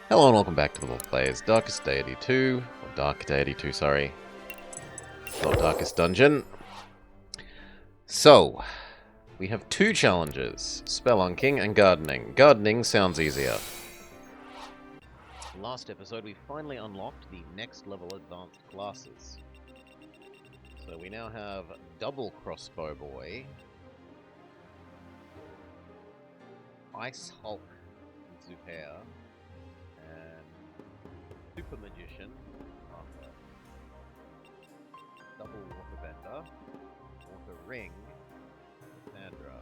Hello and welcome back to the Wolf Players Darkest Deity 2, or Dark Deity 2, sorry. Not Darkest Dungeon. So, we have two challenges, Spelunking and Gardening. Gardening sounds easier. Last episode we finally unlocked the next level advanced classes. So we now have Double Crossbow Boy, Ice Hulk Zuhair, and Super Magician, Arthur. Double Waterbender, Water Ring, Sandra.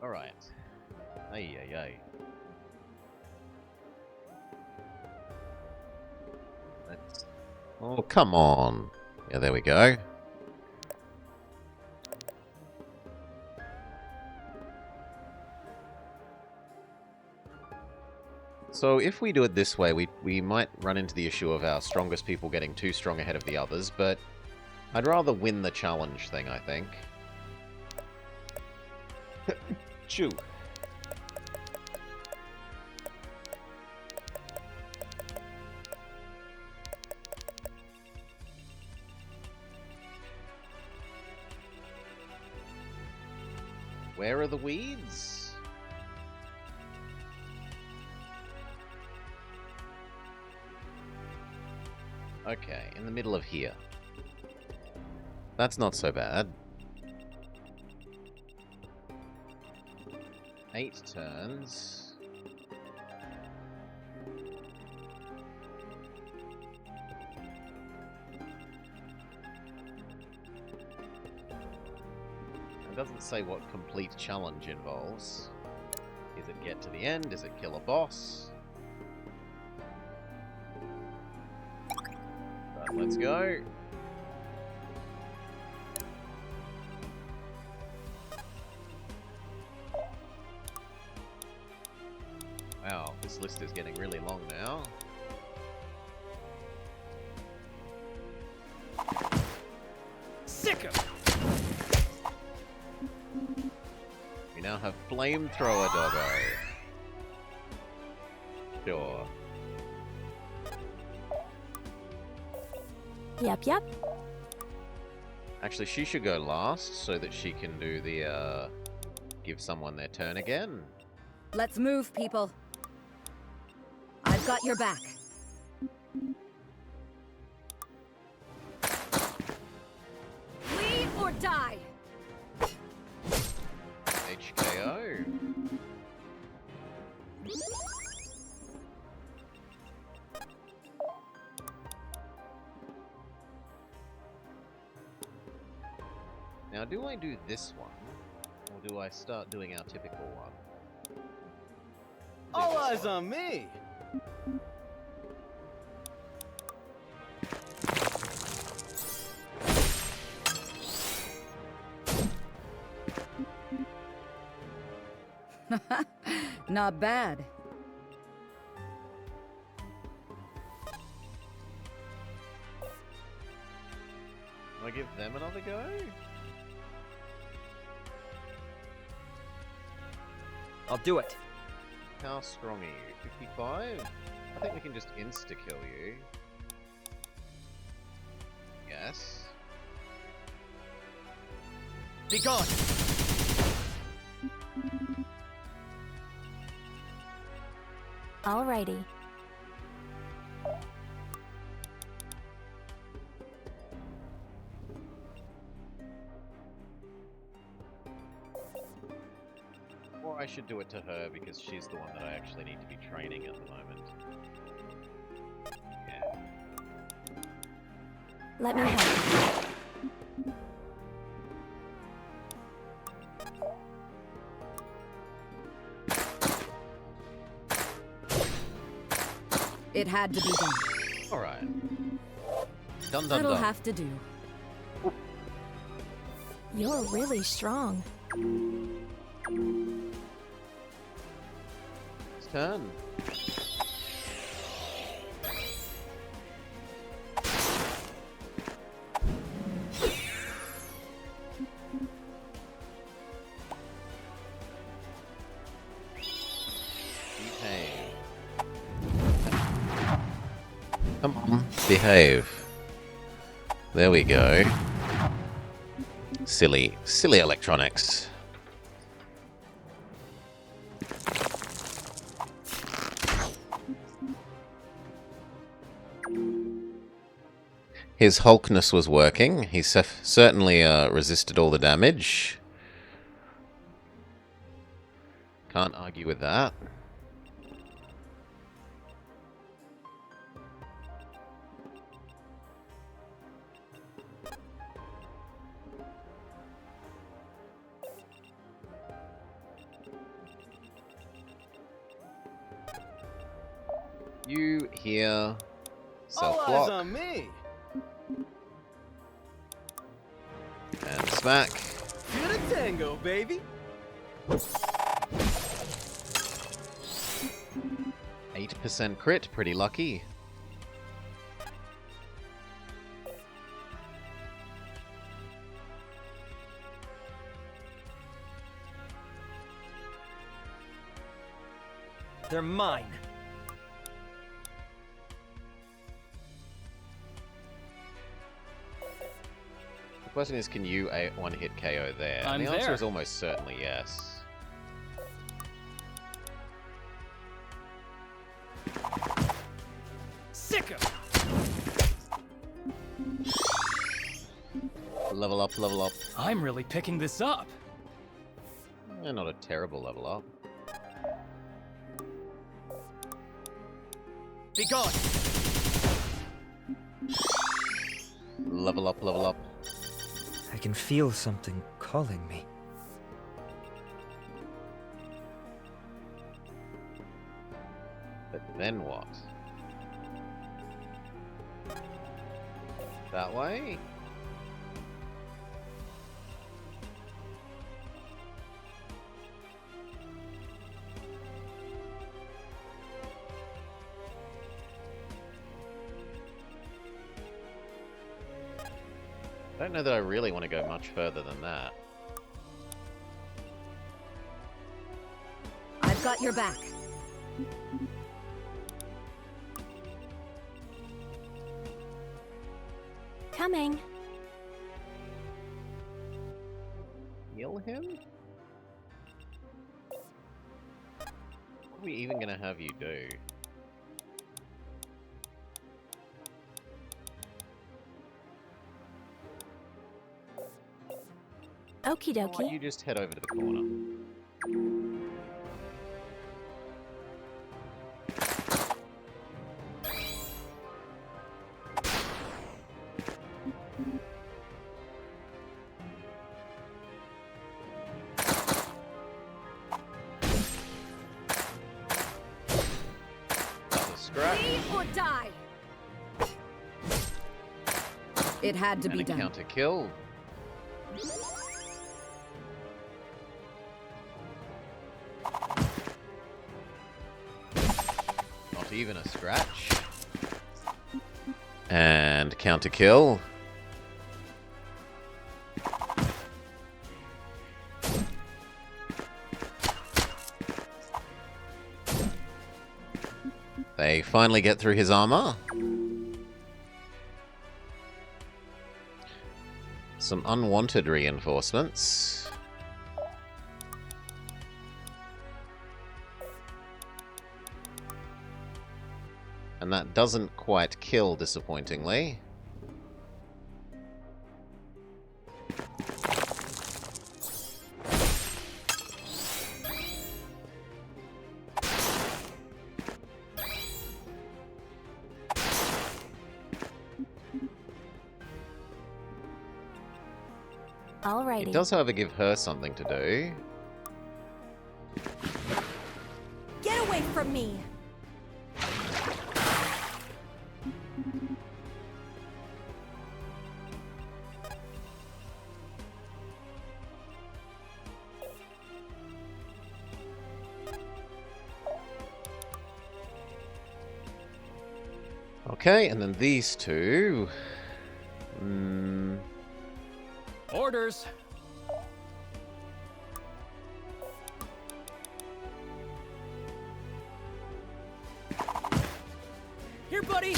Alright. Ay ay ay. Let's... Oh, come on. Yeah, there we go. So if we do it this way, we might run into the issue of our strongest people getting too strong ahead of the others, but I'd rather win the challenge thing, I think. Chew. Where are the weeds? Okay, in the middle of here. That's not so bad. 8 turns. It doesn't say what complete challenge involves. Is it get to the end? Is it kill a boss? But let's go. Wow, this list is getting really long now. Sicker. We now have Flamethrower Doggo. Sure. Yep. Actually, she should go last so that she can do the, give someone their turn again. Let's move, people. I've got your back. Lead or die. HKO. Now, do I do this one, or do I start doing our typical one? All eyes on me. Not bad. Do I give them another go? I'll do it. How strong are you? 55? I think we can just insta-kill you. Yes. Be gone. Alrighty. Or I should do it to her because she's the one that I actually need to be training at the moment. Yeah. Let me help. It had to be done. Alright. Done, done, That'll done. have to do. You're really strong. It's turn. Come on, behave. There we go. Silly electronics. His Hulkness was working. He certainly resisted all the damage. Can't argue with that. You here. All Self-block. eyes on me. And smack. Good a tango, baby. 8% crit, pretty lucky. They're mine. The question is, can you one-hit KO there? And I'm the answer there. is almost certainly yes. Sick 'em. Level up, level up. I'm really picking this up. Not a terrible level up. Be gone. Level up, level up. I can feel something calling me. But then what? That way? I don't know that I really want to go much further than that. I've got your back. Coming. Heal him? What are we even going to have you do? Okie Why don't dokie. you just head over to the corner? That's a scratch. Leave or die. It had to And be a done. counter kill. Not even a scratch. And counter kill. They finally get through his armor. Some unwanted reinforcements. And that doesn't quite kill, disappointingly. Alrighty. It does, however, give her something to do. Get away from me. Okay, and then these two. Orders. Here, buddy.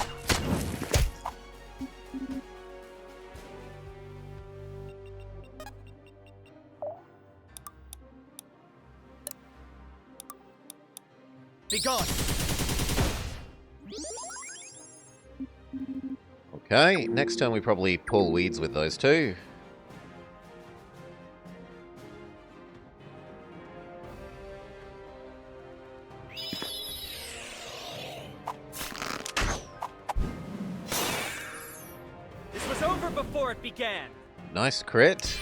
Be gone. Okay, next turn we probably pull weeds with those two. This was over before it began. Nice crit.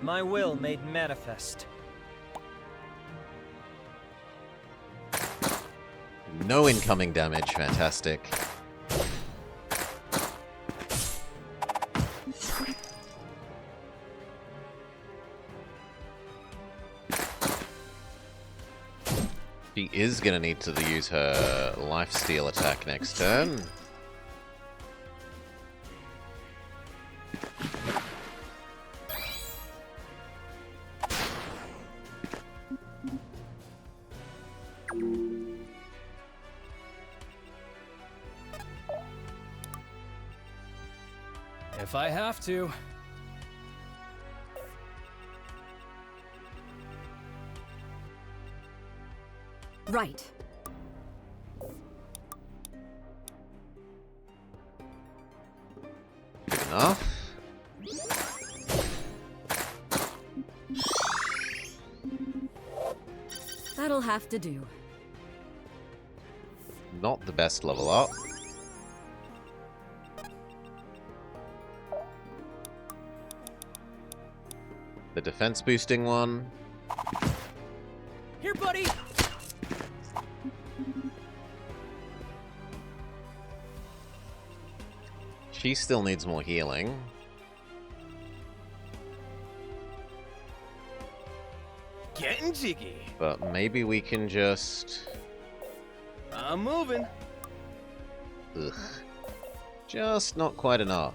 My will made manifest. No incoming damage, fantastic. She is going to need to use her lifesteal attack next turn. If I have to. Right. Good enough. That'll have to do. Not the best level up. The defense boosting one. Here, buddy. She still needs more healing. Getting jiggy. But maybe we can just... I'm moving. Ugh. Just not quite enough.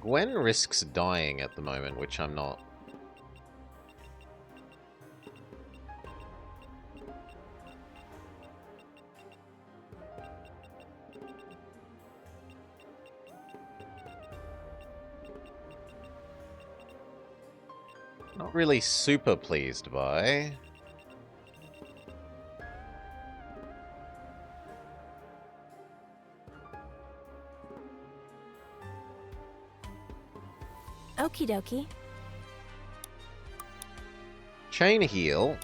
Gwen risks dying at the moment, which I'm not. Not really super pleased by. Okie dokie. Chain heal.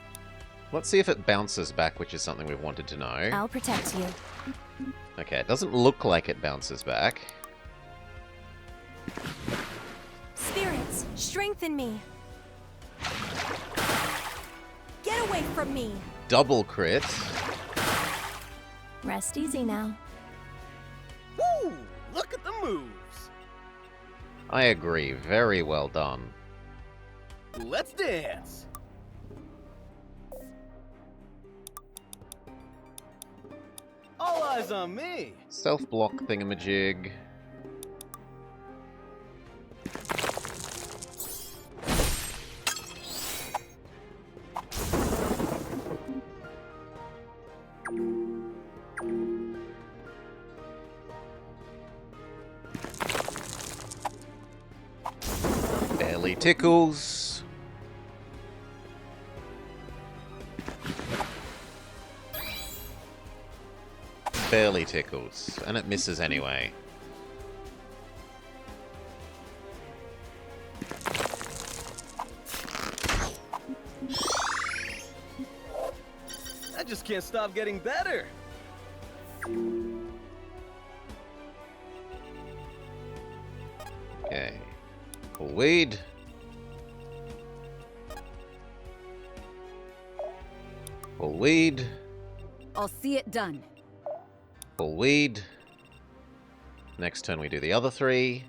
Let's see if it bounces back, which is something we've wanted to know. I'll protect you. Okay, it doesn't look like it bounces back. Spirits, strengthen me. Get away from me. Double crit. Rest easy now. Woo! Look at the moves. I agree. Very well done. Let's dance. All eyes on me. Self-block thingamajig. Barely tickles. Barely tickles, and it misses anyway. I just can't stop getting better. Okay. Full weed. Full weed. I'll see it done. Full weed. Next turn we do the other three.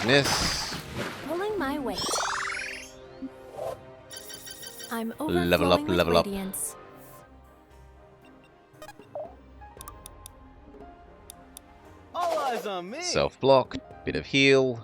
miss. Pulling my weight. I'm Level up, overflowing with level up. radiance. All eyes on me. Self-block, bit of heal.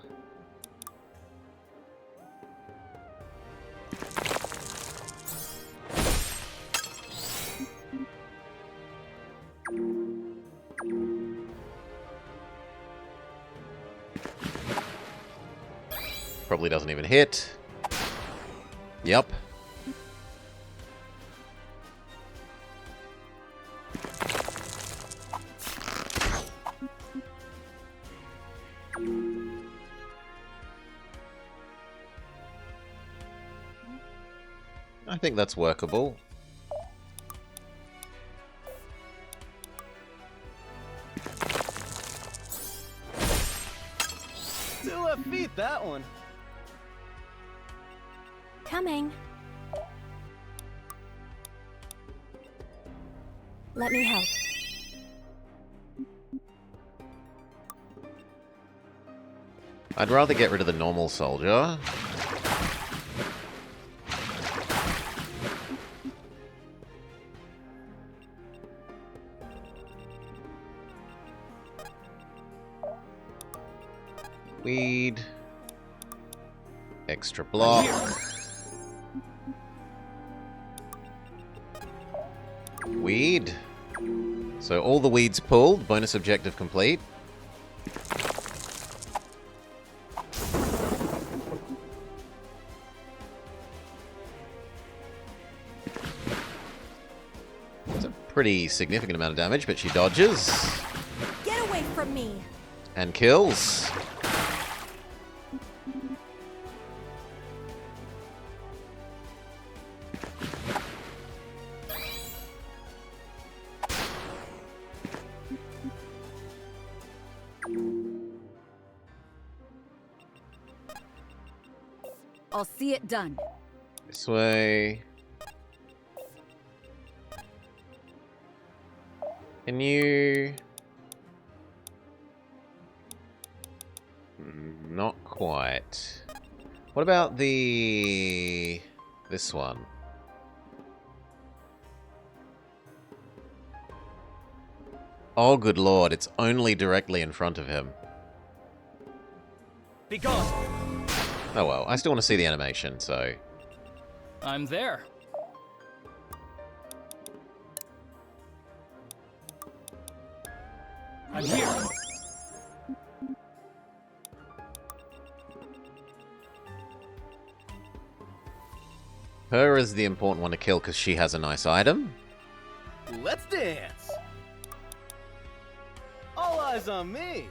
Probably doesn't even hit. Yep. I think that's workable. Two left feet, that one. Coming. Let me help. I'd rather get rid of the normal soldier. Weed. Extra block. Weed. So all the weeds pulled, bonus objective complete. That's a pretty significant amount of damage, but she dodges. Get away from me. And kills. I'll see it done. This way. Can you... Not quite. What about the... this one? Oh, good lord, it's only directly in front of him. Be gone. Oh well, I still want to see the animation, so... I'm there. I'm here. Her is the important one to kill because she has a nice item. Let's dance. All eyes on me.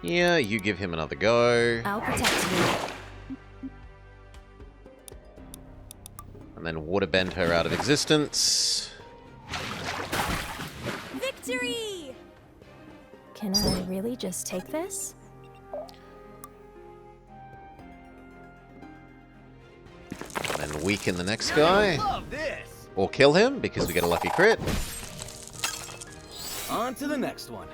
Yeah, you give him another go. I'll protect you. And then waterbend her out of existence. Victory! Can I really just take this? And then weaken the next I guy. love this. Or kill him, because we get a lucky crit. On to the next one.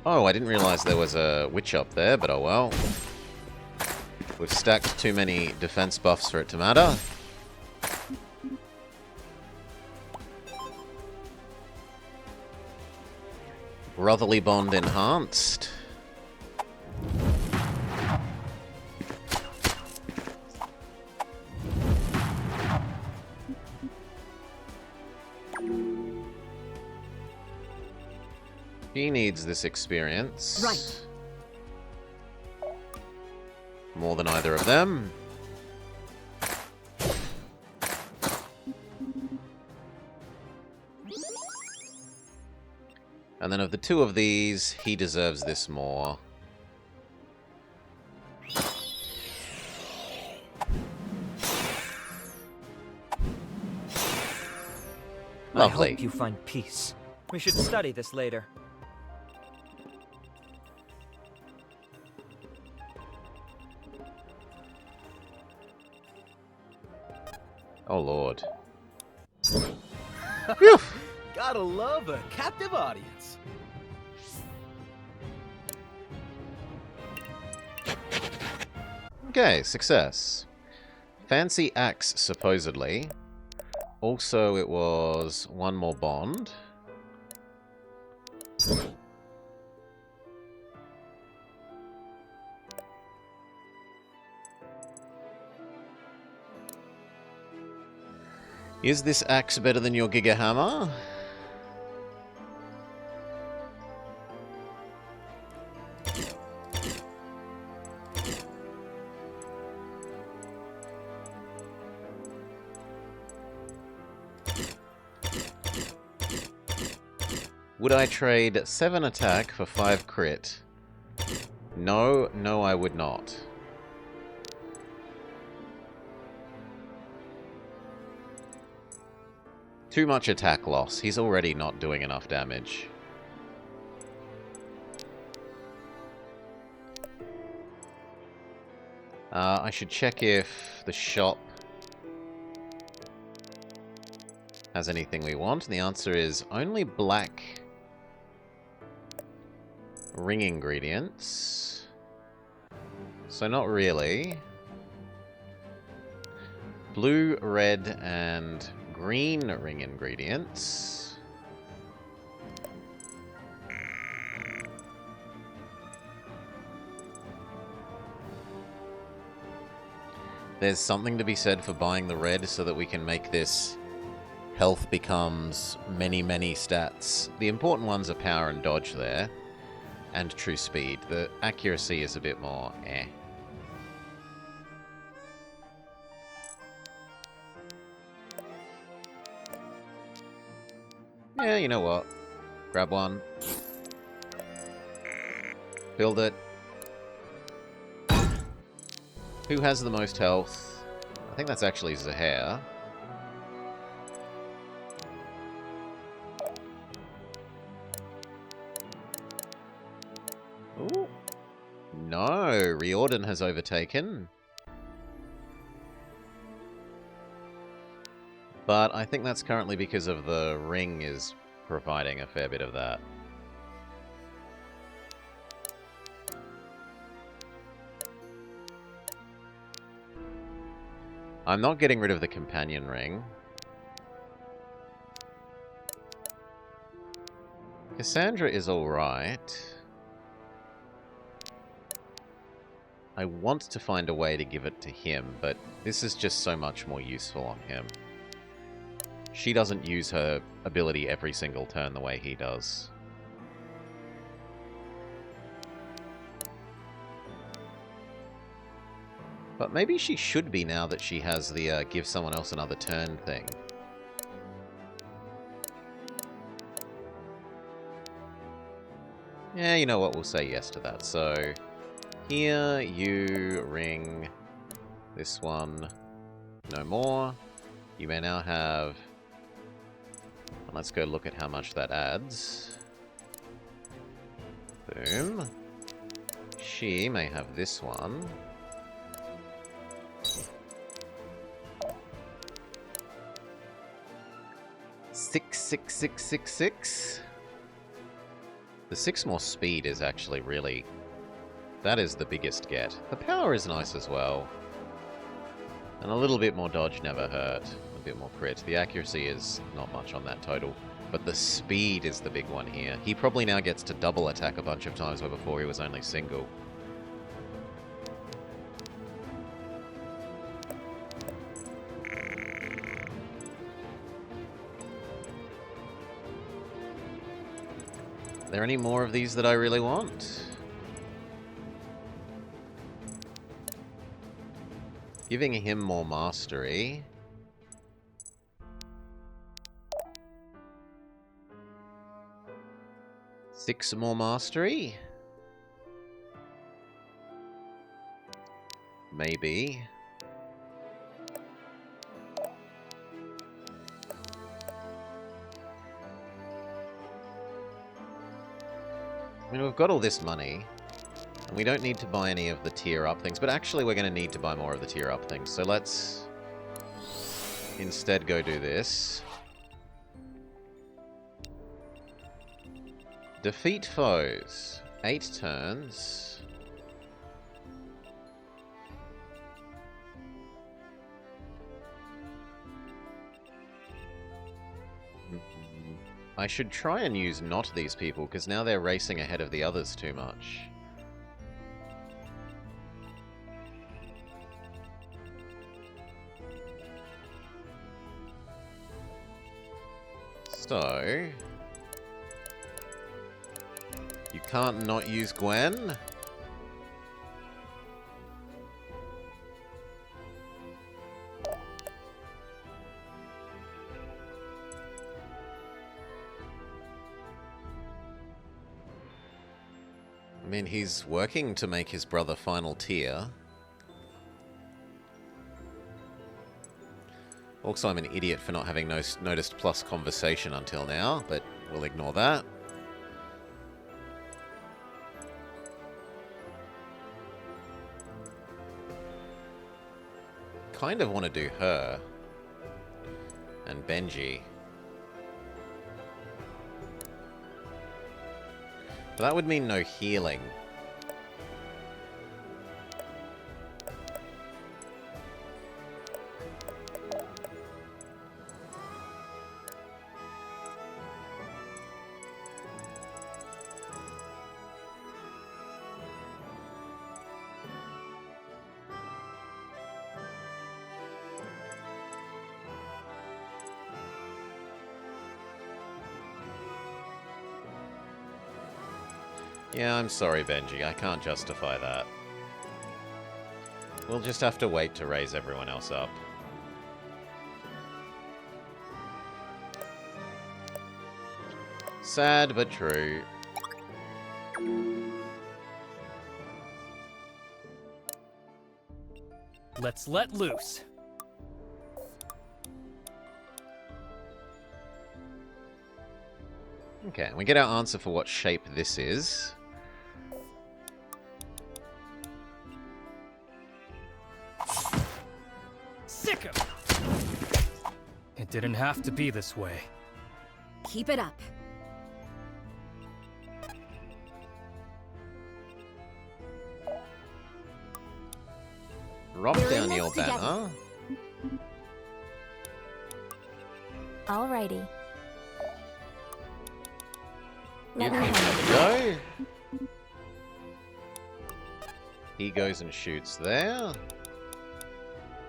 Oh, I didn't realize there was a witch up there, but oh well. We've stacked too many defense buffs for it to matter. Brotherly bond enhanced. She needs this experience. Right. More than either of them. And then of the two of these, he deserves this more. I Lovely. hope you find peace. We should study this later. Oh, Lord. Gotta love a captive audience. Okay, success. Fancy axe, supposedly. Also, it was one more bond. Is this axe better than your Giga Hammer? Would I trade 7 attack for 5 crit? No, no I would not. Too much attack loss. He's already not doing enough damage. I should check if the shop has anything we want. And the answer is only black ring ingredients. So not really. Blue, red, and green ring ingredients. There's something to be said for buying the red so that we can make this health becomes many, many stats. The important ones are power and dodge there, and true speed. The accuracy is a bit more eh. Yeah, you know what? Grab one. Build it. Who has the most health? I think that's actually Zahair. Ooh. No, Riordan has overtaken. But I think that's currently because of the ring is providing a fair bit of that. I'm not getting rid of the companion ring. Cassandra is alright. I want to find a way to give it to him, but this is just so much more useful on him. She doesn't use her ability every single turn the way he does. But maybe she should be now that she has the give someone else another turn thing. Yeah, you know what, we'll say yes to that. So, here, you ring this one no more. You may now have... Let's go look at how much that adds. Boom. She may have this one. Six, 6, 6, 6, 6. The 6 more speed is actually really... That is the biggest get. The power is nice as well. And a little bit more dodge never hurt. A bit more crit. The accuracy is not much on that total. But the speed is the big one here. He probably now gets to double attack a bunch of times where before he was only single. Are there any more of these that I really want? Giving him more mastery. Six more mastery? Maybe. I mean, we've got all this money. And we don't need to buy any of the tier up things, but actually we're going to need to buy more of the tier up things. So let's instead go do this. Defeat foes. 8 turns. I should try and use not these people, because now they're racing ahead of the others too much. So... you can't not use Gwen? I mean, he's working to make his brother final tier. Also, I'm an idiot for not having noticed plus conversation until now, but we'll ignore that. Kind of want to do her. And Benji. But that would mean no healing. Yeah, I'm sorry, Benji. I can't justify that. We'll just have to wait to raise everyone else up. Sad, but true. Let's let loose. Okay, we get our answer for what shape this is. Sick 'em! It didn't have to be this way. Keep it up. Drop We're down in this your together. banner. Alrighty. You Let me can handle it. go. He goes and shoots there.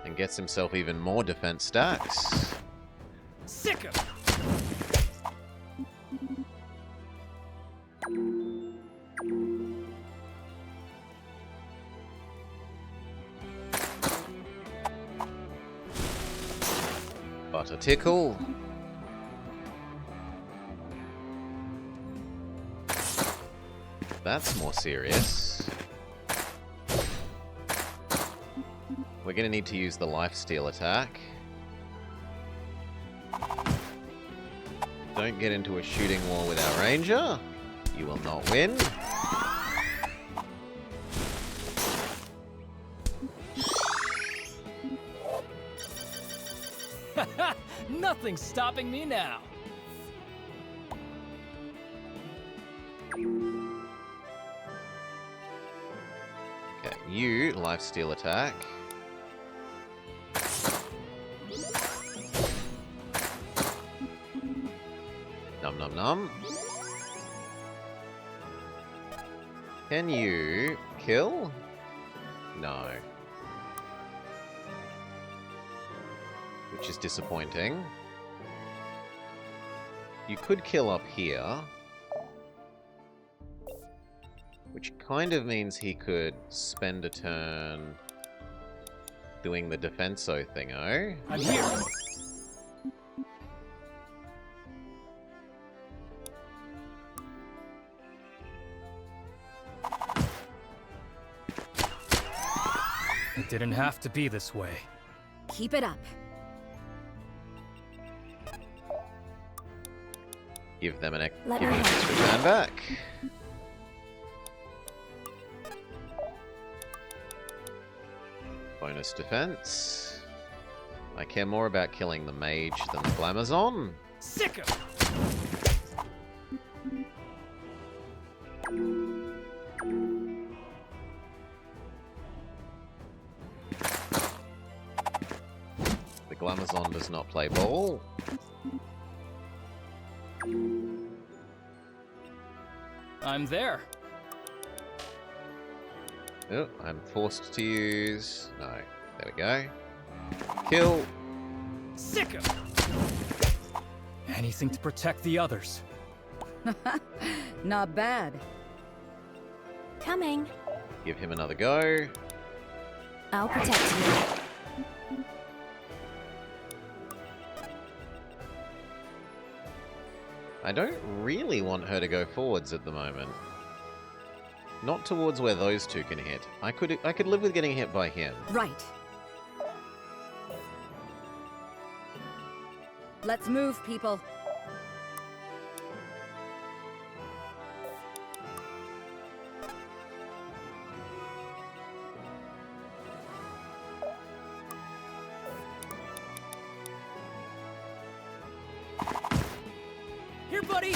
And gets himself even more defense stacks. Sick 'em! But a tickle. That's more serious. We're going to need to use the lifesteal attack. Don't get into a shooting war with our ranger. You will not win. Nothing's stopping me now. Okay, you lifesteal attack. Num num num. Can you kill? No. Which is disappointing. You could kill up here. Which kind of means he could spend a turn doing the defenso thingo. I'm here. It didn't have to be this way. Keep it up. Give them an Let give me them an have extra turn back. bonus defense. I care more about killing the mage than the Glamazon. Sick of The Glamazon does not play ball. I'm there. Oh, I'm forced to use... No, there we go. Kill. Sick of anything to protect the others. Not bad. Coming. Give him another go. I'll protect you. I don't really want her to go forwards at the moment. Not towards where those two can hit. I could live with getting hit by him. Right. Let's move, people. Here, buddy.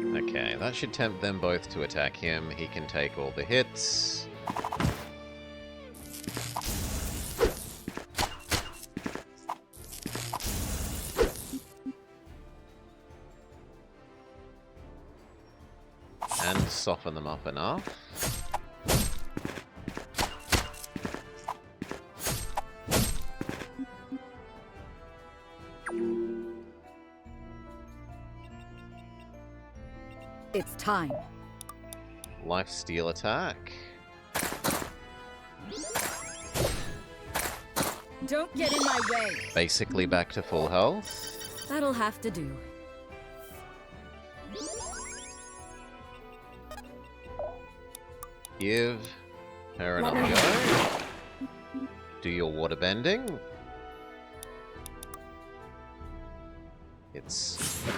Okay, that should tempt them both to attack him. He can take all the hits. And soften them up enough. It's time. Lifesteal attack. Don't get in my way. Basically back to full health. That'll have to do. Give her another go. Do your water bending.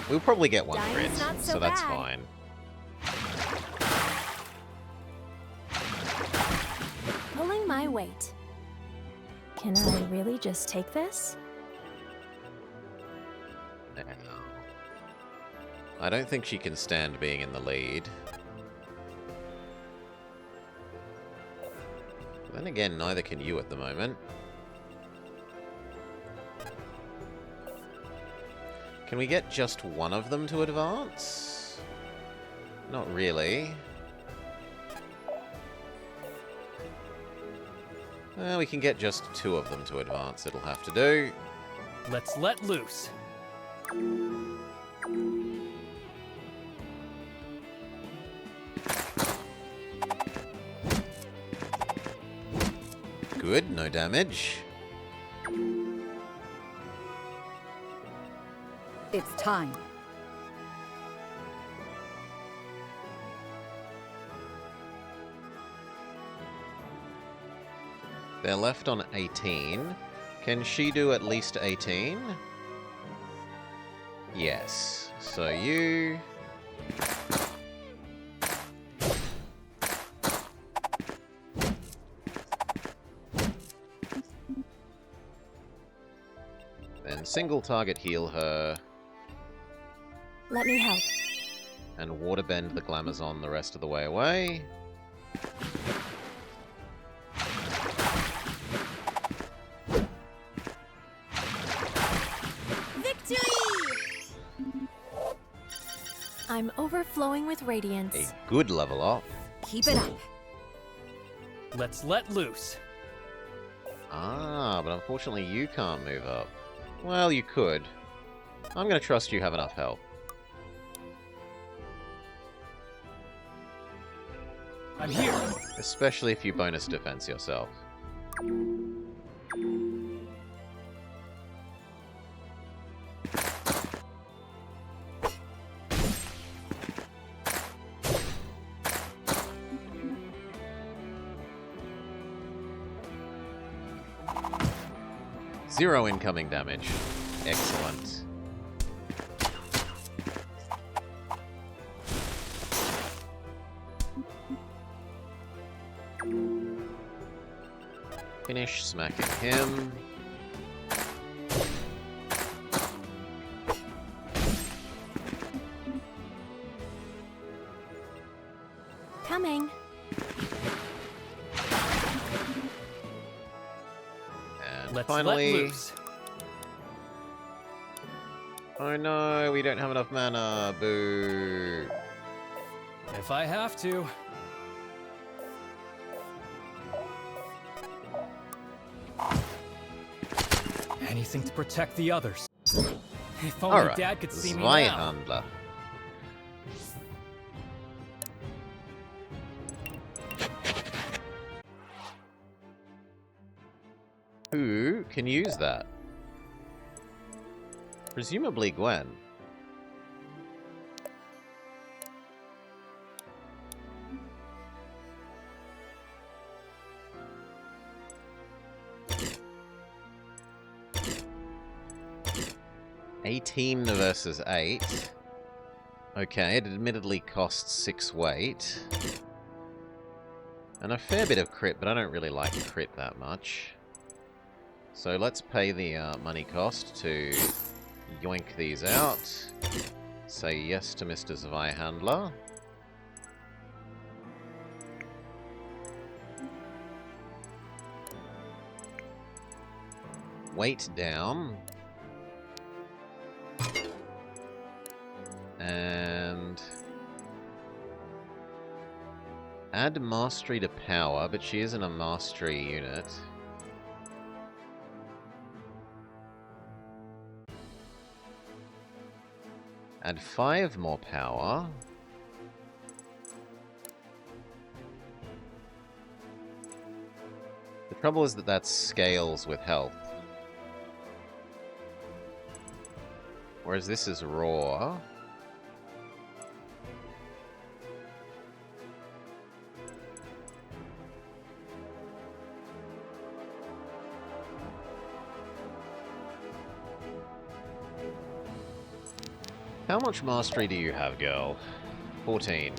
We'll probably get one crit, Dying's not so so that's bad. fine. Pulling my weight. Can I really just take this? No. I don't think she can stand being in the lead. Then again, neither can you at the moment. Can we get just one of them to advance? Not really. Well, we can get just two of them to advance, it'll have to do. Let's let loose. Good, no damage. It's time. They're left on 18. Can she do at least 18? Yes. So you... Then single target heal her, Let me help. and waterbend the Glamazon the rest of the way away. Victory! I'm overflowing with radiance. A good level up. Keep it up. Let's let loose. Ah, but unfortunately you can't move up. Well, you could. I'm going to trust you have enough help. I'm here. Especially if you bonus defense yourself. Zero incoming damage. Excellent. finish smacking him. Coming. And Let's finally... let loose. Oh no, we don't have enough mana. Boo. If I have to. Anything to protect the others. If only Alright, Dad could see me now. Zweihandler. Who can use that? Presumably Gwen. $18 versus 8. Okay, it admittedly costs 6 weight. And a fair bit of crit, but I don't really like crit that much. So let's pay the money cost to yoink these out. Say yes to Mr. Zweihandler. Weight down. And add mastery to power, but she isn't a mastery unit. Add 5 more power. The trouble is that that scales with health. Whereas this is raw. How much mastery do you have, girl? 14.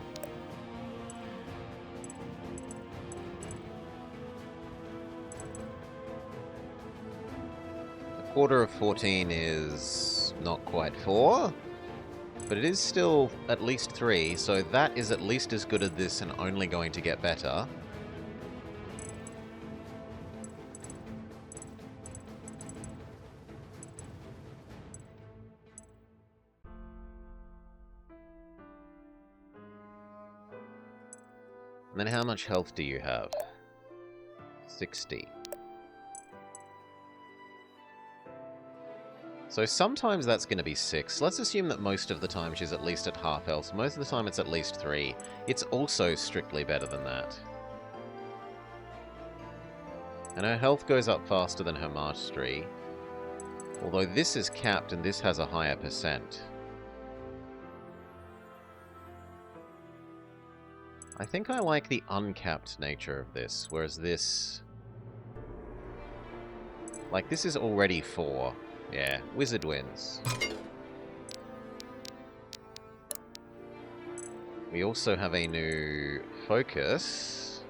A quarter of 14 is not quite 4, but it is still at least 3, so that is at least as good as this and only going to get better. And then how much health do you have? 60. So sometimes that's going to be 6. Let's assume that most of the time she's at least at half health. Most of the time it's at least 3. It's also strictly better than that. And her health goes up faster than her mastery. Although this is capped and this has a higher percent. I think I like the uncapped nature of this, whereas this... Like, this is already 4. Yeah, Wizard wins. We also have a new focus.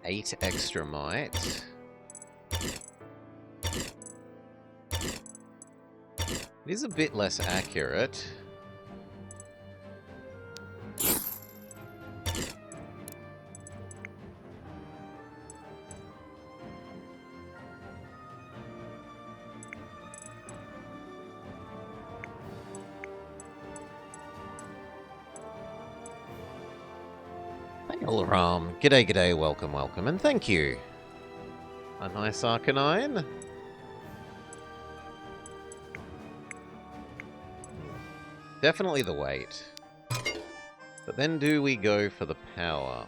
Eight extra might. It is a bit less accurate. Ram, g'day g'day, welcome welcome, and thank you. A nice Arcanine. Definitely the weight. But then do we go for the power?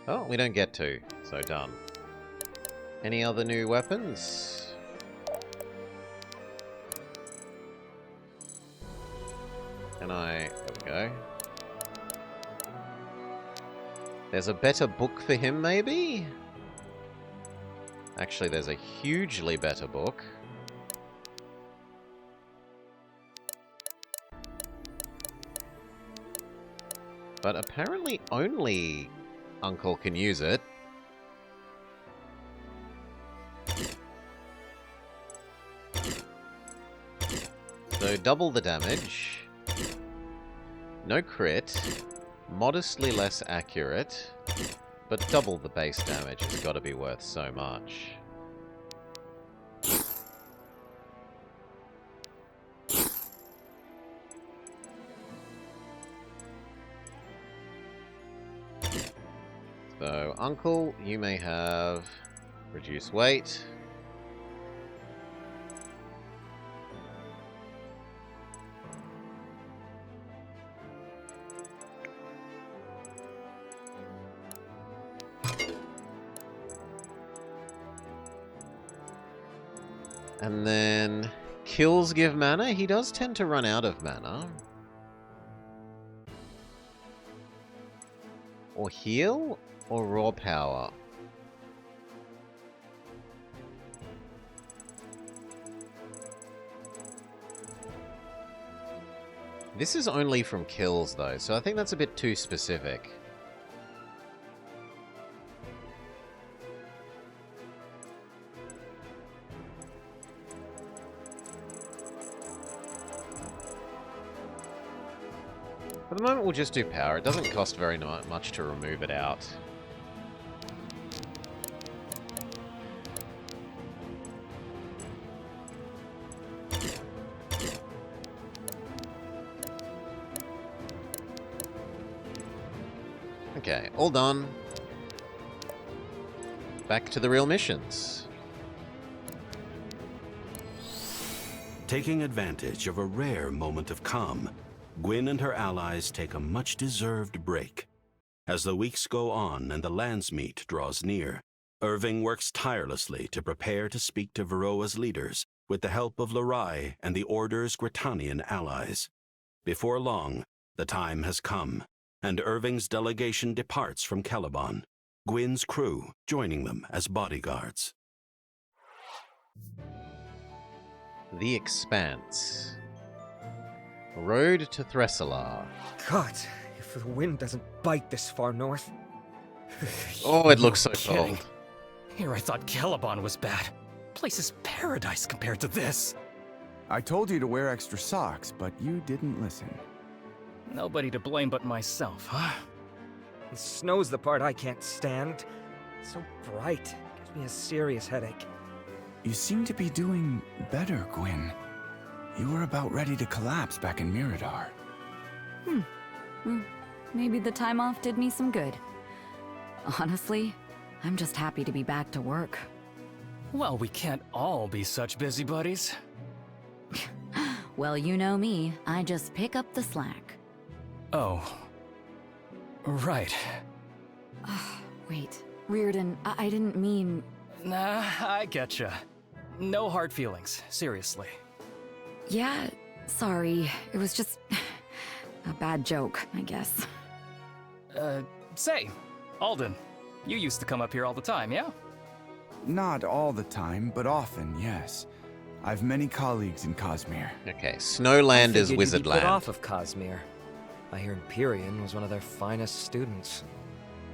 Oh, we don't get to, so done. Any other new weapons? Can I... there we go. There's a better book for him, maybe? Actually, there's a hugely better book. But apparently only Uncle can use it. So double the damage. No crit. Modestly less accurate. But double the base damage has got to be worth so much. So, Uncle, you may have reduced weight. And then kills give mana. He does tend to run out of mana. Or heal, or raw power. This is only from kills though, so I think that's a bit too specific. For the moment, we'll just do power. It doesn't cost very much to remove it out. Okay, all done. Back to the real missions. Taking advantage of a rare moment of calm, Gwyn and her allies take a much-deserved break. As the weeks go on and the Landsmeet draws near, Irving works tirelessly to prepare to speak to Varroa's leaders with the help of Lorai and the Order's Gritanian allies. Before long, the time has come, and Irving's delegation departs from Caliban, Gwyn's crew joining them as bodyguards. The Expanse. Road to Thessalar. God, if the wind doesn't bite this far north. Oh, it looks so Kidding. cold. Here I thought Caliban was bad. Place is paradise compared to this. I told you to wear extra socks, but you didn't listen. Nobody to blame but myself, huh? The snow's the part I can't stand. It's so bright. Gives me a serious headache. You seem to be doing better, Gwyn. You were about ready to collapse back in Mirador. Maybe the time off did me some good. Honestly, I'm just happy to be back to work. Well, we can't all be such busybodies. Well, you know me. I just pick up the slack. Oh. Right. Wait, Reardon, I didn't mean... Nah, I getcha. No hard feelings, seriously. Yeah, sorry. It was just... a bad joke, I guess. Say, Alden, you used to come up here all the time, yeah? Not all the time, but often, yes. I've many colleagues in Cosmere. Okay, Snowland is Figured you'd be put Wizardland. off of Cosmere. I hear Empyrean was one of their finest students.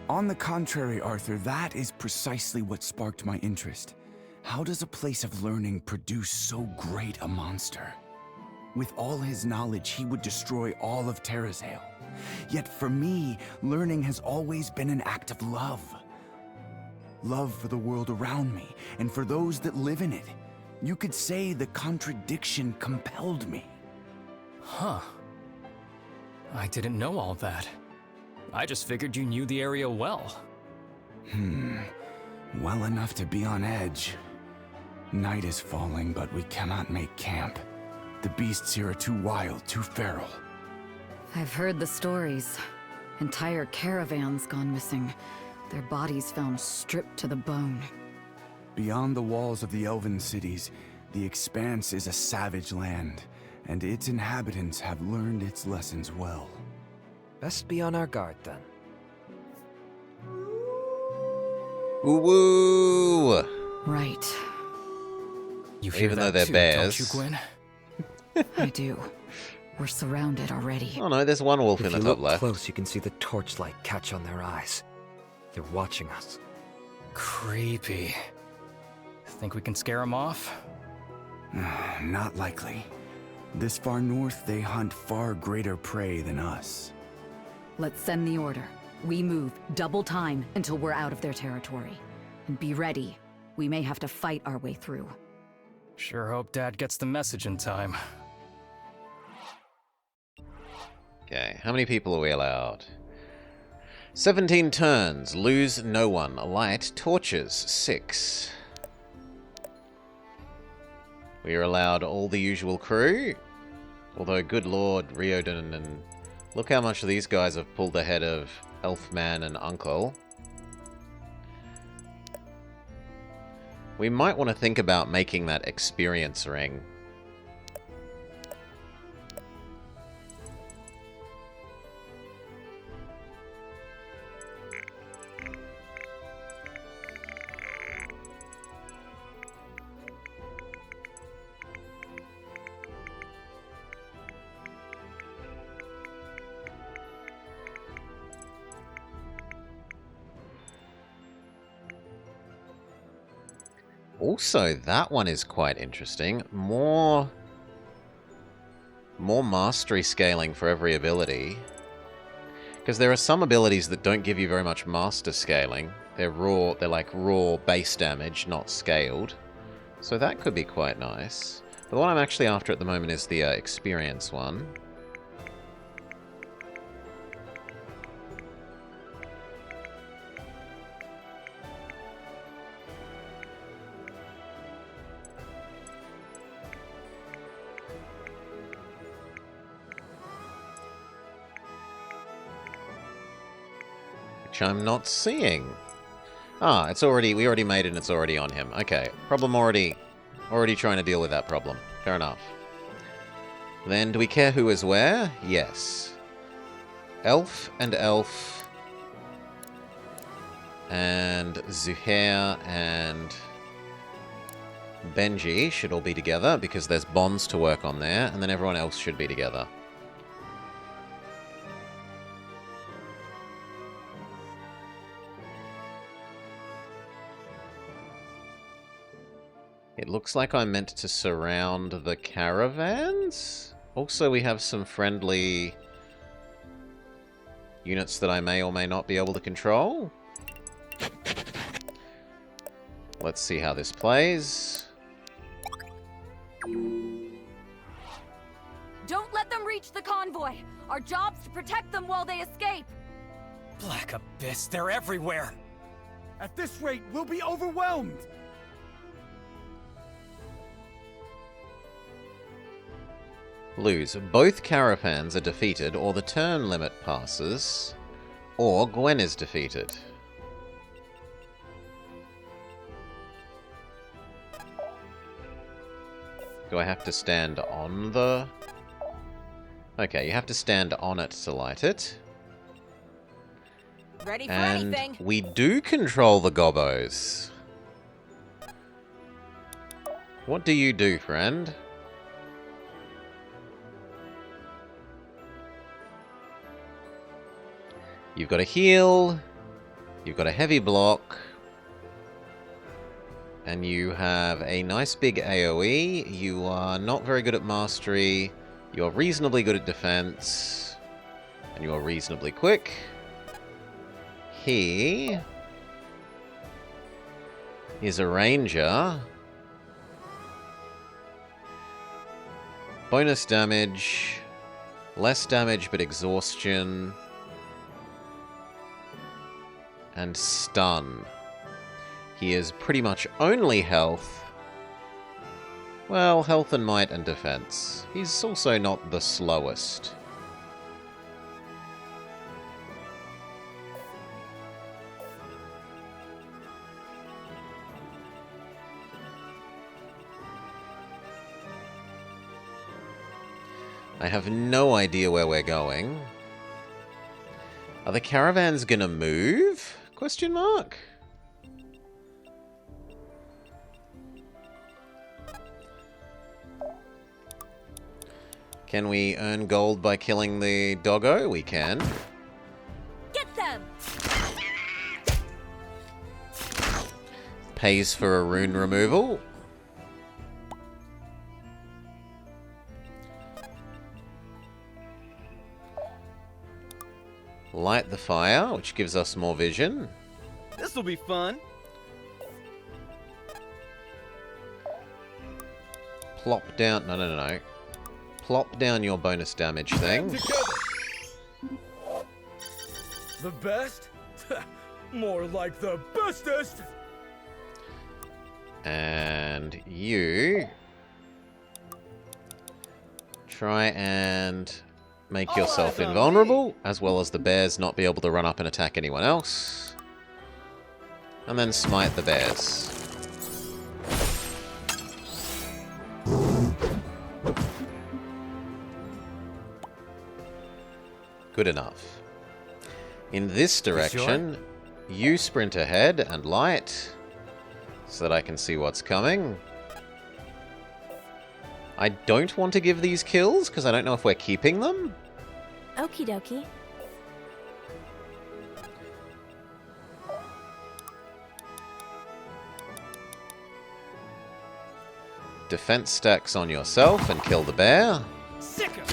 On the contrary, Arthur, that is precisely what sparked my interest. How does a place of learning produce so great a monster? With all his knowledge, he would destroy all of Terrazale. Yet for me, learning has always been an act of love. Love for the world around me, and for those that live in it. You could say the contradiction compelled me. Huh. I didn't know all that. I just figured you knew the area well. Well enough to be on edge. Night is falling, but we cannot make camp. The beasts here are too wild, too feral. I've heard the stories. Entire caravans gone missing. Their bodies found stripped to the bone. Beyond the walls of the elven cities, the Expanse is a savage land, and its inhabitants have learned its lessons well. Best be on our guard then. Woo! Right. You hear Even though that they're too, bears. don't you, Gwyn? I do. We're surrounded already. Oh no, there's one wolf If in the you top look left. close, you can see the torchlight catch on their eyes. They're watching us. Creepy. Think we can scare them off? Not likely. This far north, they hunt far greater prey than us. Let's send the order. We move double time until we're out of their territory. And be ready. We may have to fight our way through. Sure hope Dad gets the message in time. Okay, how many people are we allowed? 17 turns. Lose no one. Light torches. 6. We are allowed all the usual crew. Although, good lord, Riordan and... Look how much these guys have pulled ahead of Elfman and Uncle. We might want to think about making that experience ring. Also, that one is quite interesting. More mastery scaling for every ability. Because there are some abilities that don't give you very much master scaling. They're like raw base damage, not scaled. So that could be quite nice. But the one I'm actually after at the moment is the experience one. Which I'm not seeing. Ah, it's already... We already made it and it's already on him. Okay. Problem already trying to deal with that problem. Fair enough. Then, do we care who is where? Yes. Elf and Elf. And Zuhair and Benji should all be together because there's bonds to work on there. And then everyone else should be together. It looks like I'm meant to surround the caravans. Also, we have some friendly units that I may or may not be able to control. Let's see how this plays. Don't let them reach the convoy! Our job's to protect them while they escape! Black Abyss, they're everywhere! At this rate, we'll be overwhelmed! Lose. Both caravans are defeated, or the turn limit passes, or Gwen is defeated. Do I have to stand on the... Okay, you have to stand on it to light it. Ready for And anything. we do control the gobbos. What do you do, friend? You've got a heal, you've got a heavy block, and you have a nice big AoE. You are not very good at mastery, you are reasonably good at defense, and you are reasonably quick. He is a ranger. Bonus damage, less damage but exhaustion. And stun. He is pretty much only health. Well, health and might and defense. He's also not the slowest. I have no idea where we're going. Are the caravans gonna move? Question mark? Can we earn gold by killing the doggo? We can. Get them! Pays for a rune removal. Light the fire, which gives us more vision. This'll be fun. Plop down... No. Plop down your bonus damage thing. The best? More like the bestest! And you... try and make yourself invulnerable, as well as the bears not be able to run up and attack anyone else. And then smite the bears. Good enough. In this direction, you sprint ahead and light, so that I can see what's coming. I don't want to give these kills, because I don't know if we're keeping them. Okie dokie. Defense stacks on yourself and kill the bear. Sicker.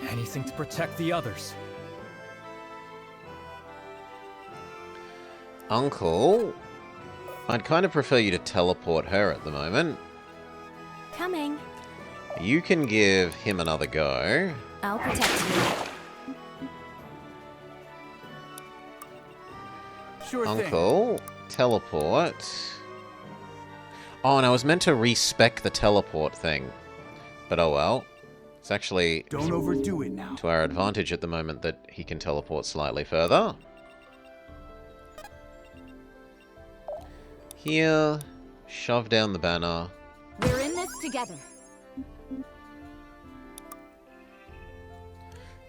Anything to protect the others. Uncle, I'd kind of prefer you to teleport her at the moment. Coming. You can give him another go. I'll protect you. Sure thing. Uncle, teleport. Oh, and I was meant to respec the teleport thing. But oh well. It's actually Don't overdo it now. to our advantage at the moment that he can teleport slightly further. Here, shove down the banner. We're in this together.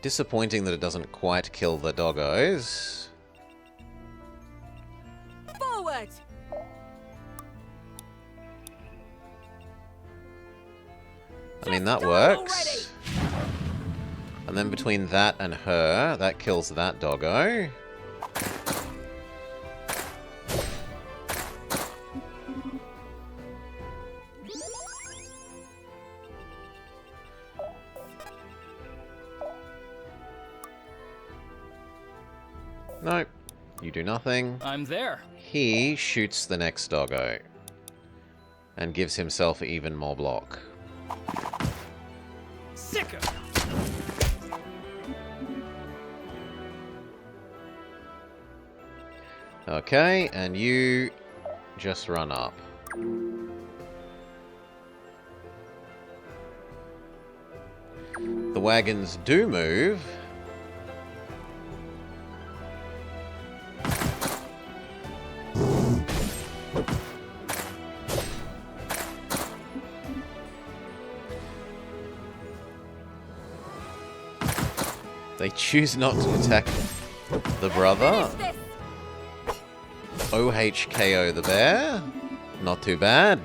Disappointing that it doesn't quite kill the doggos. Forward! I mean, that works. And then between that and her, that kills that doggo. Nope. You do nothing. I'm there. He shoots the next doggo. And gives himself even more block. Sicker. Okay, and you just run up. The wagons do move. They choose not to attack the brother. OHKO the bear. Not too bad.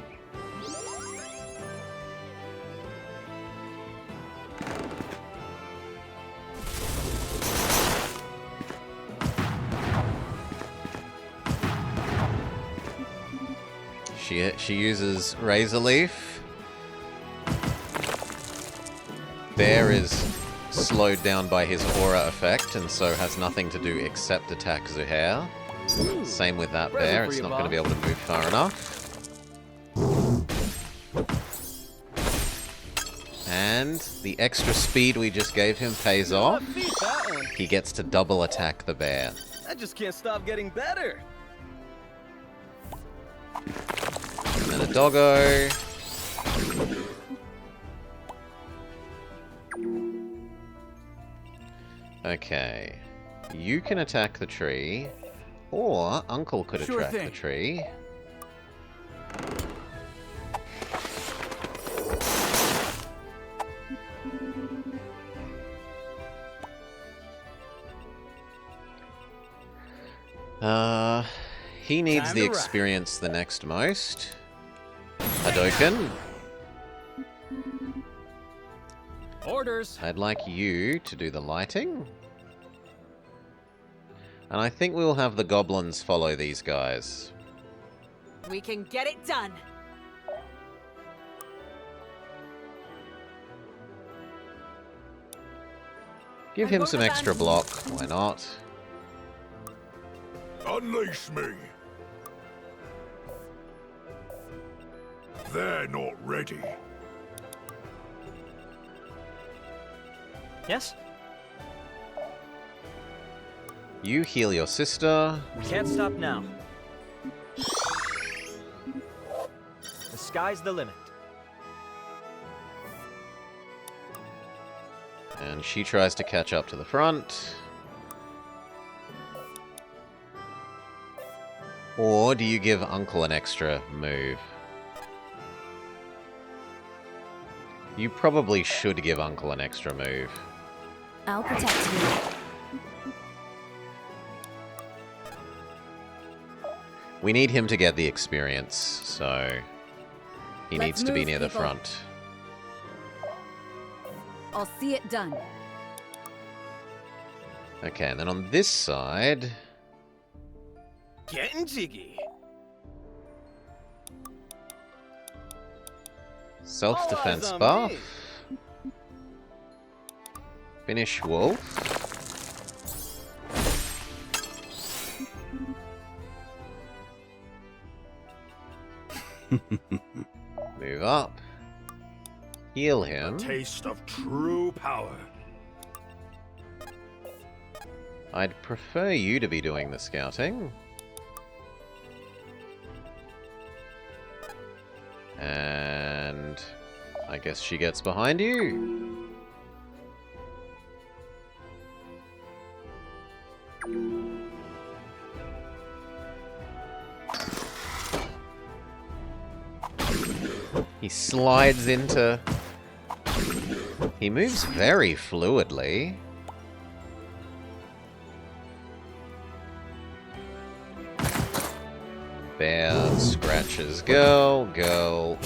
She uses Razor Leaf. Bear is slowed down by his aura effect and so has nothing to do except attack Zuhair. Same with that bear, it's not going to be able to move far enough. And the extra speed we just gave him pays off. Beat that one. He gets to double attack the bear. I just can't stop getting better. And then a doggo. Okay. You can attack the tree. Or Uncle could Sure attack the thing. tree. He needs Time the to ride. experience the next most. Hadoken. Orders. I'd like you to do the lighting. And I think we'll have the goblins follow these guys. We can get it done. Give him some extra block. Why not? Unleash me. They're not ready. Yes? You heal your sister. We can't stop now. The sky's the limit. And she tries to catch up to the front. Or do you give Uncle an extra move? You probably should give Uncle an extra move. I'll protect you. We need him to get the experience, so he needs to be move, near the people. front. I'll see it done. Okay, and then on this side... Getting jiggy. Self-defense All eyes on buff. me. Finish Wolf. Move up. Heal him. Taste of true power. I'd prefer you to be doing the scouting. And I guess she gets behind you. He slides into... He moves very fluidly. Bear scratches girl, girl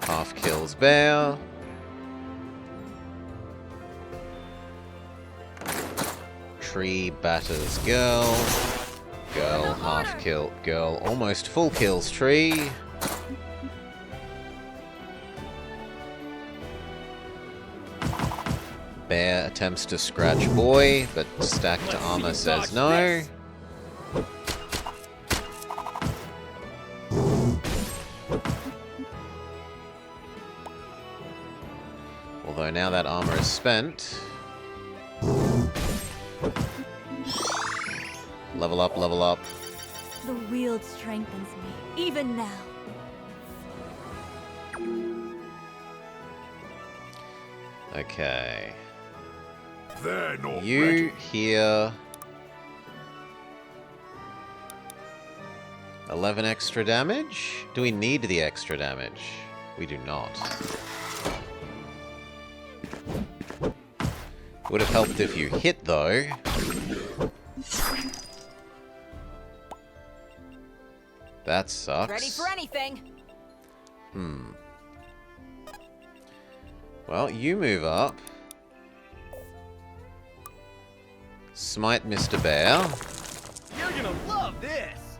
half kills bear. Tree batters girl, girl half kill, girl almost full kills tree. Bear attempts to scratch boy, but stacked armor says no. Although now that armor is spent. Level up, level up. The wield strengthens me, even now. Okay. They're not You ready. hear 11 extra damage? Do we need the extra damage? We do not. Would have helped if you hit, though. That sucks. Ready for anything. Well, you move up. Smite Mr. Bear. You're gonna love this.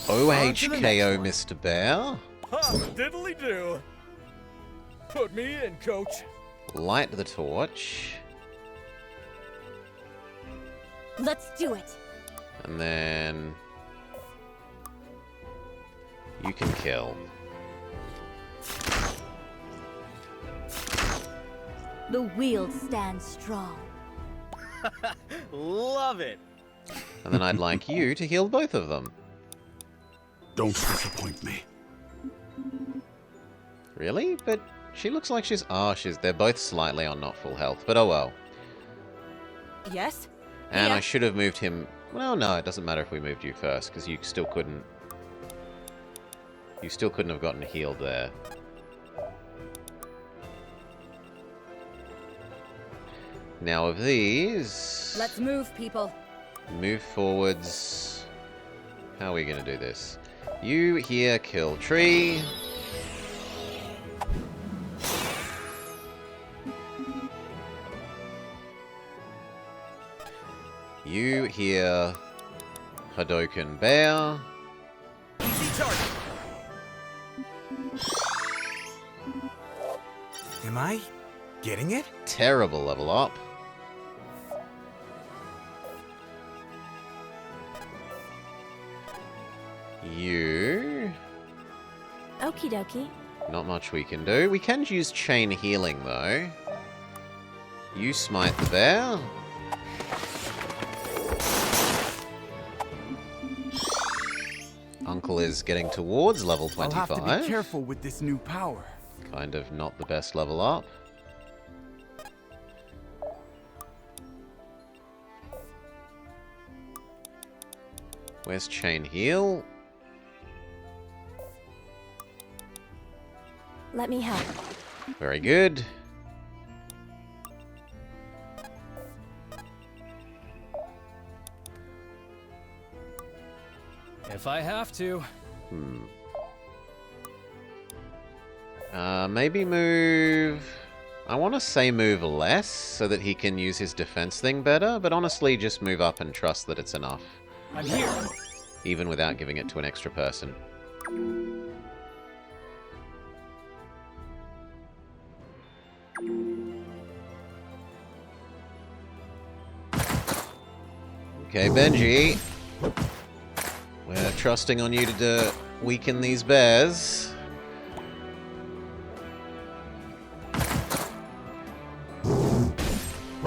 OHKO Mr. Bear. Ha! Diddly do. Put me in, coach. Light the torch. Let's do it. And then... you can kill. The wield stands strong. Love it. And then I'd like you to heal both of them. Don't disappoint me. Really? But she looks like she's... oh, they're both slightly on not full health, but oh well. Yes? And Yeah. I should have moved him... well, no, it doesn't matter if we moved you first, because you still couldn't... you still couldn't have gotten healed there. Now of these... Let's move, people. move forwards. How are we going to do this? You here kill tree. You hear Hadoken Bear. Easy target. Am I getting it? Terrible level up. You... Okie dokie. Not much we can do. We can use chain healing, though. You smite the bear. Uncle is getting towards level 25. I'll have to be careful with this new power. Kind of not the best level up. Where's chain heal? Let me help. Very good. If I have to. Maybe move... I want to say move less, so that he can use his defense thing better, but honestly just move up and trust that it's enough. I'm here. Even without giving it to an extra person. Okay, Benji. We're trusting on you to weaken these bears.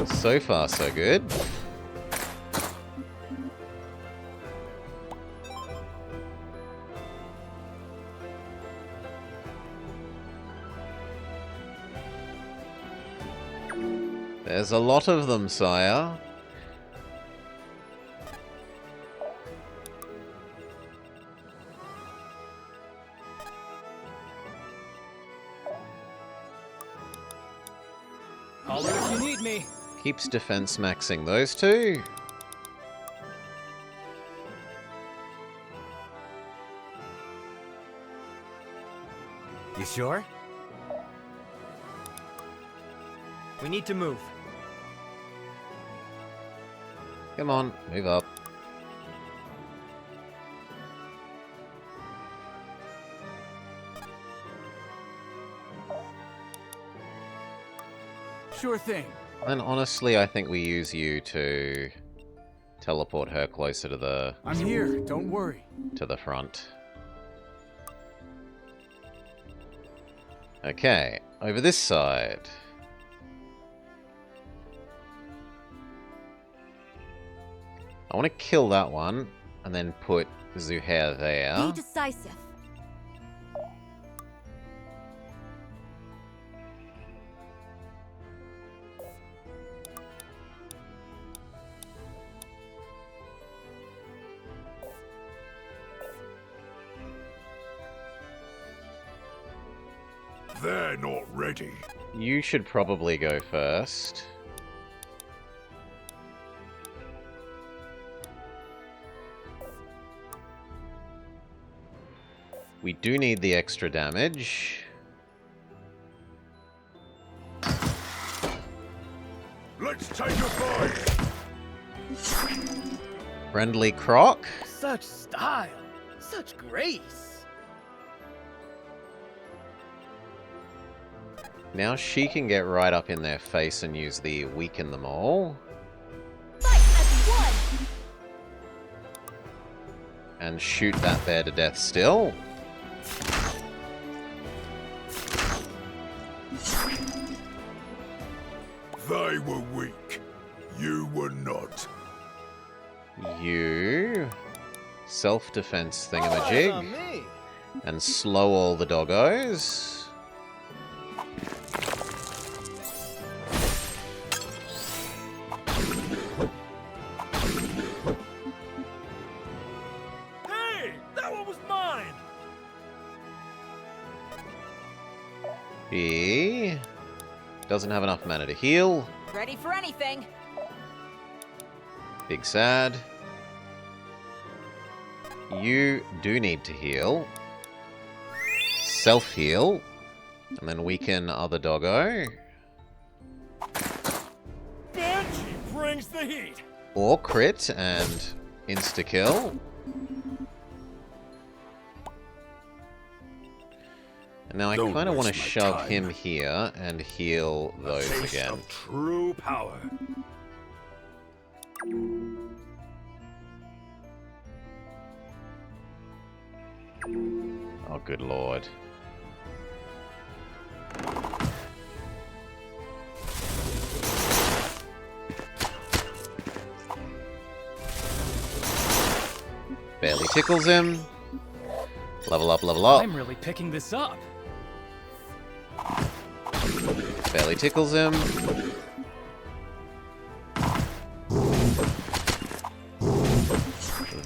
So far, so good. There's a lot of them, sire. Holler if you need me. Keeps defense maxing those two. You sure? We need to move. Come on, move up. Sure thing. And honestly, I think we use you to teleport her closer to the I'm here, don't worry. front. Okay, over this side. I want to kill that one, and then put Zuhair there. Be decisive. They're not ready. You should probably go first. We do need the extra damage. Let's take a fight. Friendly Croc. Such style, such grace. Now she can get right up in their face and use the weaken them all. Fight as one. And shoot that bear to death still. They were weak. You were not. You self-defense thingamajig. And slow all the doggos. Hey, that one was mine. He doesn't have enough mana to heal. Ready for anything. Big sad. You do need to heal. Self-heal. And then weaken other doggo. Benji brings the heat. Or crit and insta-kill. And now I Don't kind of want to waste my shove time. him here and heal those Taste again. of true power. Oh, good lord. Barely tickles him. Level up, level up. I'm really picking this up. Barely tickles him.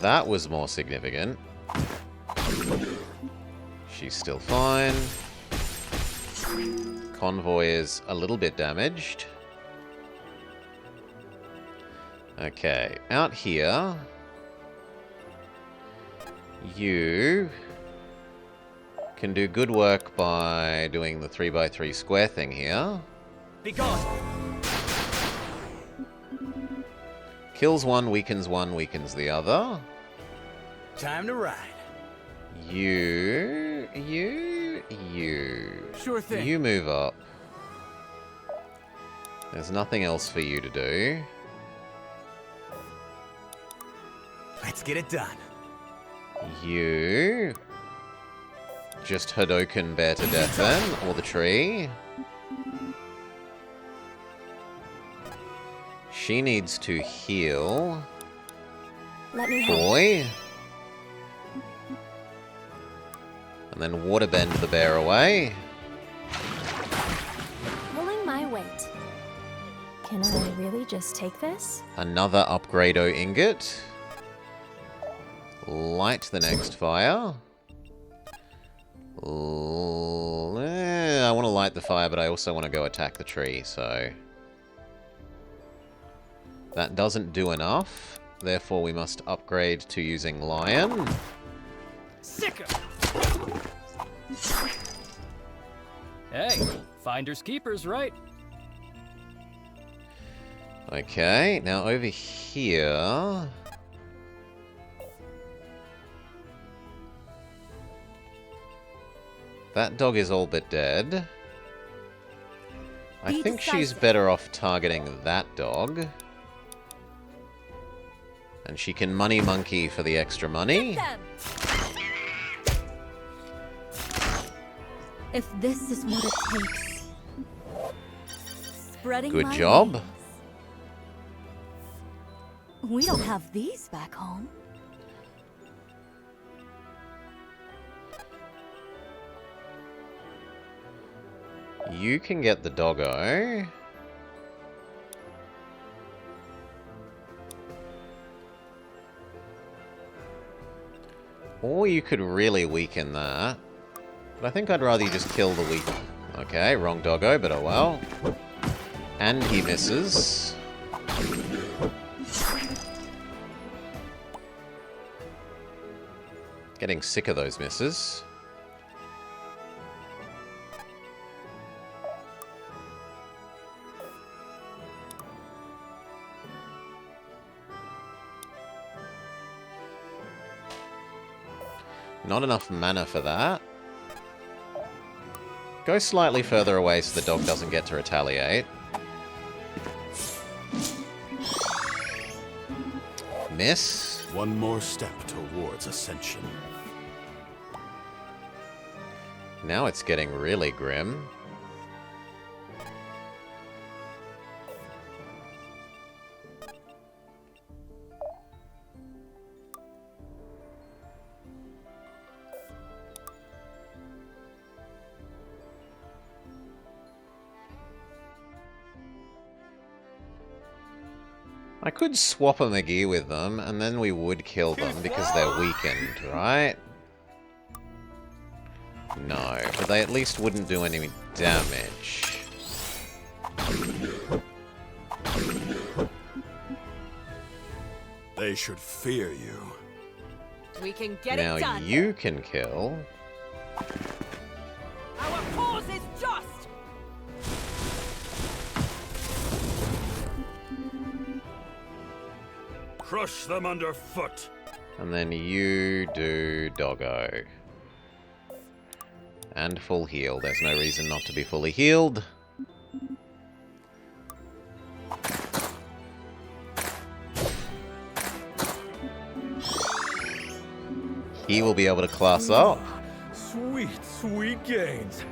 That was more significant. She's still fine. Convoy is a little bit damaged. Okay, out here. You can do good work by doing the 3x3 square thing here. Be gone! Kills one, weakens the other. Time to ride. You. Sure thing. You move up. There's nothing else for you to do. Let's get it done. You. Just Hadoken bear to death then, or the tree. She needs to heal. Let me help. Boy. And then waterbend the bear away. Pulling my weight. Can I really just take this? Another upgrado ingot. Light the next fire. I want to light the fire, but I also want to go attack the tree, so... That doesn't do enough. Therefore, we must upgrade to using lion. Sicker! Hey, finders keepers, right? Okay, now over here... That dog is all but dead. I think she's better off targeting that dog. And she can money monkey for the extra money. If this is what it takes. Spreading Good my job. wings. We don't have these back home. You can get the doggo. Or you could really weaken that. But I think I'd rather you just kill the weak... Okay, wrong doggo, but oh well. And he misses. Getting sick of those misses. Not enough mana for that. Go slightly further away so the dog doesn't get to retaliate. Miss. One more step towards ascension. Now it's getting really grim. I could swap a McGee with them, and then we would kill them because they're weakened, right? No, but they at least wouldn't do any damage. They should fear you. We can get Now it done. you can kill. Our cause is just. Crush them underfoot. And then you do doggo. And full heal. There's no reason not to be fully healed. He will be able to class up. Sweet, sweet gains.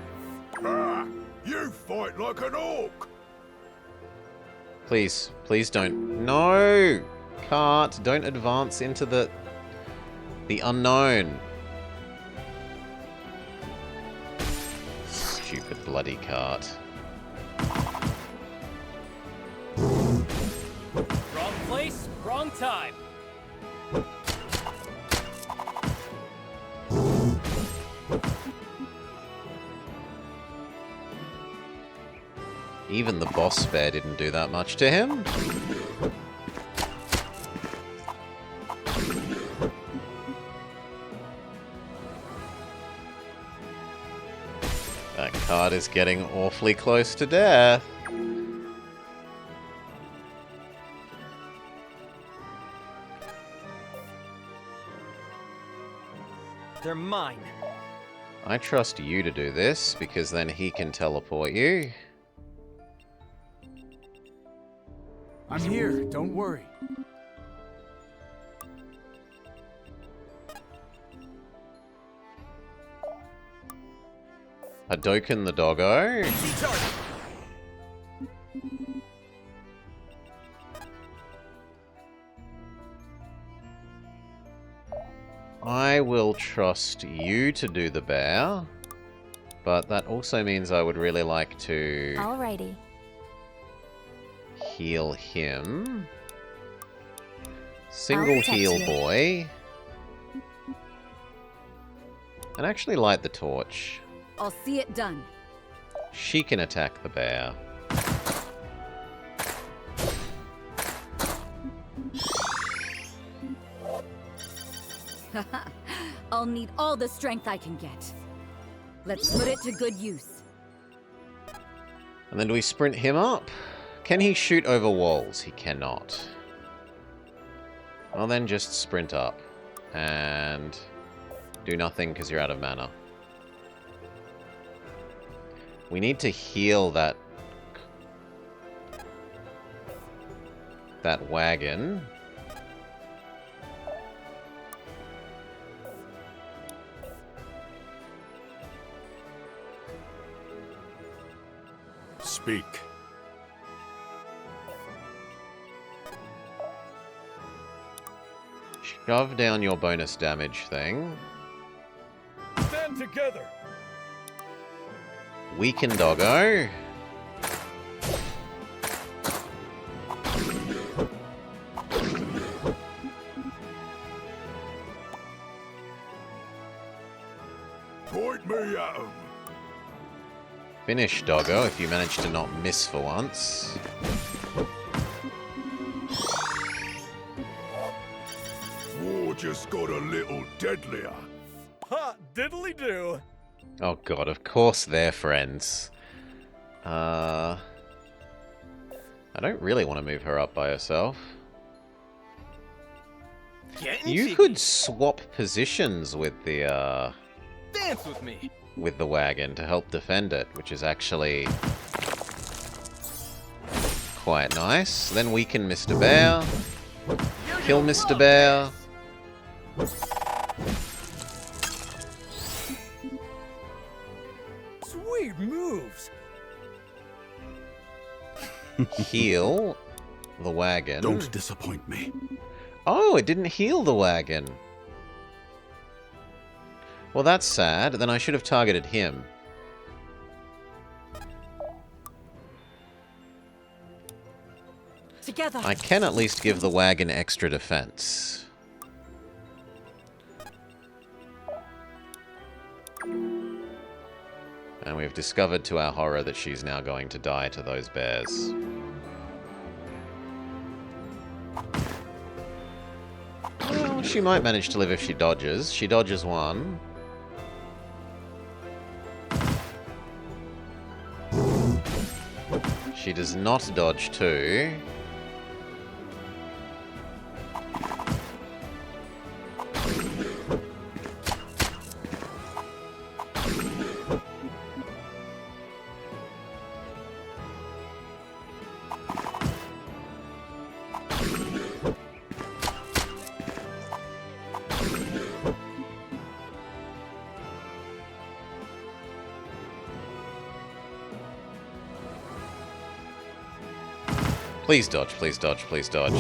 Ah, you fight like an orc. Please, please don't. No! Cart, don't advance into the unknown. Stupid bloody cart. Wrong place, wrong time. Even the boss bear didn't do that much to him. That card is getting awfully close to death. They're mine. I trust you to do this, because then he can teleport you. I'm here, don't worry. Hadoken the doggo. I will trust you to do the bear, but that also means I would really like to Alrighty. heal him. Single protect heal you. boy. And actually light the torch. I'll see it done. She can attack the bear. I'll need all the strength I can get. Let's put it to good use. And then do we sprint him up? Can he shoot over walls? He cannot. Well then just sprint up. And do nothing because you're out of mana. We need to heal that wagon. Speak. Shove down your bonus damage thing. Stand together. Weaken doggo. Point me at 'em. Finish doggo if you manage to not miss for once. War just got a little deadlier. Ha! Diddly do. Oh god, of course they're friends. I don't really want to move her up by herself. You could swap positions with the Dance with me. with the wagon to help defend it, which is actually quite nice. Then weaken Mr. Bear. Kill Mr. Bear. Sweet moves. Heal the wagon. Don't disappoint me. Oh, it didn't heal the wagon. Well, that's sad. Then I should have targeted him. Together. I can at least give the wagon extra defense. And we've discovered to our horror that she's now going to die to those bears. Well, she might manage to live if she dodges. She dodges one. She does not dodge two. Please dodge, please dodge, please dodge.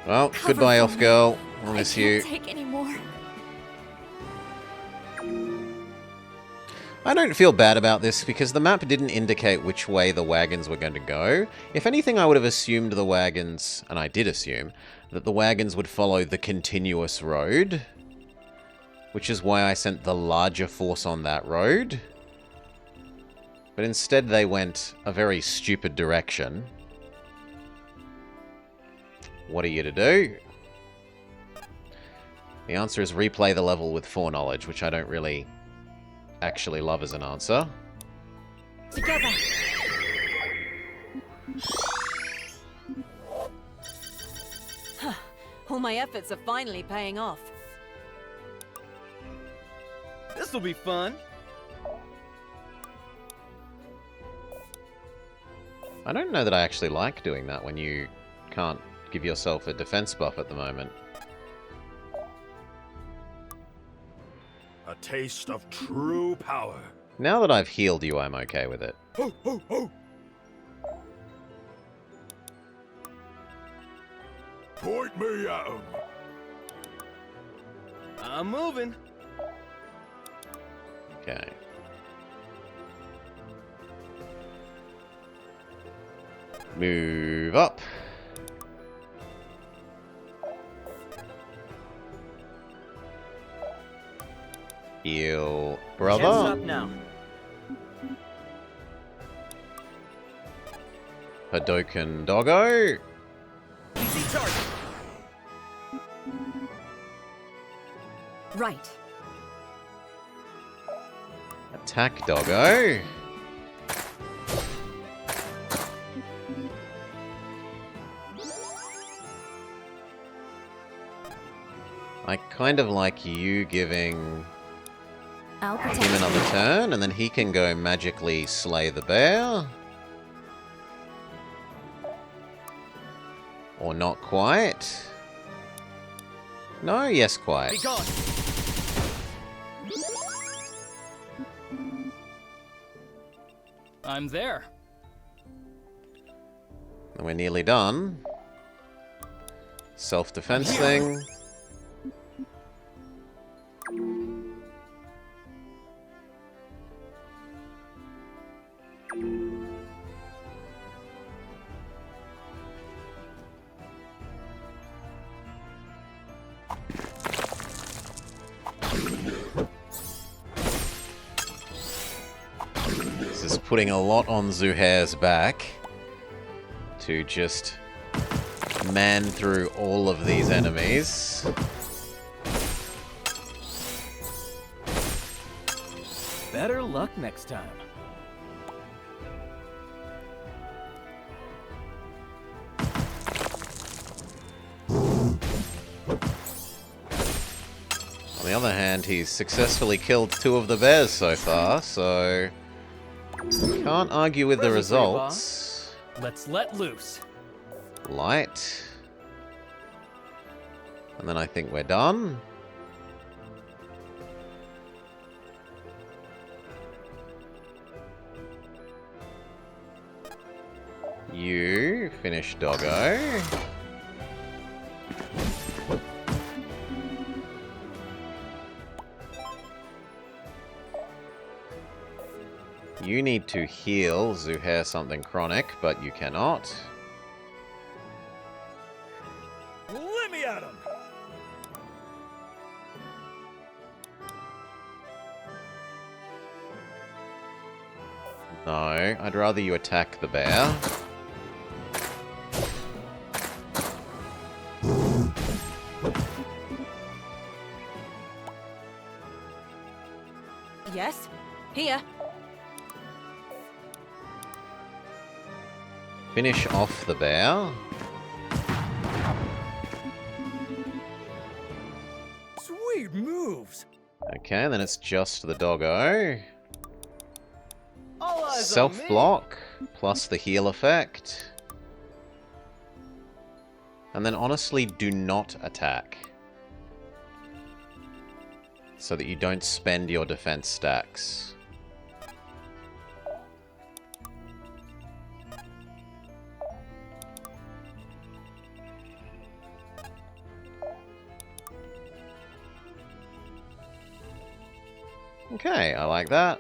Well, Cover goodbye, for elf me. girl. I'll I miss can't you. take any more. I don't feel bad about this because the map didn't indicate which way the wagons were going to go. If anything, I would have assumed the wagons, and I did assume, that the wagons would follow the continuous road, which is why I sent the larger force on that road. But instead they went a very stupid direction. What are you to do? The answer is replay the level with foreknowledge, which I don't really actually love as an answer. Together. All my efforts are finally paying off. This'll be fun. I don't know that I actually like doing that when you can't give yourself a defense buff at the moment. A taste of true power. Now that I've healed you, I'm okay with it. Ho, ho, ho! Point me at 'em. I'm moving. Okay. Move up. Heal, Chance brother. up now. Hadoken doggo. Easy target. Right. Attack doggo. I kind of like you giving I'll protect him you. another turn, and then he can go magically slay the bear. Or not quite. No, yes, quite. Be gone. I'm there. And we're nearly done. Self-defense thing. This is putting a lot on Zuhair's back to just man through all of these enemies. Better luck next time. On the other hand, he's successfully killed 2 of the bears so far, so can't argue with the Present for you, results. Let's let loose. Light. And then I think we're done. You finish doggo. You need to heal Zuhair something chronic, but you cannot. Let me at him! No, I'd rather you attack the bear. Yes? Here. Finish off the bear. Sweet moves! Okay, then it's just the doggo. All eyes on me. Self-block, plus the heal effect. And then honestly, do not attack. So that you don't spend your defense stacks. Okay, I like that.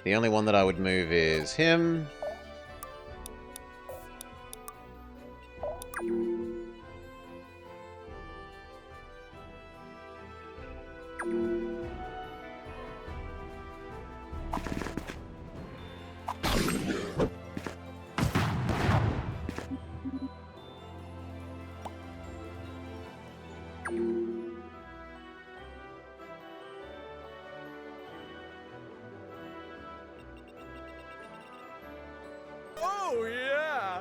The only one that I would move is him. Oh, yeah!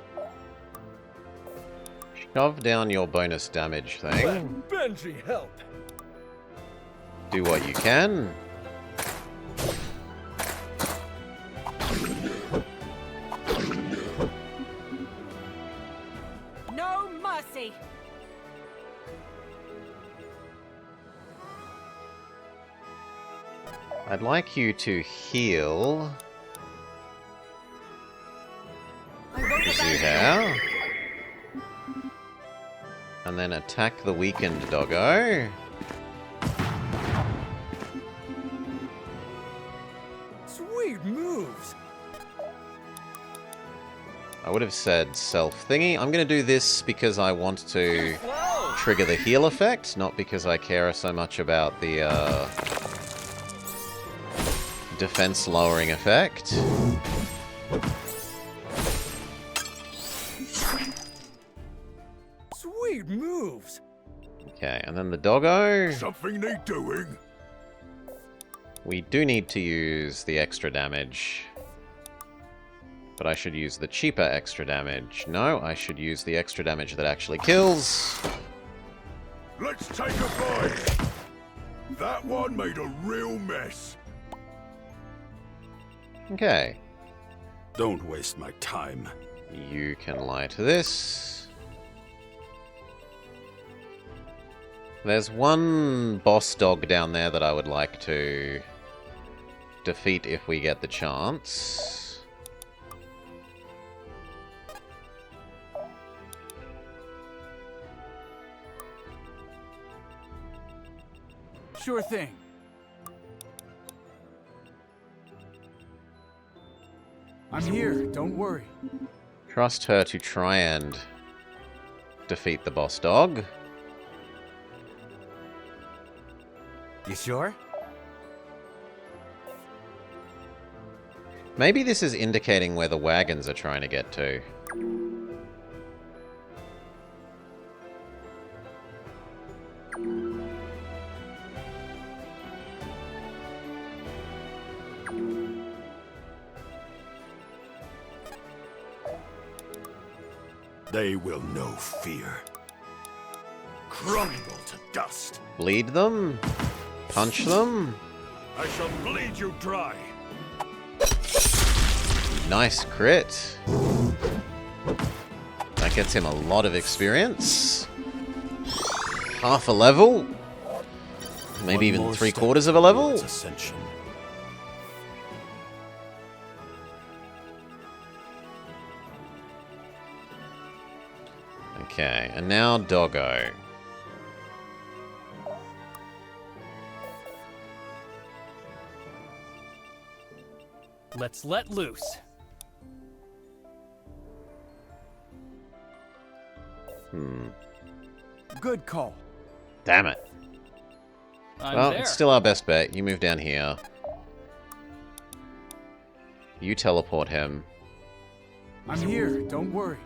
Shove down your bonus damage thing. Benji, help! Do what you can. No mercy! I'd like you to heal. Zuhao. And then attack the weakened doggo. Sweet moves! I would have said self-thingy. I'm going to do this because I want to trigger the heal effect, not because I care so much about the defense lowering effect. Sweet moves! Okay, and then the doggo. Something need doing. We do need to use the extra damage. But I should use the cheaper extra damage. No, I should use the extra damage that actually kills. Let's take a bite. That one made a real mess. Okay. Don't waste my time. You can lie to this. There's one boss dog down there that I would like to defeat if we get the chance. Sure thing. I'm here, don't worry. Trust her to try and defeat the boss dog. You sure? Maybe this is indicating where the wagons are trying to get to. They will know fear. Crumble to dust. Bleed them? Punch them? I shall bleed you dry. Nice crit. That gets him a lot of experience. Half a level? Maybe even 3/4 of a level? Ascension. Okay, and now Doggo. Let's let loose. Good call. Damn it. Well, there. it's still our best bet. You move down here. You teleport him. I'm here, don't worry.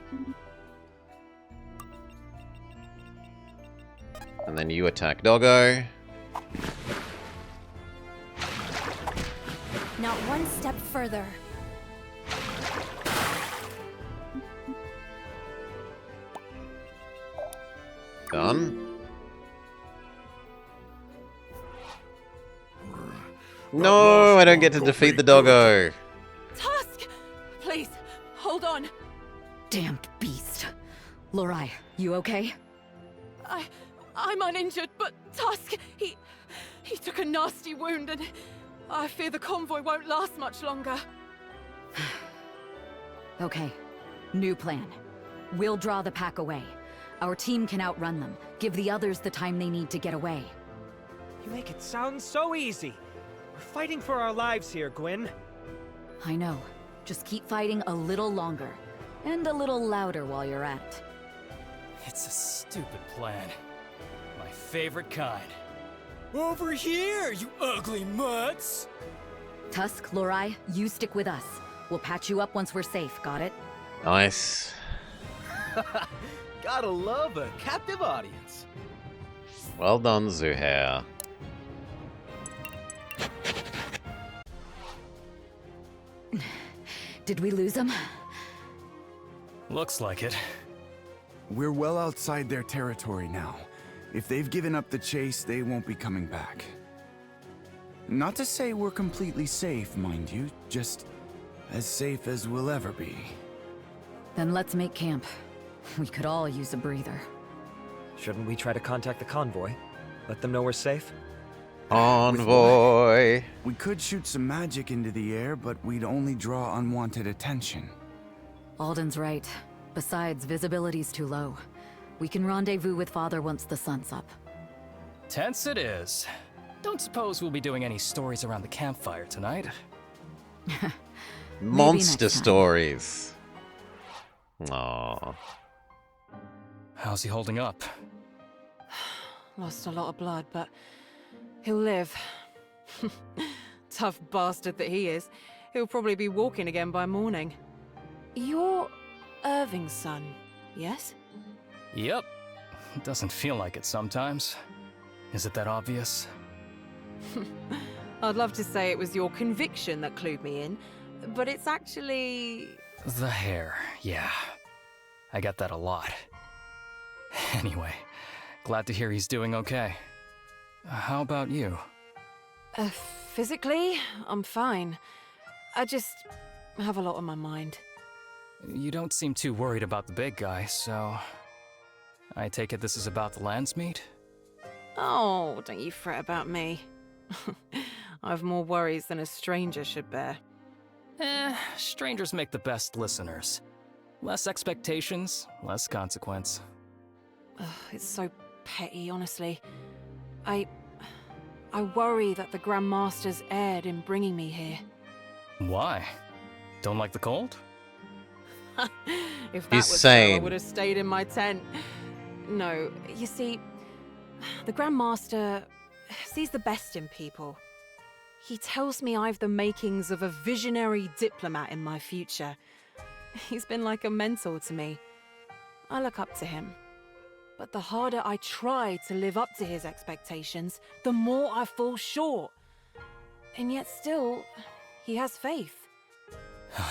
And then you attack Doggo. Not one step further. Done. No, I don't get to defeat the Doggo. Tusk! Please, hold on. Damned beast. Lorai, you okay? I'm uninjured, but Tusk, he took a nasty wound and I fear the convoy won't last much longer. Okay. New plan. We'll draw the pack away. Our team can outrun them. Give the others the time they need to get away. You make it sound so easy. We're fighting for our lives here, Gwyn. I know. Just keep fighting a little longer. And a little louder while you're at it. It's a stupid plan. My favorite kind. Over here, you ugly mutts! Tusk, Lorai, you stick with us. We'll patch you up once we're safe, got it? Nice. Gotta love a captive audience. Well done, Zuhair. Did we lose him? Looks like it. We're well outside their territory now. If they've given up the chase, they won't be coming back. Not to say we're completely safe, mind you, just as safe as we'll ever be. Then let's make camp. We could all use a breather. Shouldn't we try to contact the convoy? Let them know we're safe? Convoy. We could shoot some magic into the air, but we'd only draw unwanted attention. Alden's right. Besides, visibility's too low. We can rendezvous with Father once the sun's up. Tense it is. Don't suppose we'll be doing any stories around the campfire tonight? Monster stories. Aww. How's he holding up? Lost a lot of blood, but he'll live. Tough bastard that he is. He'll probably be walking again by morning. You're Irving's son, yes? Yep. Doesn't feel like it sometimes. Is it that obvious? I'd love to say it was your conviction that clued me in, but it's actually... The hair, yeah. I get that a lot. Anyway, glad to hear he's doing okay. How about you? Physically, I'm fine. I just have a lot on my mind. You don't seem too worried about the big guy, so... I take it this is about the Landsmeet? Oh, don't you fret about me. I've more worries than a stranger should bear. Strangers make the best listeners. Less expectations, less consequence. It's so petty, honestly. I worry that the Grand Master's erred in bringing me here. Why? Don't like the cold? If that was so, I would have stayed in my tent. No, you see, the Grand Master sees the best in people. He tells me I've the makings of a visionary diplomat in my future. He's been like a mentor to me. I look up to him. But the harder I try to live up to his expectations, the more I fall short. And yet still, he has faith.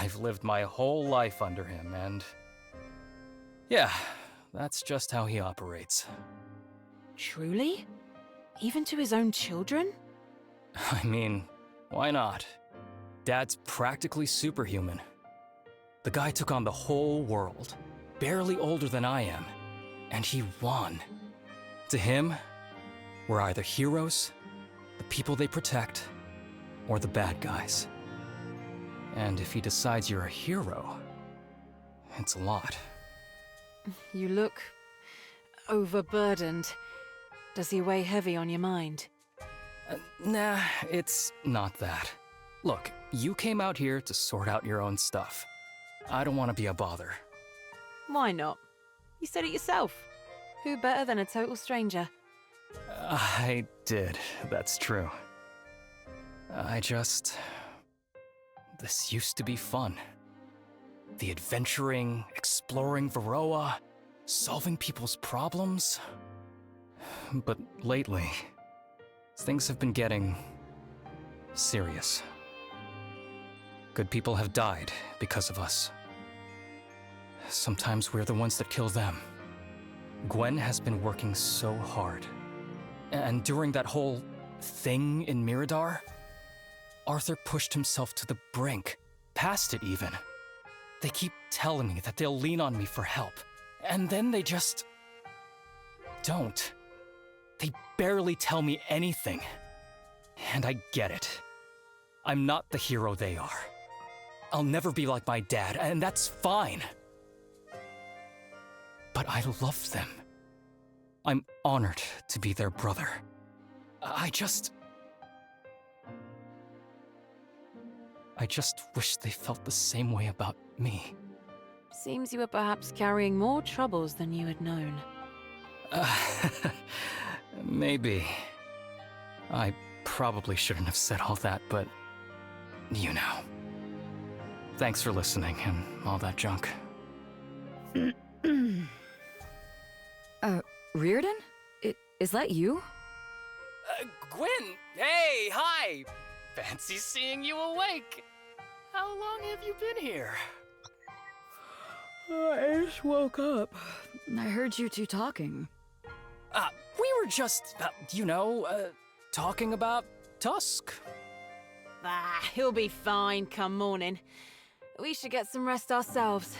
I've lived my whole life under him, and... yeah, that's just how he operates. Truly? Even to his own children? I mean, why not? Dad's practically superhuman. The guy took on the whole world, barely older than I am, and he won. To him, we're either heroes, the people they protect, or the bad guys. And if he decides you're a hero, it's a lot. You look overburdened. Does he weigh heavy on your mind? Nah, it's not that. Look, you came out here to sort out your own stuff. I don't want to be a bother. Why not? You said it yourself. Who better than a total stranger? I did, that's true. This used to be fun. The adventuring, exploring Varroa, solving people's problems. But lately, things have been getting serious. Good people have died because of us. Sometimes we're the ones that kill them. Gwen has been working so hard. And during that whole thing in Mirador, Arthur pushed himself to the brink, past it even. They keep telling me that they'll lean on me for help, and then they just don't. They barely tell me anything. And I get it. I'm not the hero they are. I'll never be like my dad, and that's fine. But I love them. I'm honored to be their brother. I just wish they felt the same way about me. Seems you were perhaps carrying more troubles than you had known. Maybe. I probably shouldn't have said all that, but you know. Thanks for listening and all that junk. Reardon? Is that you? Gwen! Hey, hi! Fancy seeing you awake! How long have you been here? I just woke up. I heard you two talking. We were just, talking about Tusk. He'll be fine come morning. We should get some rest ourselves.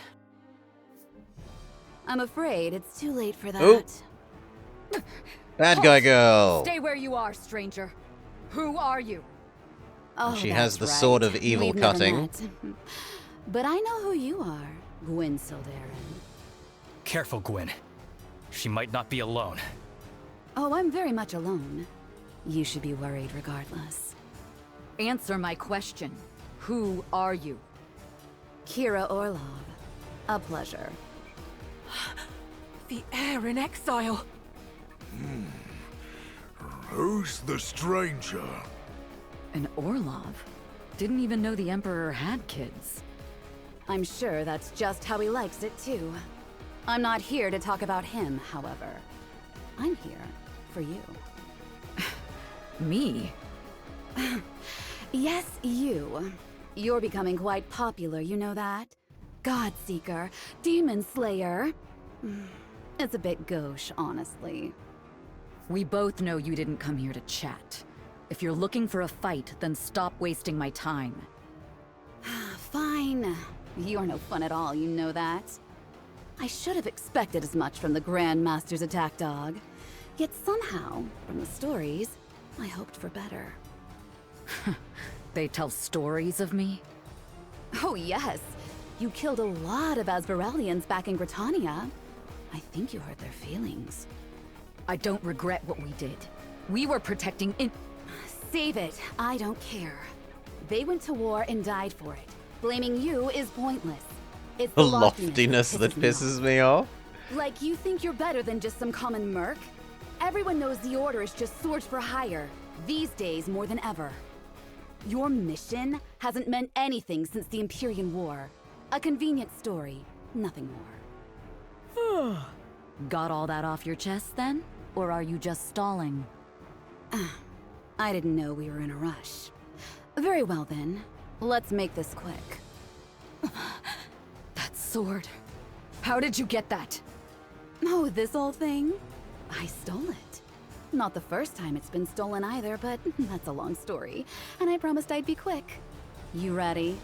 I'm afraid it's too late for that. Oh. Bad guy girl. Stay where you are, stranger. Who are you? Oh, She has the that's sword right. of evil We've never cutting. met. But I know who you are, Gwen Sildarin. Careful, Gwen. She might not be alone. Oh, I'm very much alone. You should be worried regardless. Answer my question. Who are you? Kira Orlov. A pleasure. The heir in exile. Who's the stranger? An Orlov? Didn't even know the Emperor had kids. I'm sure that's just how he likes it, too. I'm not here to talk about him, however. I'm here for you. Me? Yes, you. You're becoming quite popular, you know that? Godseeker, Demon Slayer. It's a bit gauche, honestly. We both know you didn't come here to chat. If you're looking for a fight, then stop wasting my time. Fine. You're no fun at all, you know that. I should have expected as much from the Grand Master's attack dog. Yet somehow, from the stories, I hoped for better. They tell stories of me? Oh yes, you killed a lot of Asbarellians back in Britannia. I think you hurt their feelings. I don't regret what we did. We were protecting Save it, I don't care. They went to war and died for it. Blaming you is pointless. It's The loftiness that pisses me off. Like you think you're better than just some common merc? Everyone knows the Order is just swords for hire, these days more than ever. Your mission hasn't meant anything since the Empyrean War. A convenient story, nothing more. Got all that off your chest then? Or are you just stalling? I didn't know we were in a rush. Very well then, let's make this quick. That sword. How did you get that? Oh, this whole thing? I stole it. Not the first time it's been stolen either, but that's a long story. And I promised I'd be quick. You ready?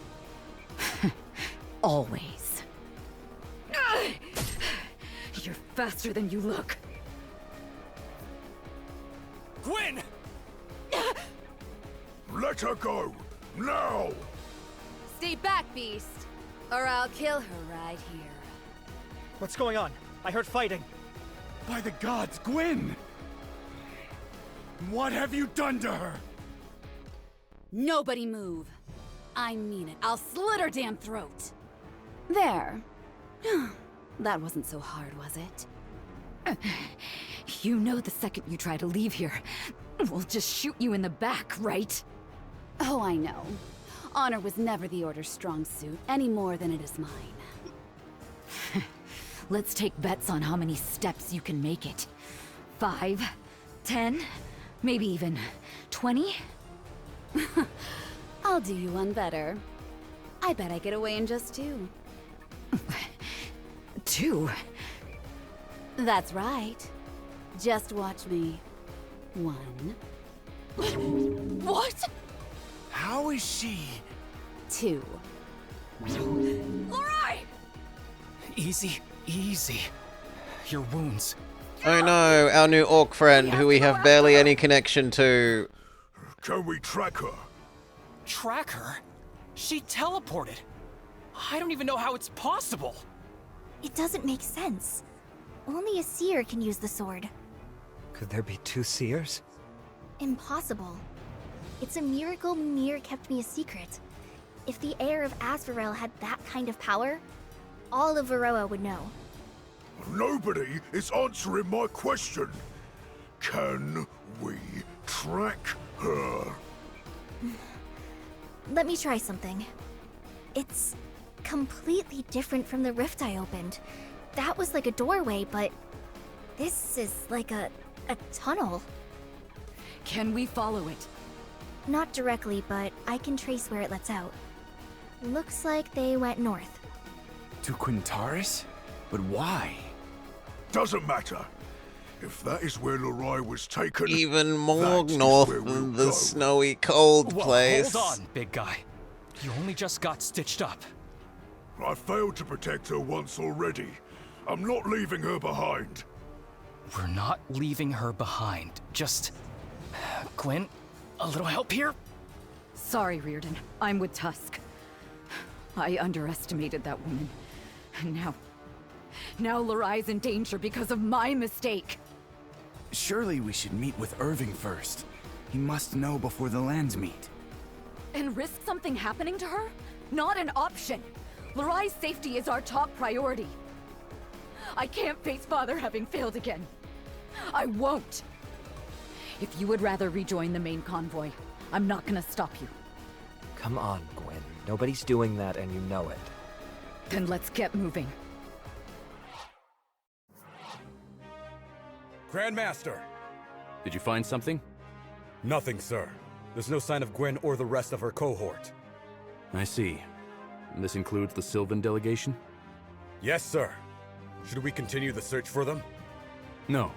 Always. You're faster than you look. Gwen! Let her go! Now! Stay back, beast! Or I'll kill her right here. What's going on? I heard fighting. By the gods, Gwen! What have you done to her? Nobody move. I mean it. I'll slit her damn throat. There. That wasn't so hard, was it? You know the second you try to leave here, we'll just shoot you in the back, right? Oh, I know. Honor was never the Order's strong suit, any more than it is mine. Let's take bets on how many steps you can make it. 5, 10, maybe even 20? I'll do you one better. I bet I get away in just 2. 2? That's right. Just watch me. 1. What? How is she? 2. Alright! Easy, easy. Your wounds. Oh no, our new orc friend who we have barely any connection to. Can we track her? Track her? She teleported. I don't even know how it's possible. It doesn't make sense. Only a seer can use the sword. Could there be 2 seers? Impossible. It's a miracle Mimir kept me a secret. If the heir of Azrael had that kind of power, all of Varroa would know. Nobody is answering my question. Can we track her? Let me try something. It's completely different from the rift I opened. That was like a doorway, but this is like a tunnel. Can we follow it? Not directly, but I can trace where it lets out. Looks like they went north. To Quintaris? But why? Doesn't matter. If that is where Lorai was taken, Even more that is north where than we'll the go. snowy, cold Whoa, place. hold on, big guy. You only just got stitched up. I failed to protect her once already. I'm not leaving her behind. We're not leaving her behind. Just... Gwen, a little help here? Sorry, Reardon. I'm with Tusk. I underestimated that woman. And now Lorai's in danger because of my mistake. Surely we should meet with Irving first. He must know before the lands meet. And risk something happening to her? Not an option. Lorai's safety is our top priority. I can't face Father having failed again. I won't. If you would rather rejoin the main convoy, I'm not gonna stop you. Come on, Gwen. Nobody's doing that and you know it. Then let's get moving. Grandmaster! Did you find something? Nothing, sir. There's no sign of Gwen or the rest of her cohort. I see. This includes the Sylvan delegation? Yes, sir. Should we continue the search for them? No.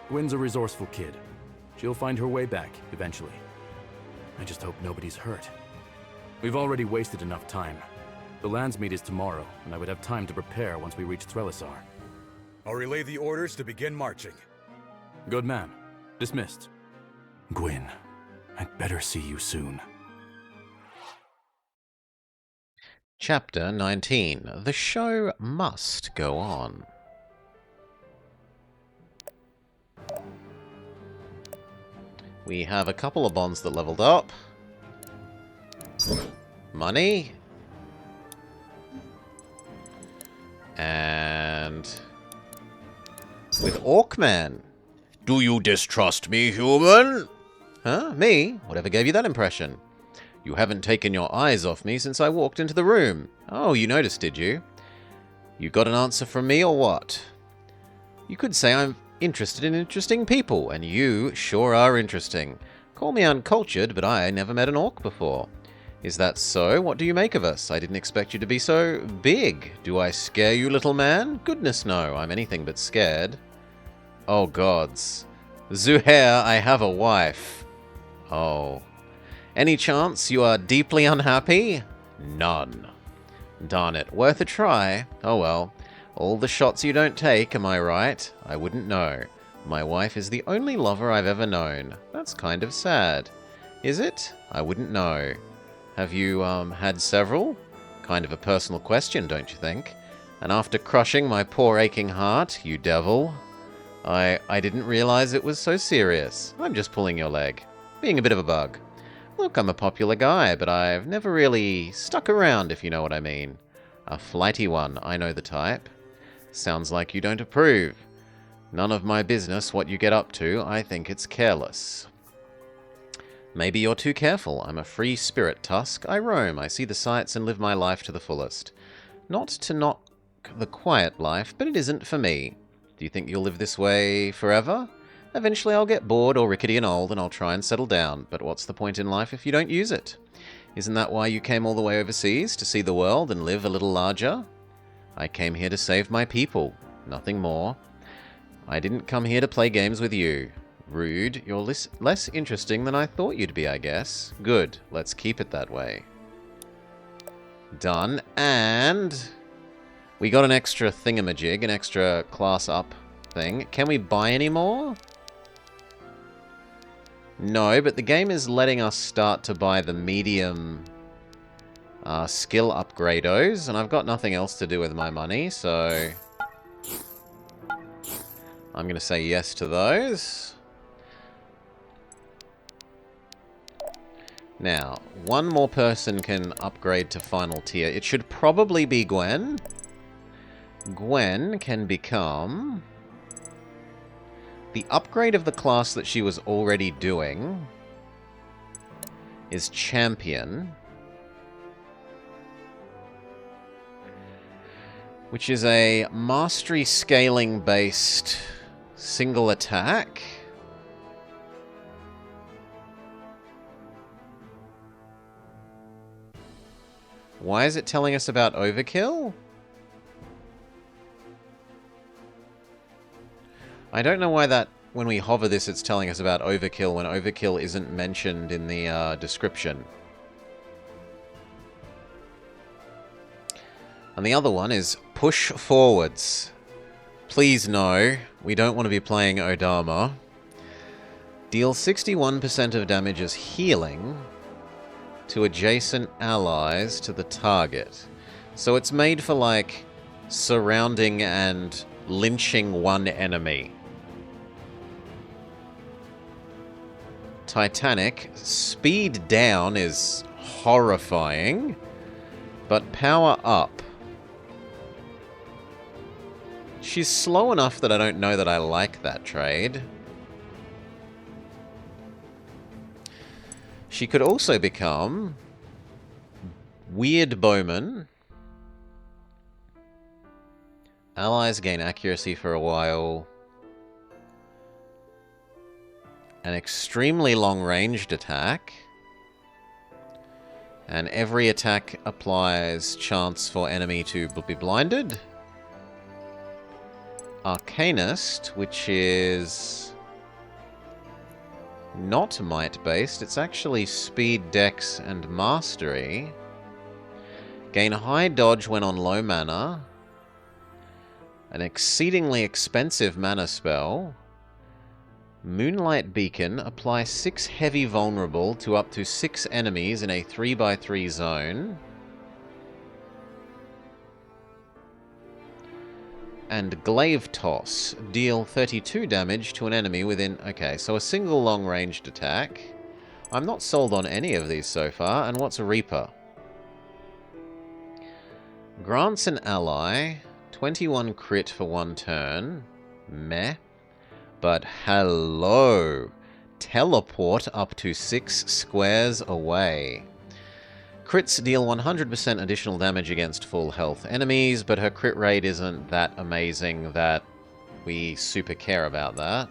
Gwen's a resourceful kid. She'll find her way back, eventually. I just hope nobody's hurt. We've already wasted enough time. The lands meet is tomorrow, and I would have time to prepare once we reach Threlisar. I'll relay the orders to begin marching. Good man. Dismissed. Gwen, I'd better see you soon. Chapter 19. The show must go on. We have a couple of bonds that leveled up. Money. And... with Orkman. Do you distrust me, human? Huh? Me? Whatever gave you that impression? You haven't taken your eyes off me since I walked into the room. Oh, you noticed, did you? You got an answer from me or what? You could say I'm interested in interesting people, and you sure are interesting. Call me uncultured, but I never met an orc before. Is that so? What do you make of us? I didn't expect you to be so big. Do I scare you, little man? Goodness no, I'm anything but scared. Oh gods. Zuhair, I have a wife. Oh. Any chance you are deeply unhappy? None. Darn it, worth a try. Oh well. All the shots you don't take, am I right? I wouldn't know. My wife is the only lover I've ever known. That's kind of sad. Is it? I wouldn't know. Have you, had several? Kind of a personal question, don't you think? And after crushing my poor aching heart, you devil. I didn't realize it was so serious. I'm just pulling your leg. Being a bit of a bug. Look, I'm a popular guy, but I've never really stuck around, if you know what I mean. A flighty one, I know the type. Sounds like you don't approve. None of my business what you get up to. I think it's careless. Maybe you're too careful. I'm a free spirit, Tusk. I roam, I see the sights and live my life to the fullest. Not to knock the quiet life, but it isn't for me. Do you think you'll live this way forever? Eventually I'll get bored or rickety and old and I'll try and settle down, but what's the point in life if you don't use it? Isn't that why you came all the way overseas, to see the world and live a little larger? I came here to save my people, nothing more. I didn't come here to play games with you. Rude, you're less interesting than I thought you'd be, I guess. Good, let's keep it that way. Done, and... we got an extra thingamajig, an extra class up thing. Can we buy any more? No, but the game is letting us start to buy the medium skill upgrados, and I've got nothing else to do with my money, so I'm going to say yes to those. Now, one more person can upgrade to final tier. It should probably be Gwen. Gwen can become... The upgrade of the class that she was already doing is Champion, which is a mastery scaling based single attack. Why is it telling us about overkill? I don't know why that, when we hover this, it's telling us about overkill when overkill isn't mentioned in the description. And the other one is push forwards. Please no, we don't want to be playing Odama. Deal 61% of damage as healing to adjacent allies to the target. So it's made for, like, surrounding and lynching one enemy. Titanic, speed down is horrifying, but power up. She's slow enough that I don't know that I like that trade. She could also become Weird Bowman. Allies gain accuracy for a while. An extremely long-ranged attack. And every attack applies chance for enemy to be blinded. Arcanist, which is not might-based, it's actually speed, dex, and mastery. Gain high dodge when on low mana. An exceedingly expensive mana spell. Moonlight Beacon, apply 6 heavy vulnerable to up to 6 enemies in a 3x3 zone. And Glaive Toss, deal 32 damage to an enemy within... Okay, so a single long-ranged attack. I'm not sold on any of these so far. And what's a Reaper? Grants an ally 21 crit for 1 turn. Meh. But hello! Teleport up to 6 squares away. Crits deal 100% additional damage against full health enemies, but her crit rate isn't that amazing that we super care about that.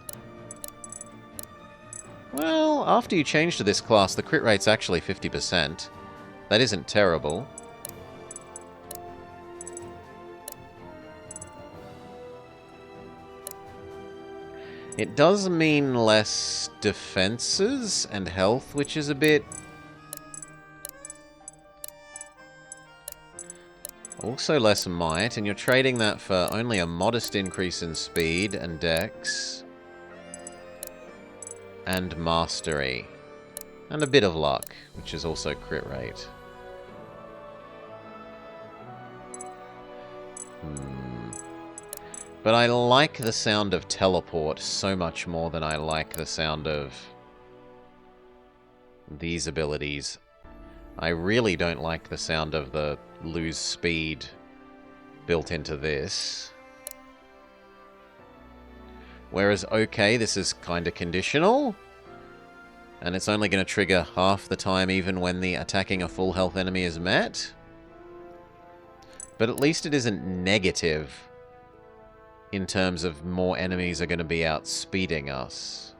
Well, after you change to this class, the crit rate's actually 50%. That isn't terrible. It does mean less defenses and health, which is a bit... Also less might, and you're trading that for only a modest increase in speed and dex. And mastery. And a bit of luck, which is also crit rate. But I like the sound of teleport so much more than I like the sound of these abilities. I really don't like the sound of the lose speed built into this. Whereas, okay, this is kind of conditional. And it's only going to trigger half the time even when the attacking a full health enemy is met. But at least it isn't negative in terms of more enemies are going to be outspeeding us.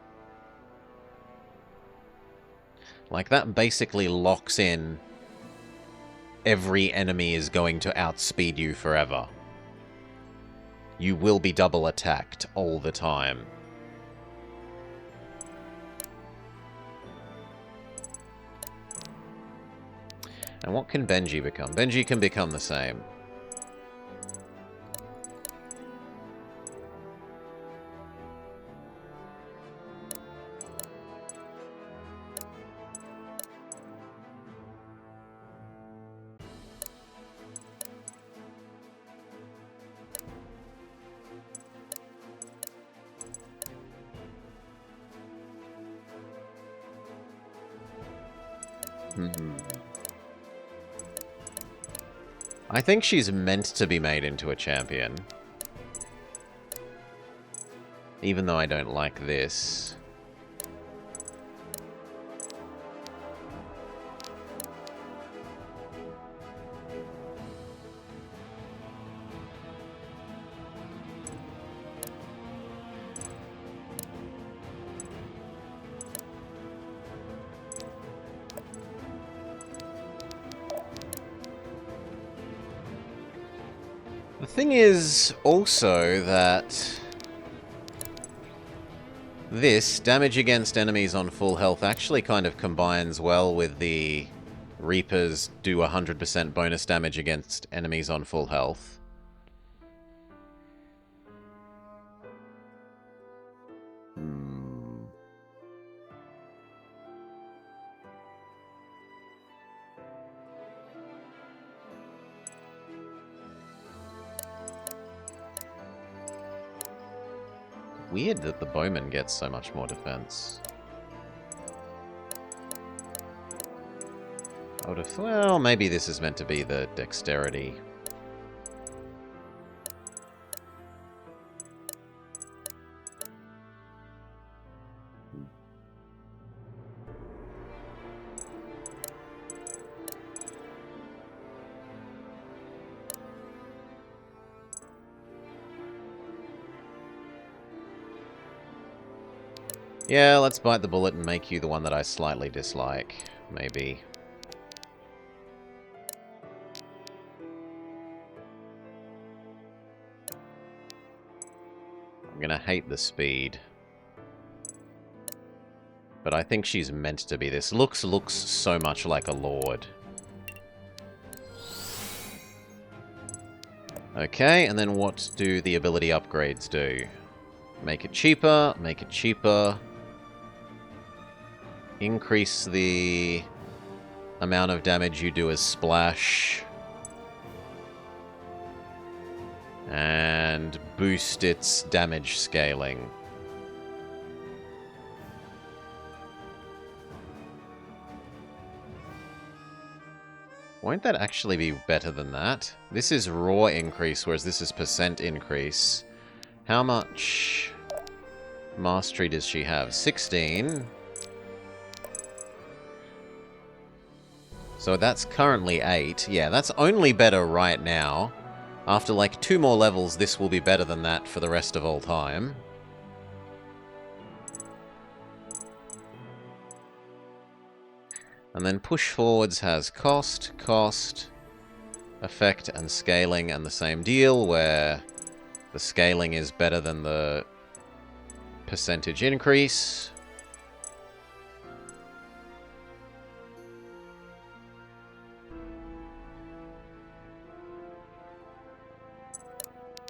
Like, that basically locks in every enemy is going to outspeed you forever. You will be double attacked all the time. And what can Benji become? Benji can become the same. I think she's meant to be made into a champion. Even though I don't like this. The thing is also that this, damage against enemies on full health, actually kind of combines well with the Reapers do 100% bonus damage against enemies on full health. Weird that the bowman gets so much more defense. I would have... Well, maybe this is meant to be the dexterity. Yeah, let's bite the bullet and make you the one that I slightly dislike, maybe. I'm gonna hate the speed. But I think she's meant to be this. Looks so much like a lord. Okay, and then what do the ability upgrades do? Make it cheaper, make it cheaper. Increase the amount of damage you do as splash. And boost its damage scaling. Won't that actually be better than that? This is raw increase, whereas this is percent increase. How much mastery does she have? 16. So that's currently 8. Yeah, that's only better right now. After like 2 more levels, this will be better than that for the rest of all time. And then push forwards has cost, effect, and scaling, and the same deal, where the scaling is better than the percentage increase.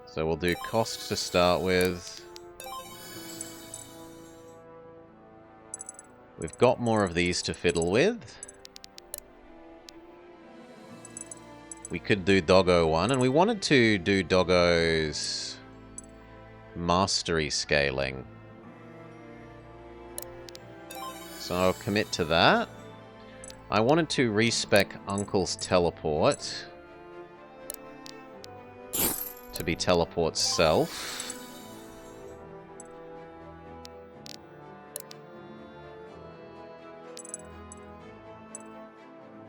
So we'll do cost to start with. We've got more of these to fiddle with. We could do Doggo 1, and we wanted to do Doggo's mastery scaling. So I'll commit to that. I wanted to respec Uncle's teleport to be teleport's self.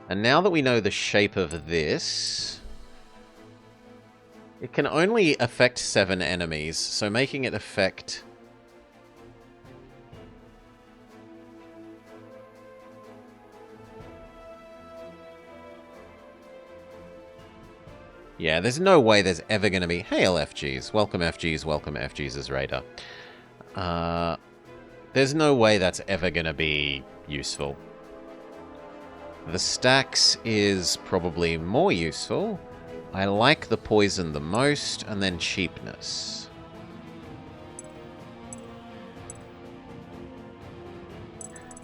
And now that we know the shape of this, it can only affect 7 enemies, so making it affect... Yeah, there's no way there's ever going to be... Hail FGs. Welcome FGs as Raider. There's no way that's ever going to be useful. The stacks is probably more useful. I like the poison the most, and then cheapness.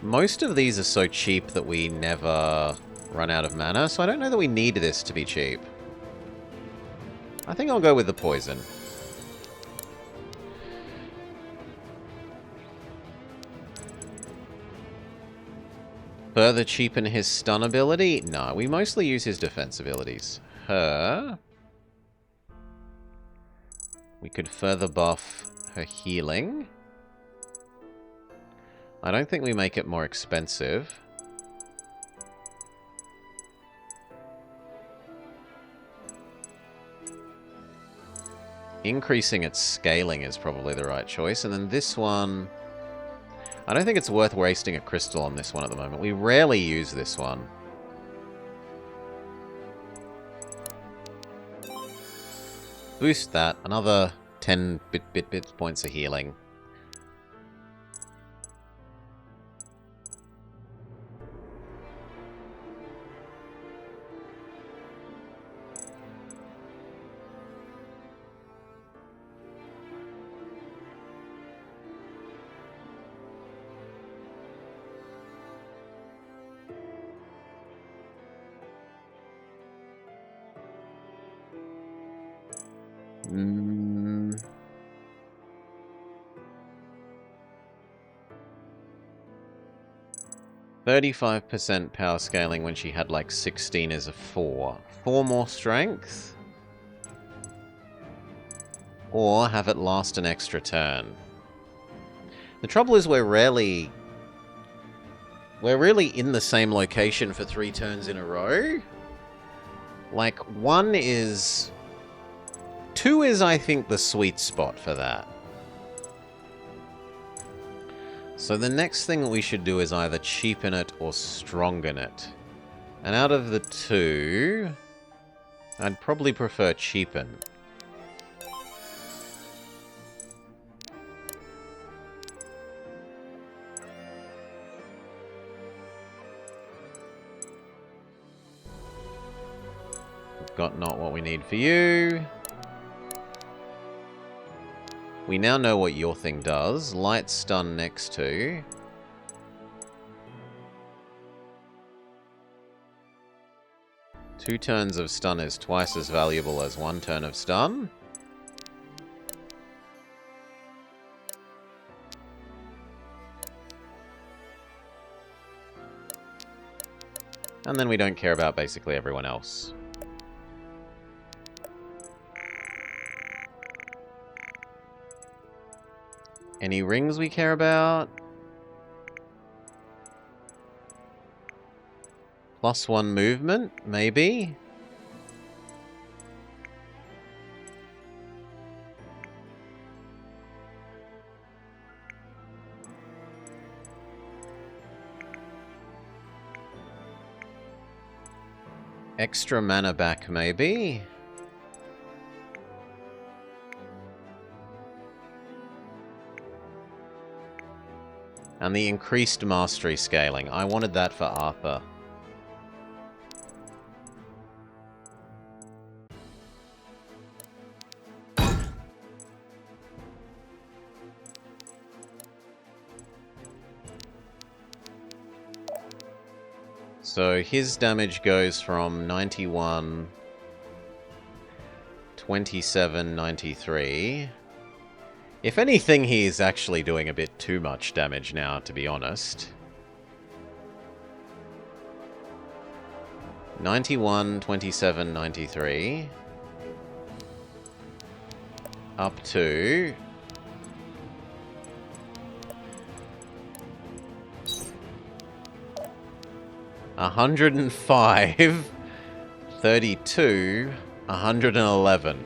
Most of these are so cheap that we never run out of mana, so I don't know that we need this to be cheap. I think I'll go with the poison. Further cheapen his stun ability? No, we mostly use his defense abilities. Her. We could further buff her healing. I don't think we make it more expensive. Increasing its scaling is probably the right choice. And then this one... I don't think it's worth wasting a crystal on this one at the moment. We rarely use this one. Boost that. Another 10 bit points of healing. Mm. %35% power scaling when she had like 16 is a 4. 4 more strength? Or have it last an extra turn. The trouble is we're rarely in the same location for 3 turns in a row. Like, 1 is... 2 is, I think, the sweet spot for that. So the next thing that we should do is either cheapen it or strongen it. And out of the 2, I'd probably prefer cheapen. We've got not what we need for you. We now know what your thing does. Light stun next to. Two turns of stun is twice as valuable as 1 turn of stun. And then we don't care about basically everyone else. Any rings we care about? +1 movement, maybe? Extra mana back, maybe? And the increased mastery scaling. I wanted that for Arthur. So his damage goes from 91, 27, 93. If anything, he is actually doing a bit too much damage now, to be honest. 91, 27, 93. Up to... $105, 32, 111.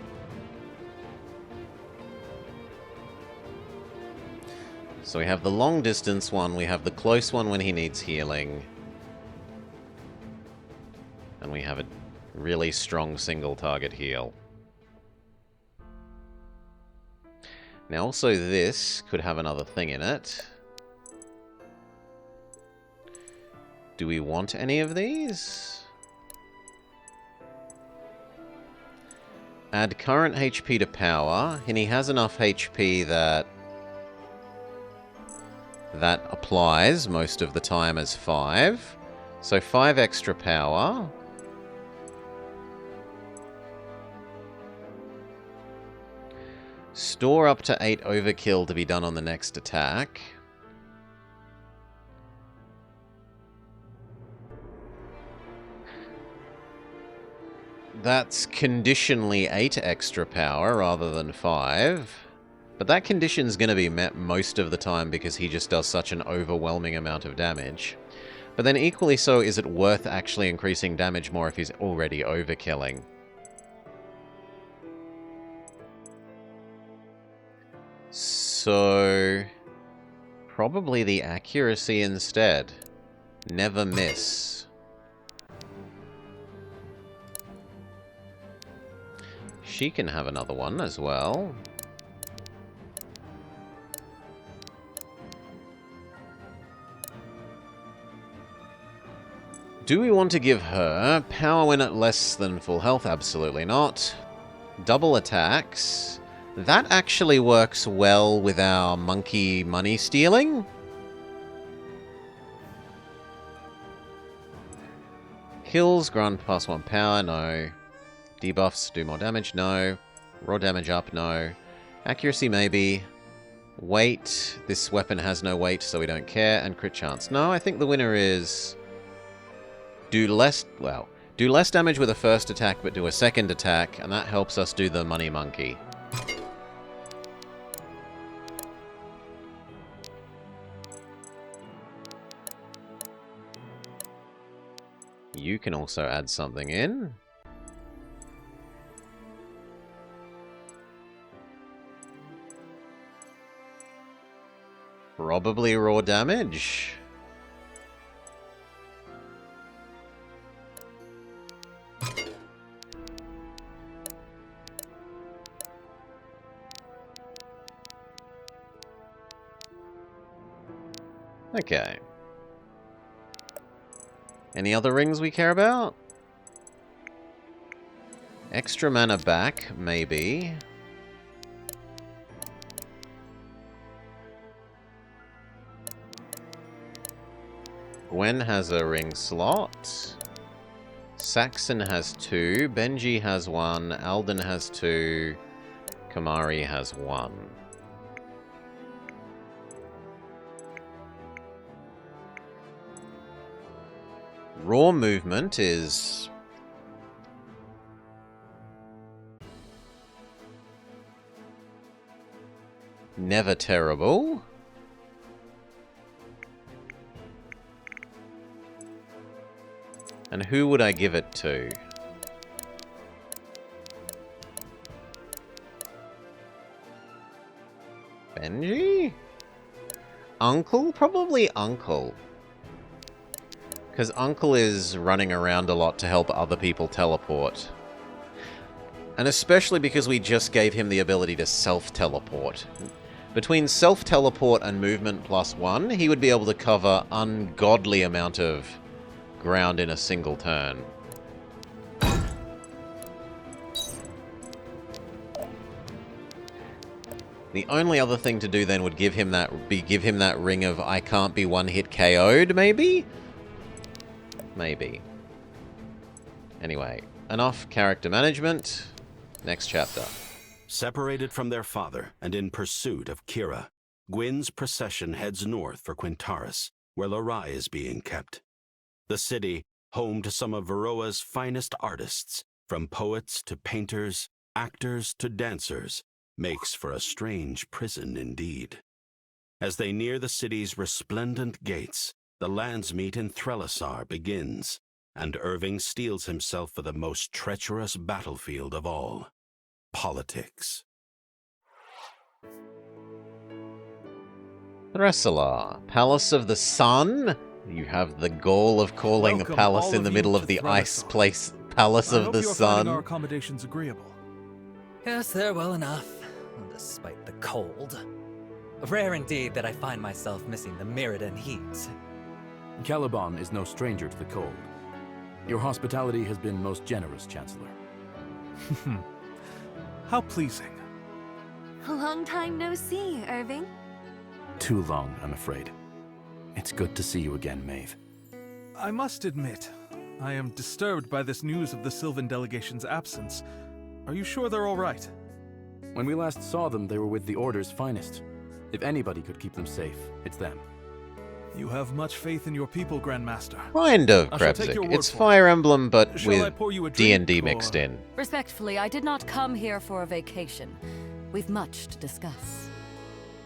So we have the long distance one, we have the close one when he needs healing. And we have a really strong single target heal. Now also this could have another thing in it. Do we want any of these? Add current HP to power, and he has enough HP that applies most of the time as 5. So 5 extra power. Store up to 8 overkill to be done on the next attack. That's conditionally 8 extra power rather than 5. But that condition's going to be met most of the time because he just does such an overwhelming amount of damage. But then equally so, is it worth actually increasing damage more if he's already overkilling? So... probably the accuracy instead. Never miss. She can have another one as well. Do we want to give her power when at less than full health? Absolutely not. Double attacks. That actually works well with our monkey money stealing. Kills, grant +1 power, no. Debuffs, do more damage, no. Raw damage up, no. Accuracy, maybe. Weight, this weapon has no weight, so we don't care. And crit chance. No, I think the winner is... do less damage with a first attack, but do a second attack, and that helps us do the money monkey. You can also add something in. Probably raw damage. Okay. Any other rings we care about? Extra mana back, maybe. Gwen has a ring slot. Saxon has 2. Benji has 1. Alden has 2. Kamari has 1. Raw movement is... never terrible. And who would I give it to? Benji? Uncle? Probably Uncle. Because Uncle is running around a lot to help other people teleport. And especially because we just gave him the ability to self-teleport. Between self-teleport and movement +1, he would be able to cover ungodly amount of ground in a single turn. The only other thing to do then would give him that ring of I can't be one-hit KO'd, maybe? Maybe. Anyway, enough character management. Next chapter. Separated from their father and in pursuit of Kira, Gwyn's procession heads north for Quintaris, where Lorai is being kept. The city, home to some of Varroa's finest artists, from poets to painters, actors to dancers, makes for a strange prison indeed. As they near the city's resplendent gates, the Landsmeet in Threlasar begins, and Irving steels himself for the most treacherous battlefield of all, politics. Thresalar, Palace of the Sun? You have the goal of calling Welcome, a palace all in of the you middle to of the Threlasar. ice place, Palace of the I hope you are finding our Sun. accommodations agreeable. Yes, they're well enough, despite the cold. Rare indeed that I find myself missing the Mirrodin heat. Caliban is no stranger to the cold. Your hospitality has been most generous, Chancellor. How pleasing. A long time no see, Irving. Too long, I'm afraid. It's good to see you again, Maeve. I must admit, I am disturbed by this news of the Sylvan delegation's absence. Are you sure they're all right? When we last saw them, they were with the Order's finest. If anybody could keep them safe, it's them. You have much faith in your people, Grandmaster. Kind of, I shall take your Krebsik. word It's for it. Fire Emblem, but Shall I with pour you a D&D drink, mixed or- in. Respectfully, I did not come here for a vacation. We've much to discuss.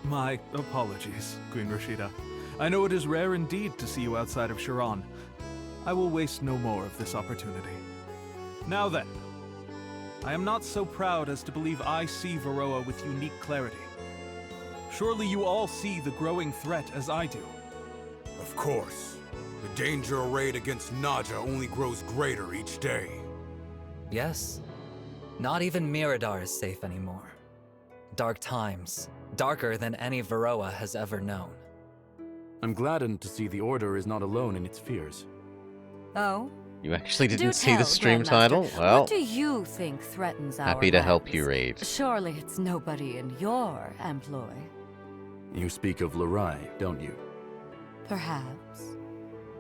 My apologies, Queen Rashida. I know it is rare indeed to see you outside of Sharon. I will waste no more of this opportunity. Now then, I am not so proud as to believe I see Varroa with unique clarity. Surely you all see the growing threat as I do. Of course. The danger arrayed against Naja only grows greater each day. Yes. Not even Miradar is safe anymore. Dark times. Darker than any Varroa has ever known. I'm gladdened to see the Order is not alone in its fears. Oh? You actually Do didn't see the tell, stream Grandmaster, title? Well, what do you think threatens our happy to help lands? you read. Surely it's nobody in your employ. You speak of Lurai, don't you? Perhaps.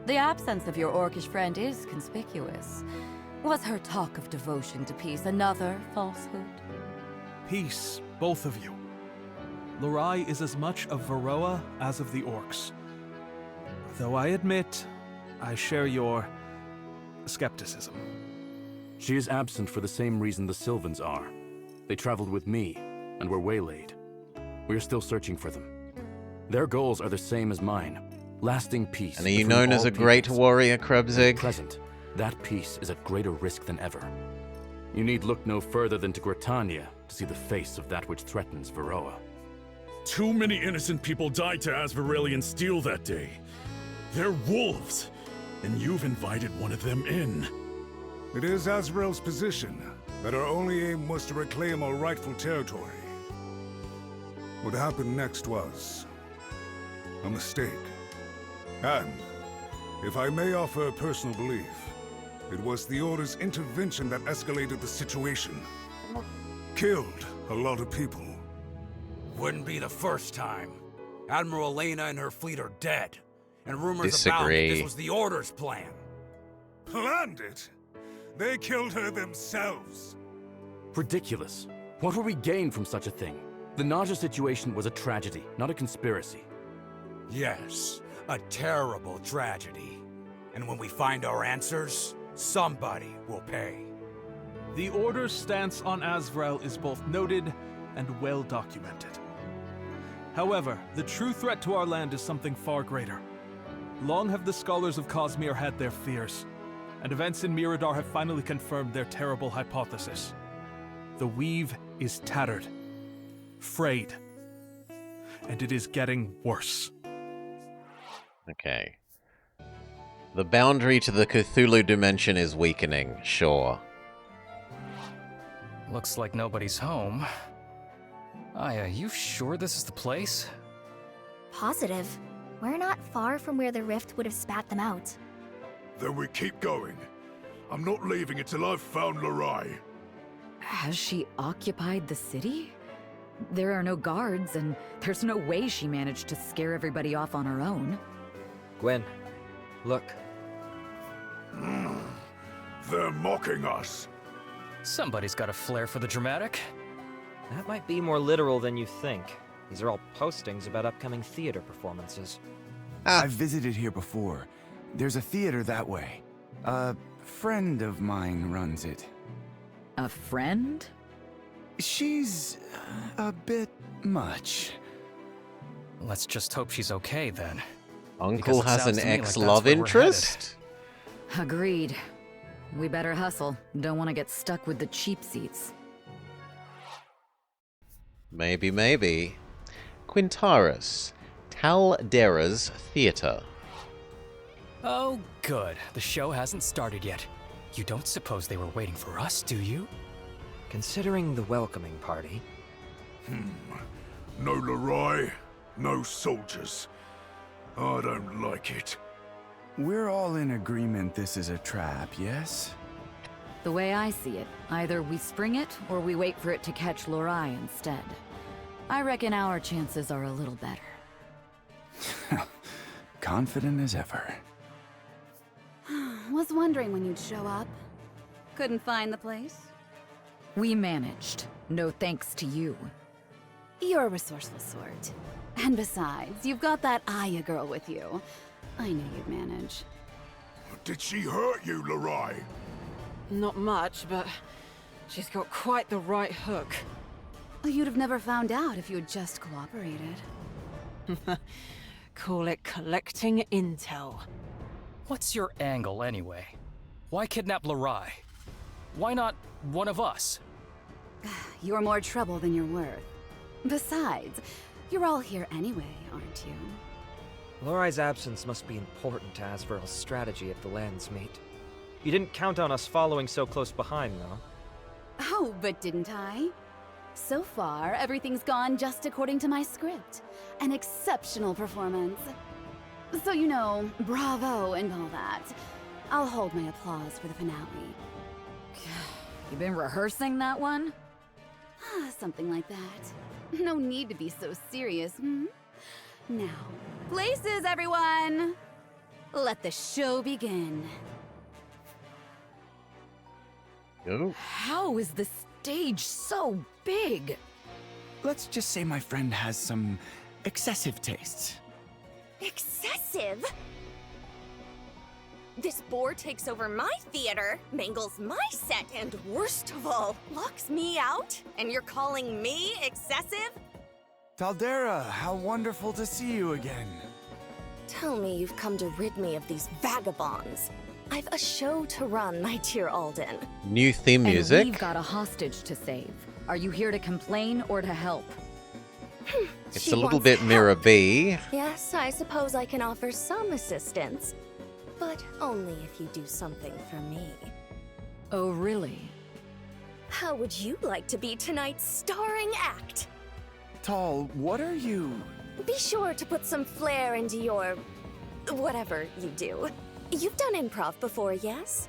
The absence of your orcish friend is conspicuous. Was her talk of devotion to peace another falsehood? Peace, both of you. Lurai is as much of Varroa as of the orcs. Though I admit, I share your skepticism. She is absent for the same reason the Sylvans are. They traveled with me, and were waylaid. We are still searching for them. Their goals are the same as mine. Lasting peace. And are you between known as all a great peoples. warrior, At Krebsik? present, that peace is at greater risk than ever. You need look no further than to Gritania to see the face of that which threatens Varroa. Too many innocent people died to Asvarelian steel that day. They're wolves, and you've invited one of them in. It is Azrael's position that our only aim was to reclaim our rightful territory. What happened next was a mistake. And, if I may offer a personal belief, it was the Order's intervention that escalated the situation. Killed a lot of people. Wouldn't be the first time. Admiral Elena and her fleet are dead, and rumors Disagree. abound that this was the Order's plan. Planned it? They killed her themselves. Ridiculous. What will we gain from such a thing? The Naja situation was a tragedy, not a conspiracy. Yes, a terrible tragedy. And when we find our answers, somebody will pay. The Order's stance on Azrael is both noted and well documented. However, the true threat to our land is something far greater. Long have the scholars of Cosmere had their fears, and events in Miradar have finally confirmed their terrible hypothesis. The weave is tattered, frayed, and it is getting worse. Okay. The boundary to the Cthulhu dimension is weakening, sure. Looks like nobody's home. Aya, you sure this is the place? Positive. We're not far from where the rift would have spat them out. Then we keep going. I'm not leaving until I've found Lurai. Has she occupied the city? There are no guards, and there's no way she managed to scare everybody off on her own. Gwen, look. They're mocking us. Somebody's got a flair for the dramatic. That might be more literal than you think. These are all postings about upcoming theater performances. I've visited here before. There's a theater that way. A friend of mine runs it. A friend? She's a bit much. Let's just hope she's okay then. Uncle Because it has sounds an to me like ex-love that's where we're interest? Agreed. We better hustle. Don't want to get stuck with the cheap seats. Maybe, maybe. Quintaris, Taldera's Theatre. Oh, good. The show hasn't started yet. You don't suppose they were waiting for us, do you? Considering the welcoming party. No Lurai, no soldiers. I don't like it. We're all in agreement this is a trap, yes? The way I see it, either we spring it or we wait for it to catch Lurai instead. I reckon our chances are a little better. Confident as ever. Was wondering when you'd show up. Couldn't find the place? We managed. No thanks to you. You're a resourceful sort. And besides, you've got that Aya girl with you. I knew you'd manage. Did she hurt you, Lerai? Not much, but she's got quite the right hook. You'd have never found out if you had just cooperated. Call it collecting intel. What's your angle, anyway? Why kidnap Lerai? Why not one of us? You're more trouble than you're worth. Besides, you're all here anyway, aren't you? Lorai's absence must be important to Asveral's strategy at the Landsmeet. You didn't count on us following so close behind, though. Oh, but didn't I? So far, everything's gone just according to my script. An exceptional performance. So, you know, bravo and all that. I'll hold my applause for the finale. You been rehearsing that one? Something like that. No need to be so serious, hmm? Now, places, everyone! Let the show begin. Oh. How is the stage so big? Let's just say my friend has some excessive tastes. Excessive? This boar takes over my theater, mangles my set, and worst of all, locks me out? And you're calling me excessive? Taldera, how wonderful to see you again. Tell me you've come to rid me of these vagabonds. I've a show to run, my dear Alden. New theme And music. we've got a hostage to save. Are you here to complain or to help? It's She a little wants bit Mirror B. Yes, I suppose I can offer some assistance. But only if you do something for me. Oh, really? How would you like to be tonight's starring act? Tal, what are you? Be sure to put some flair into your... whatever you do. You've done improv before, yes?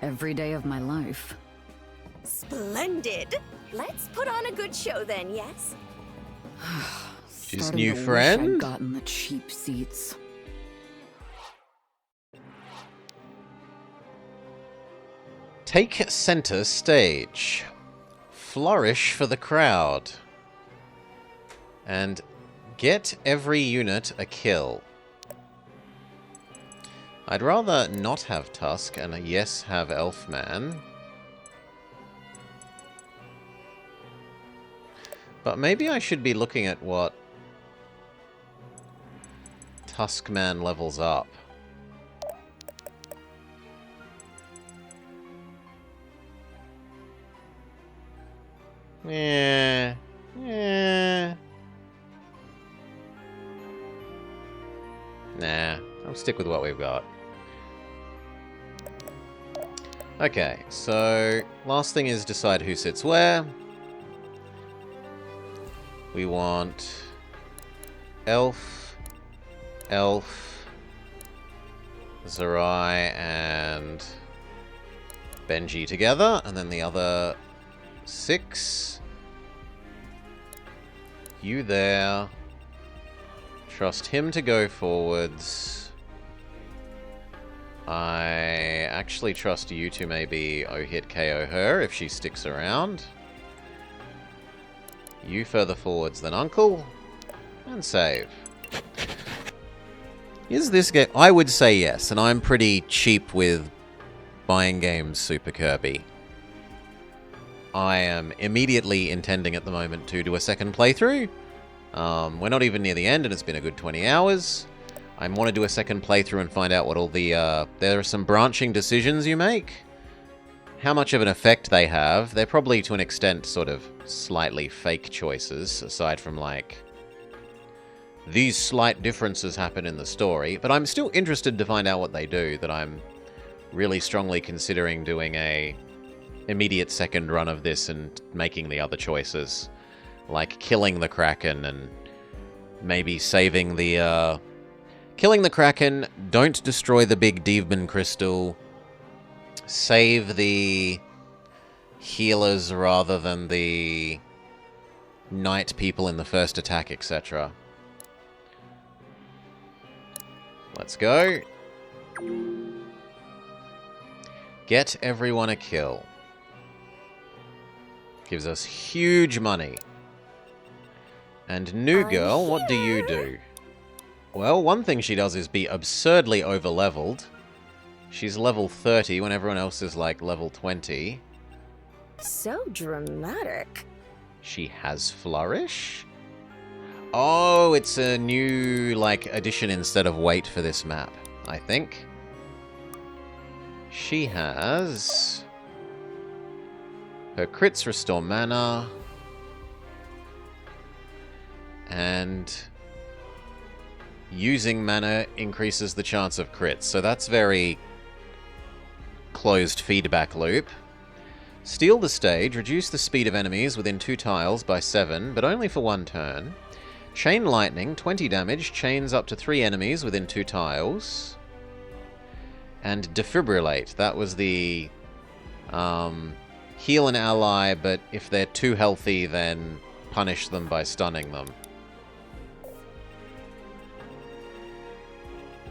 Every day of my life. Splendid! Let's put on a good show then, yes? She's Starting new to wish friend? I'd gotten the cheap seats. Take center stage. Flourish for the crowd. And get every unit a kill. I'd rather not have Tusk and yes have Elfman. But maybe I should be looking at what Tuskman levels up. Yeah. Nah, I'll stick with what we've got. Okay, so last thing is decide who sits where. We want Elf, Zerai, and Benji together, and then the other 6. You there. Trust him to go forwards. I actually trust you to maybe hit KO her if she sticks around. You further forwards than Uncle. And save. Is this game... I would say yes, and I'm pretty cheap with buying games Super Kirby. I am immediately intending at the moment to do a second playthrough. We're not even near the end, and it's been a good 20 hours. I want to do a second playthrough and find out what all the... there are some branching decisions you make. How much of an effect they have. They're probably, to an extent, sort of slightly fake choices, aside from, like... these slight differences happen in the story, but I'm still interested to find out what they do, that I'm really strongly considering doing a immediate second run of this and making the other choices. Like killing the Kraken and maybe saving the, killing the Kraken, don't destroy the big Dievman crystal, save the healers rather than the knight people in the first attack, etc. Let's go. Get everyone a kill. Gives us huge money. And new girl, what do you do? Well, one thing she does is be absurdly over-leveled. She's level 30 when everyone else is like level 20. So dramatic. She has Flourish? Oh, it's a new, like, addition instead of weight for this map, I think. She has... her crits restore mana. And... using mana increases the chance of crits. So that's very... closed feedback loop. Steal the stage, reduce the speed of enemies within 2 tiles by 7, but only for 1 turn. Chain Lightning, 20 damage, chains up to 3 enemies within 2 tiles. And Defibrillate, that was the heal an ally, but if they're too healthy, then punish them by stunning them.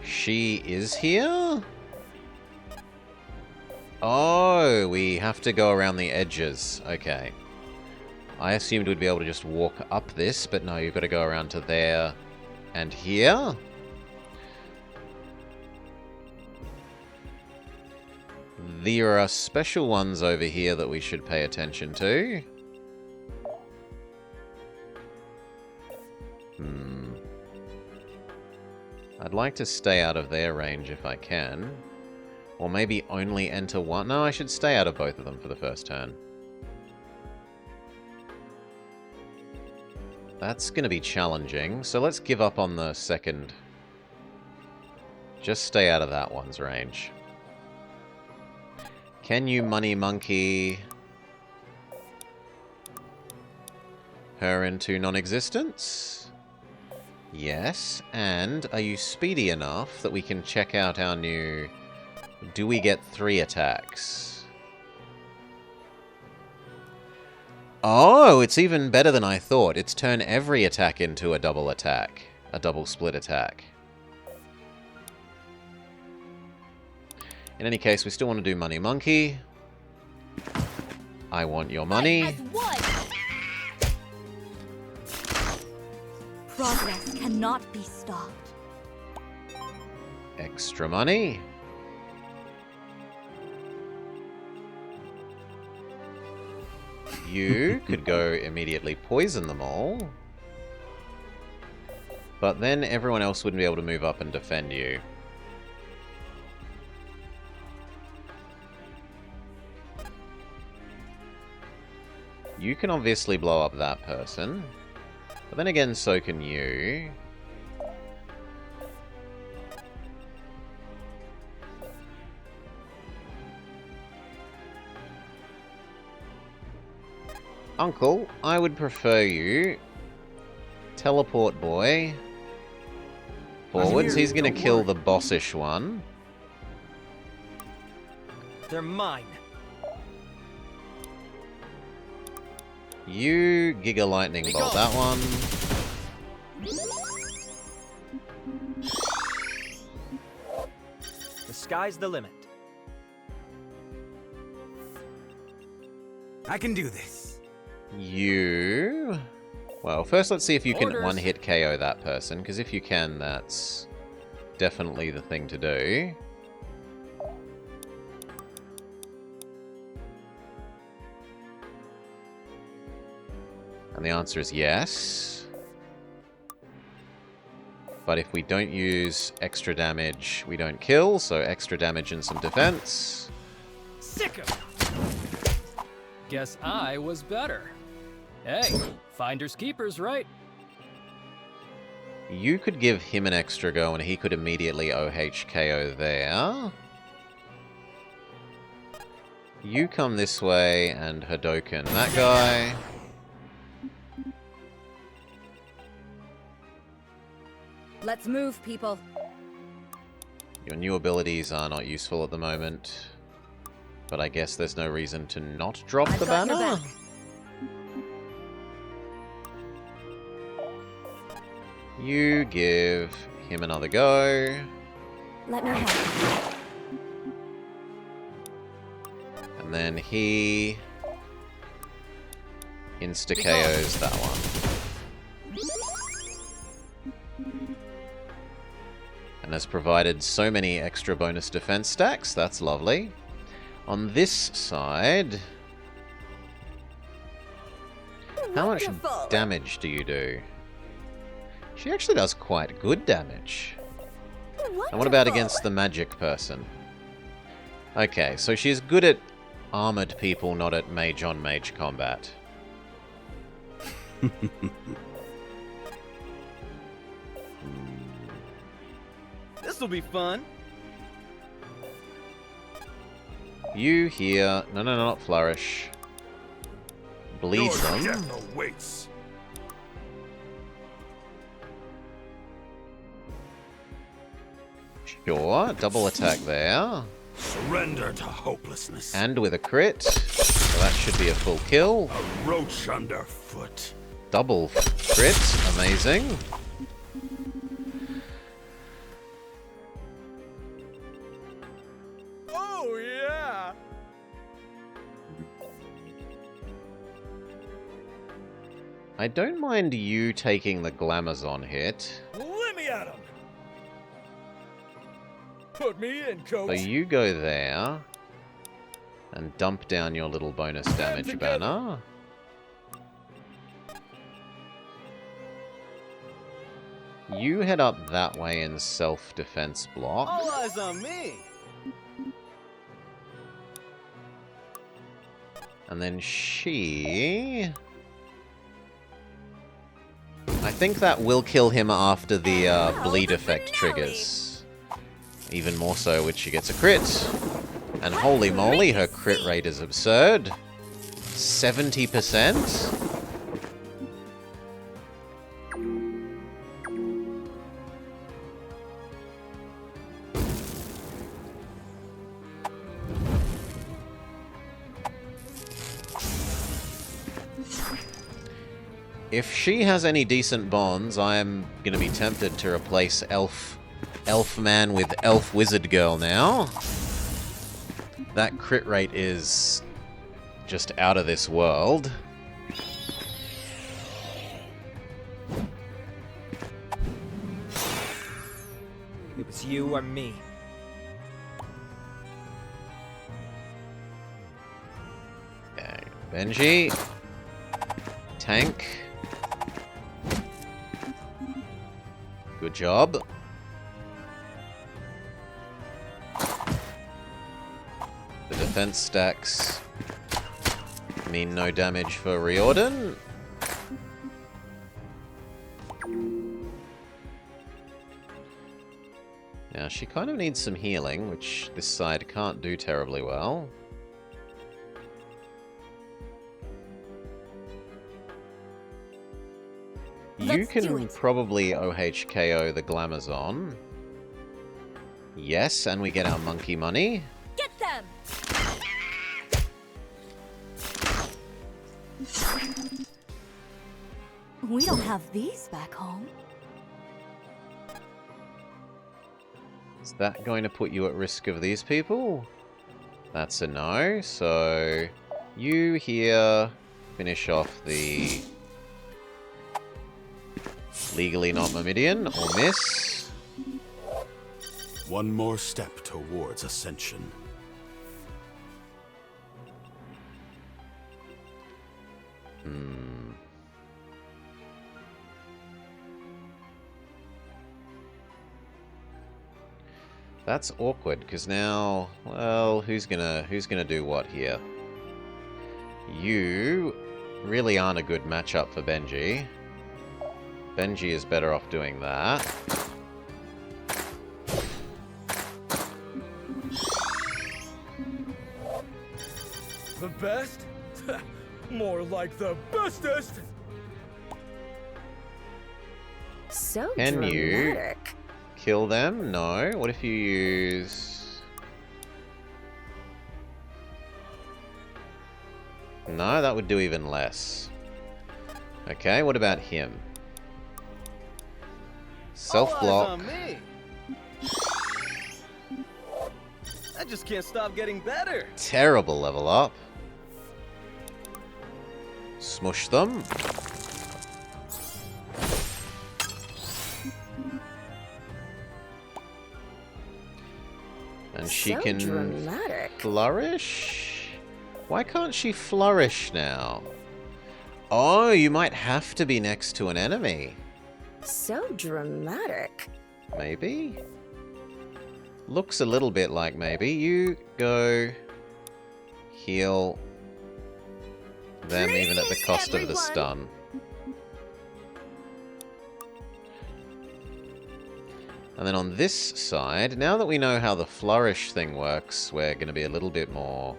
She is here? Oh, we have to go around the edges. Okay. I assumed we'd be able to just walk up this, but no, you've got to go around to there and here. There are special ones over here that we should pay attention to. I'd like to stay out of their range if I can. Or maybe only enter one. No, I should stay out of both of them for the first turn. That's going to be challenging, so let's give up on the second. Just stay out of that one's range. Can you Money Monkey her into non-existence? Yes, and are you speedy enough that we can check out our new... do we get 3 attacks? Oh, it's even better than I thought. It's turn every attack into a double attack. A double split attack. In any case, we still want to do Money Monkey. I want your money. Progress cannot be stopped. Extra money. You could go immediately poison them all. But then everyone else wouldn't be able to move up and defend you. You can obviously blow up that person. But then again, so can you. Uncle, I would prefer you teleport boy forwards. He's going to kill the bossish one. They're mine. You Giga Lightning Bolt that one. The sky's the limit. I can do this. You... well, first let's see if you can one-hit KO that person, because if you can, that's definitely the thing to do. And the answer is yes. But if we don't use extra damage, we don't kill, so extra damage and some defense. Sick of it. Guess I was better. Hey, finders keepers, right? You could give him an extra go and he could immediately OHKO there. You come this way and Hadoken that guy. Let's move, people. Your new abilities are not useful at the moment. But I guess there's no reason to not drop the banner. You give him another go. Let me help. And then he insta-KOs that one. And has provided so many extra bonus defense stacks. That's lovely. On this side... How much damage do you do? She actually does quite good damage. And what about against the magic person? Okay, so she's good at armored people, not at mage-on-mage combat. This'll be fun. You here... No, not flourish. Bleed them. Awaits. Sure, double attack there. Surrender to hopelessness. And with a crit. So that should be a full kill. A roach underfoot. Double crit. Amazing. Oh, yeah! I don't mind you taking the Glamazon hit. Let me at him! Put me in, coach! So you go there. And dump down your little bonus damage banner. You head up that way in self-defense block. All eyes on me! And then she... I think that will kill him after the bleed effect triggers. Even more so when she gets a crit. And holy moly, her crit rate is absurd. 70%? If she has any decent bonds, I am going to be tempted to replace Elf Man with Elf Wizard Girl now. That crit rate is just out of this world. It was you or me. Okay, Benji. Tank. Good job. The defense stacks mean no damage for Riordan. Now, she kind of needs some healing, which this side can't do terribly well. You can probably OHKO the Glamazon. Yes, and we get our monkey money. Get them! We don't have these back home. Is that going to put you at risk of these people? That's a no, so you here finish off the legally not Myrmidian, or miss. One more step towards ascension. That's awkward, because now, well, who's gonna do what here? You really aren't a good matchup for Benji. Benji is better off doing that. The best? More like the bestest! So Can dramatic. you kill them? No. What if you use... No, that would do even less. Okay, what about him? Self-block. I just can't stop getting better. Terrible level up. Smush them. And she So can dramatic. flourish? Why can't she flourish now? Oh, you might have to be next to an enemy. So dramatic. Maybe? Looks a little bit like maybe. You go heal them even at the cost of the stun. And then on this side, now that we know how the flourish thing works, we're going to be a little bit more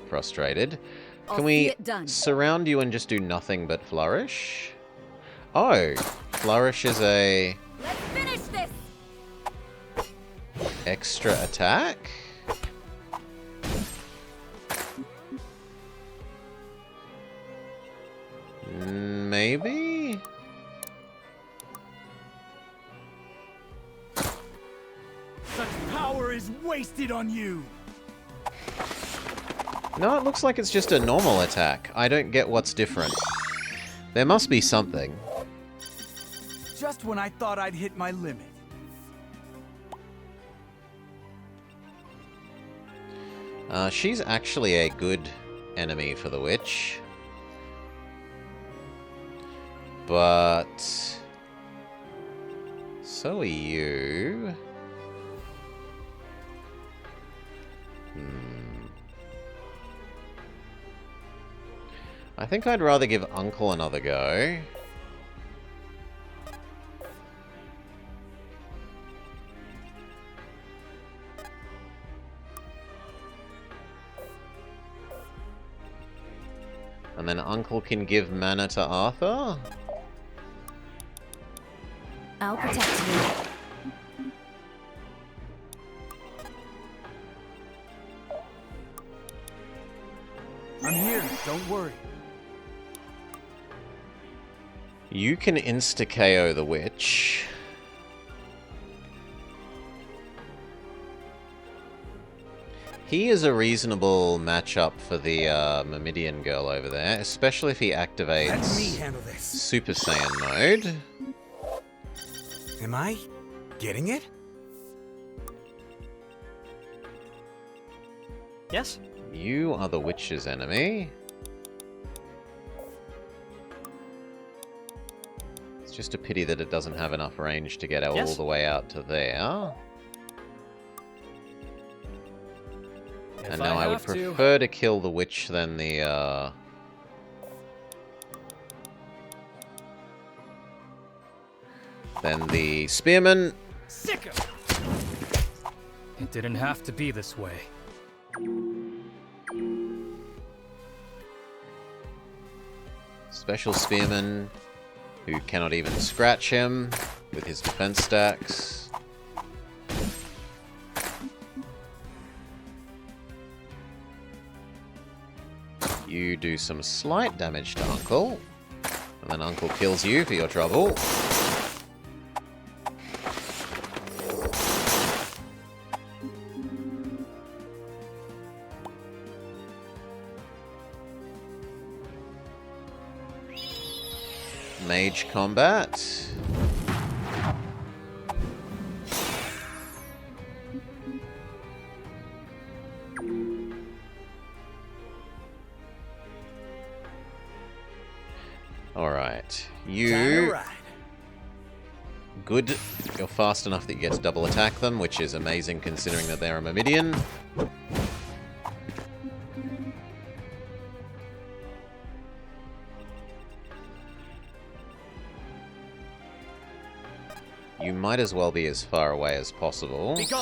frustrated. Can we surround you and just do nothing but flourish? Oh, flourish is a Let's finish this. extra attack? Maybe? Such power is wasted on you. No, it looks like it's just a normal attack. I don't get what's different. There must be something. Just when I thought I'd hit my limit. She's actually a good enemy for the witch. But so are you. I think I'd rather give Uncle another go. And then Uncle can give mana to Arthur? I'll protect you. I'm here, don't worry. You can insta-KO the witch. He is a reasonable matchup for the Myrmidian girl over there, especially if he activates Let me handle this. Super Saiyan mode. Am I getting it? Yes? You are the witch's enemy. It's just a pity that it doesn't have enough range to get all the way out to there. And now I would prefer to kill the witch than the, spearman. Sicker. It didn't have to be this way. Special spearman who cannot even scratch him with his defense stacks. You do some slight damage to Uncle, and then Uncle kills you for your trouble. Mage combat. Alright, you... Good. You're fast enough that you get to double attack them, which is amazing considering that they're a Myrmidian. You might as well be as far away as possible to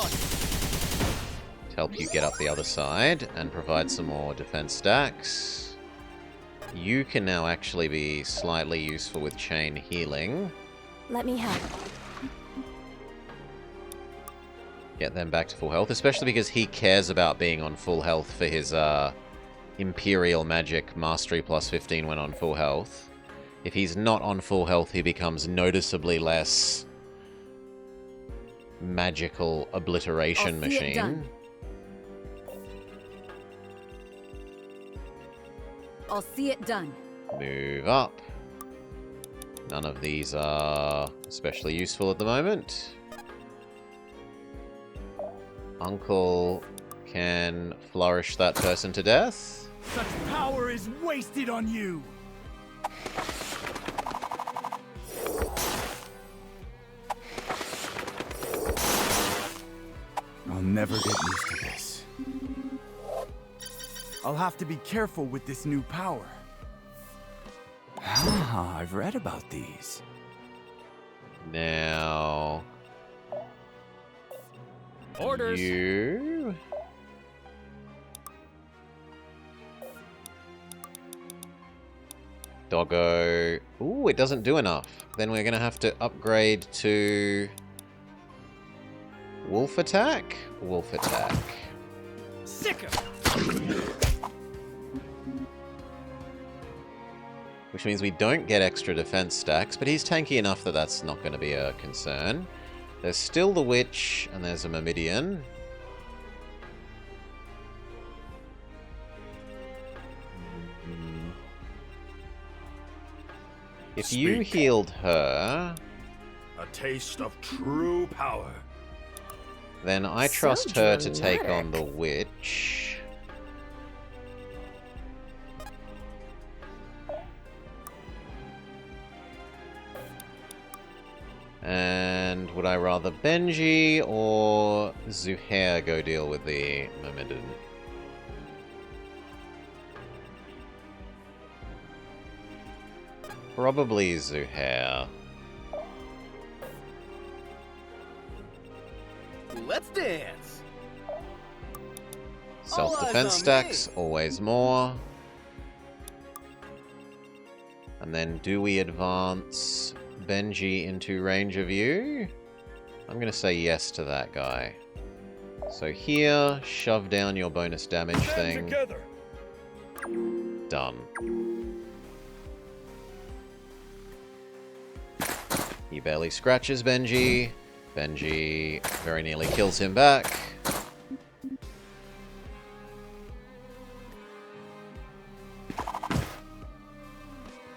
help you get up the other side and provide some more defense stacks. You can now actually be slightly useful with chain healing. Let me help. Get them back to full health, especially because he cares about being on full health for his Imperial Magic Mastery plus 15 when on full health. If he's not on full health, he becomes noticeably less magical obliteration machine. I'll see it done. Move up. None of these are especially useful at the moment. Uncle can flourish that person to death. Such power is wasted on you! I'll never get used to this. I'll have to be careful with this new power. Ah, I've read about these. Now... Orders! You... Doggo... Ooh, it doesn't do enough. Then we're gonna have to upgrade to... Wolf attack? Wolf attack. Sicker! Which means we don't get extra defense stacks, but he's tanky enough that that's not going to be a concern. There's still the Witch, and there's a Myrmidian. If you healed her... A taste of true power. Then I trust her to take on the Witch. And would I rather Benji or Zuhair go deal with the Myrmidon? Probably Zuhair. Let's dance. Self-defense stacks, always more. And then do we advance Benji into range of you? I'm going to say yes to that guy. So here, shove down your bonus damage thing. Together. Done. He barely scratches Benji. Benji very nearly kills him back.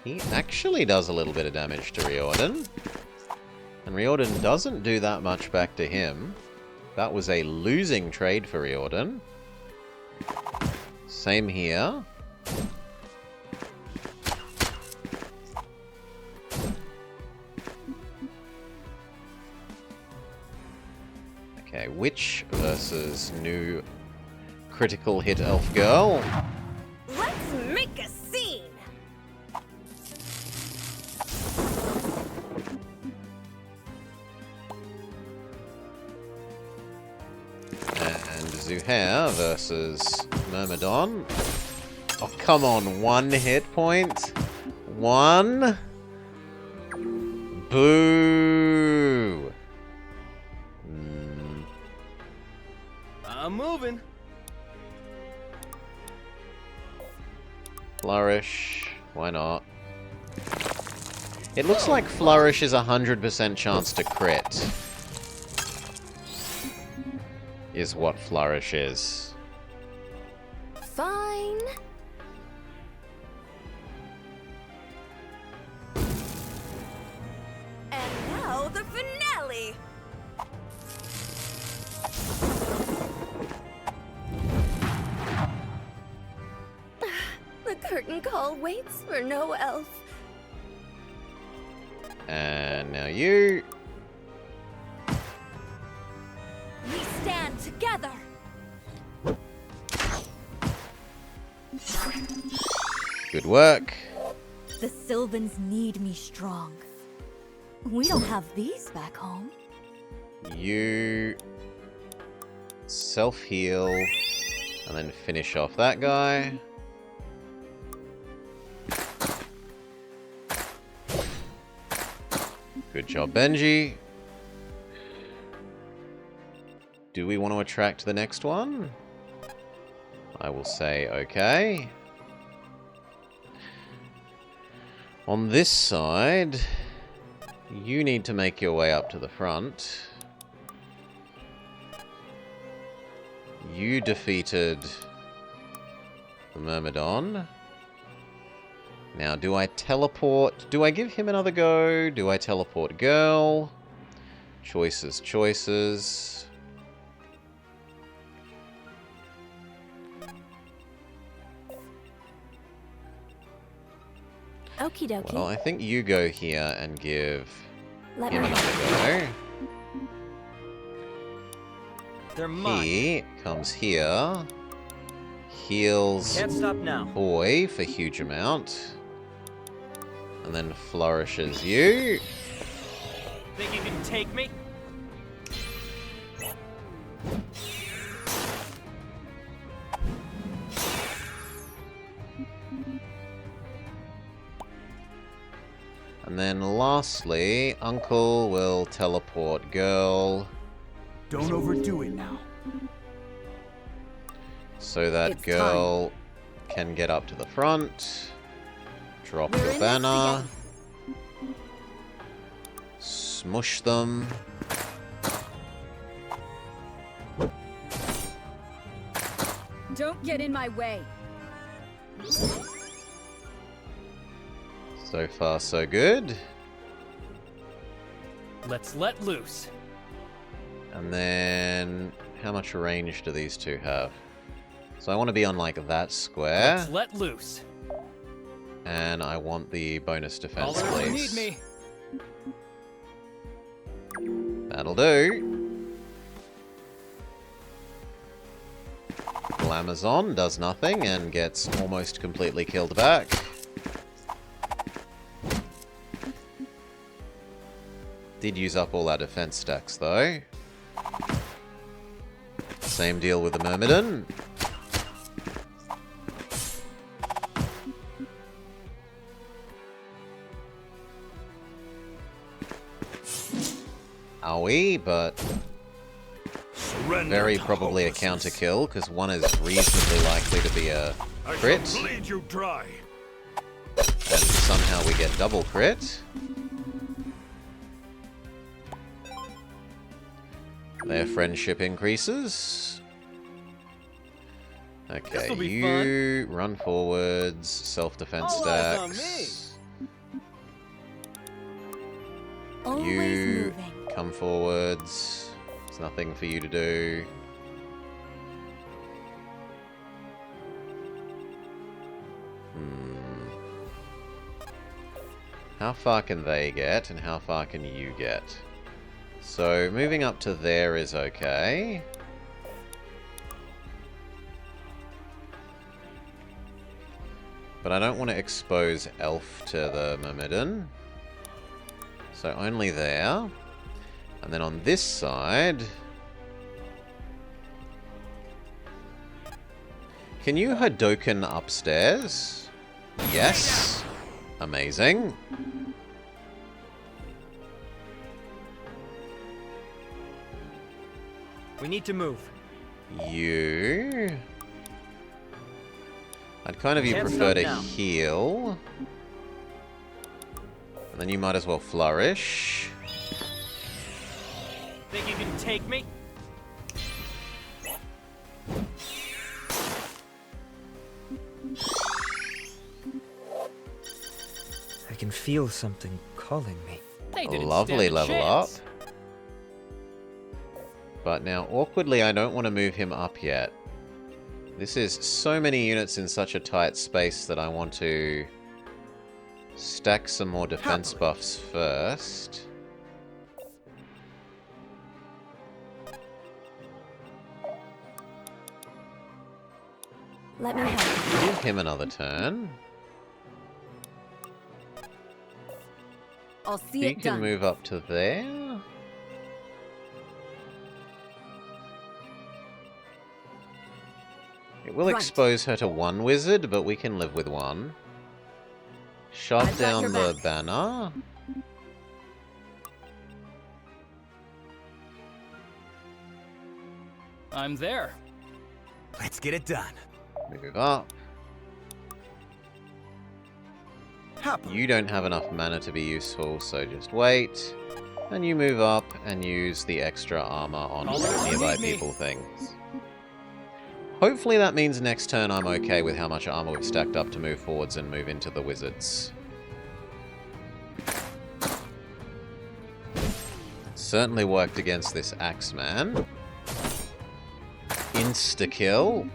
He actually does a little bit of damage to Riordan. And Riordan doesn't do that much back to him. That was a losing trade for Riordan. Same here. Okay, Witch versus new critical hit elf girl. Let's make a scene! And Zuhair versus Myrmidon. Oh, come on, 1 hit point? 1? Boo! I'm moving. Flourish. Why not? It looks like Flourish is 100% chance to crit. Is what Flourish is. Fine. And now the finale! The curtain call waits for no elf. And now you. We stand together. Good work. The Sylvans need me strong. We don't have these back home. You self-heal and then finish off that guy. Good job, Benji. Do we want to attract the next one? I will say okay. On this side, you need to make your way up to the front. You defeated the Myrmidon. Now, do I teleport? Do I give him another go? Do I teleport girl? Choices, choices. Okie dokie. Well, I think you go here and give Let him me another go. They're mine. He comes here, heals Can't stop now. boy for huge amount, and then flourishes you. Think you can take me? And then lastly, Uncle will teleport Girl. Don't overdo it now. So that It's Girl can get up to the front. Drop We're the in this banner. Smush them. Don't get in my way. So far, so good. Let's let loose. And then, how much range do these two have? So I want to be on like that square. Let's let loose. And I want the bonus defense, Call her if you please. need me. That'll do. Glamazon does nothing and gets almost completely killed back. Did use up all our defense stacks though. Same deal with the Myrmidon. Owie, but very probably a counter kill, because one is reasonably likely to be a crit. I bleed you dry. And somehow we get double crit. Their friendship increases. Okay, This'll be you run forwards, self-defense All eyes on stacks. Always You moving. come forwards. There's nothing for you to do. How far can they get, and how far can you get? So, moving up to there is okay. But I don't want to expose Elf to the Myrmidon. So only there. And then on this side... Can you Hadoken upstairs? Yes. Amazing. We need to move. You... I'd kind of you Can't prefer stop to now. heal. And then you might as well flourish. Think you can take me? I can feel something calling me. They didn't Lovely stand a level up. chance. But now, awkwardly, I don't want to move him up yet. This is so many units in such a tight space that I want to stack some more defense buffs first. Let me help. Give him another turn. I'll see You it can done. move up to there. It will Right. expose her to one wizard, but we can live with one. Shove I've got your down the back. banner. I'm there. Let's get it done. Move up. You don't have enough mana to be useful, so just wait. And you move up and use the extra armor on nearby people things. Hopefully that means next turn I'm okay with how much armor we've stacked up to move forwards and move into the wizards. Certainly worked against this Axeman. Insta-kill.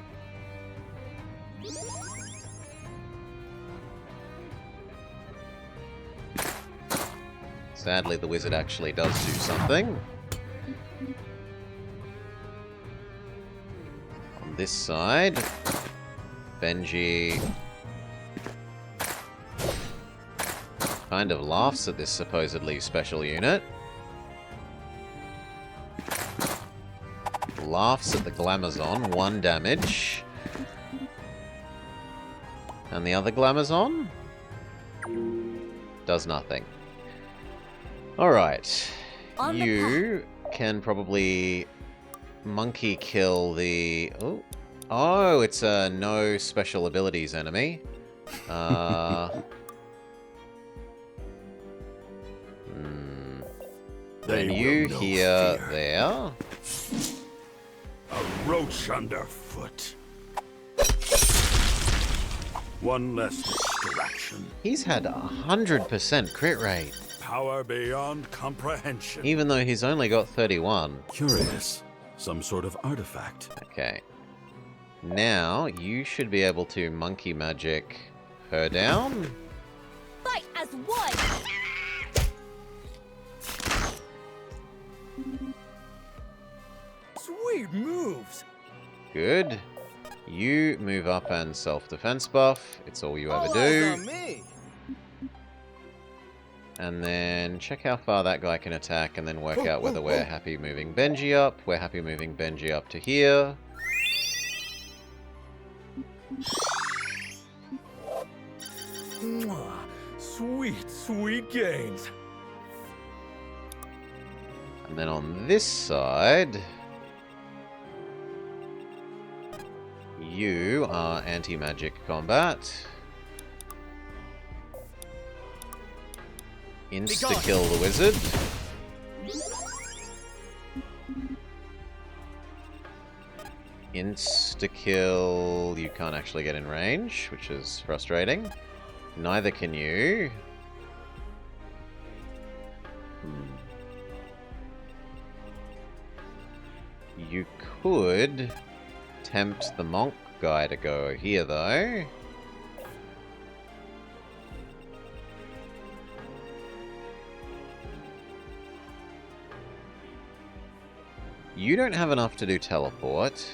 Sadly, the wizard actually does do something. On this side, Benji kind of laughs at this supposedly special unit. Laughs at the Glamazon, 1 damage. And the other Glamazon does nothing. Alright. You can probably monkey kill the... Oh, it's a no special abilities enemy. Then you here, there. A roach underfoot. One less distraction. He's had 100% crit rate. Power beyond comprehension. Even though he's only got 31. Curious. Some sort of artifact. Okay. Now, you should be able to monkey magic her down. Fight as one! Sweet moves! Good. You move up and self-defense buff. It's all you ever do. And then check how far that guy can attack and then work out whether we're happy moving Benji up. We're happy moving Benji up to here. Mwah. Sweet, sweet gains. And then on this side, you are anti-magic combat. Insta-kill the wizard. Insta-kill, you can't actually get in range, which is frustrating. Neither can you. You could tempt the monk guy to go here, though. You don't have enough to do teleport.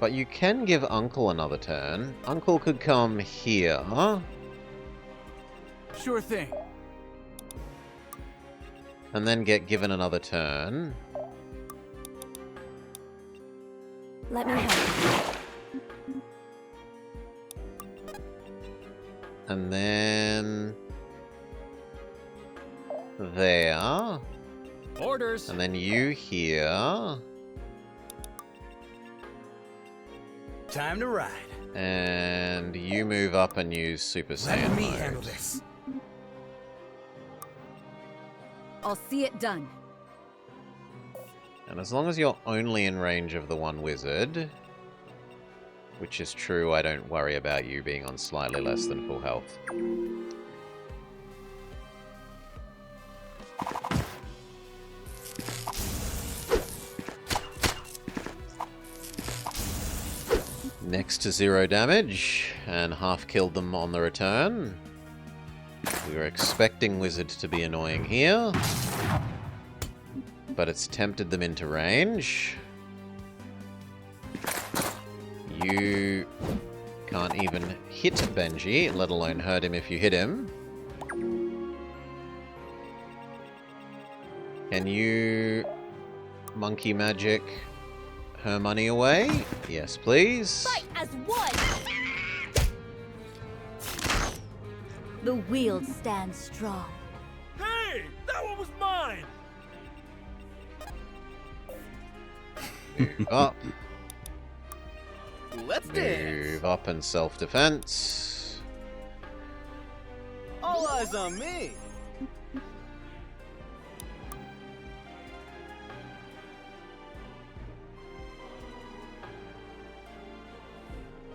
But you can give Uncle another turn. Uncle could come here. Sure thing. And then get given another turn. Let me help. And then... there. Orders. And then you here. Time to ride. And you move up and use Super Saiyan Let me mode. handle this. I'll see it done. And as long as you're only in range of the one wizard, which is true, I don't worry about you being on slightly less than full health. Next to 0 damage, and half killed them on the return. We were expecting wizard to be annoying here, but it's tempted them into range. You can't even hit Benji, let alone hurt him if you hit him. Can you monkey magic her money away? Yes, please. Fight as one! The wield stands strong. Hey! That one was mine! Move up. Let's dance! Move up and self-defense. All eyes on me!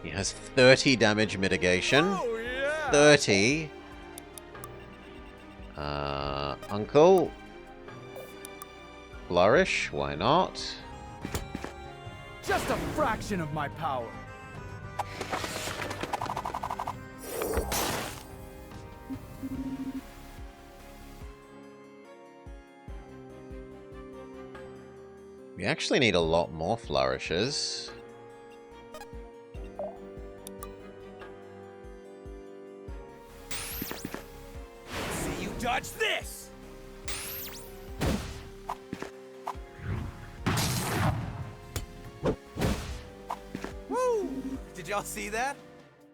He has 30 damage mitigation. Oh, yeah! 30. Uncle. Flourish, why not? Just a fraction of my power. We actually need a lot more flourishes. See you dodge this! Woo! Did y'all see that?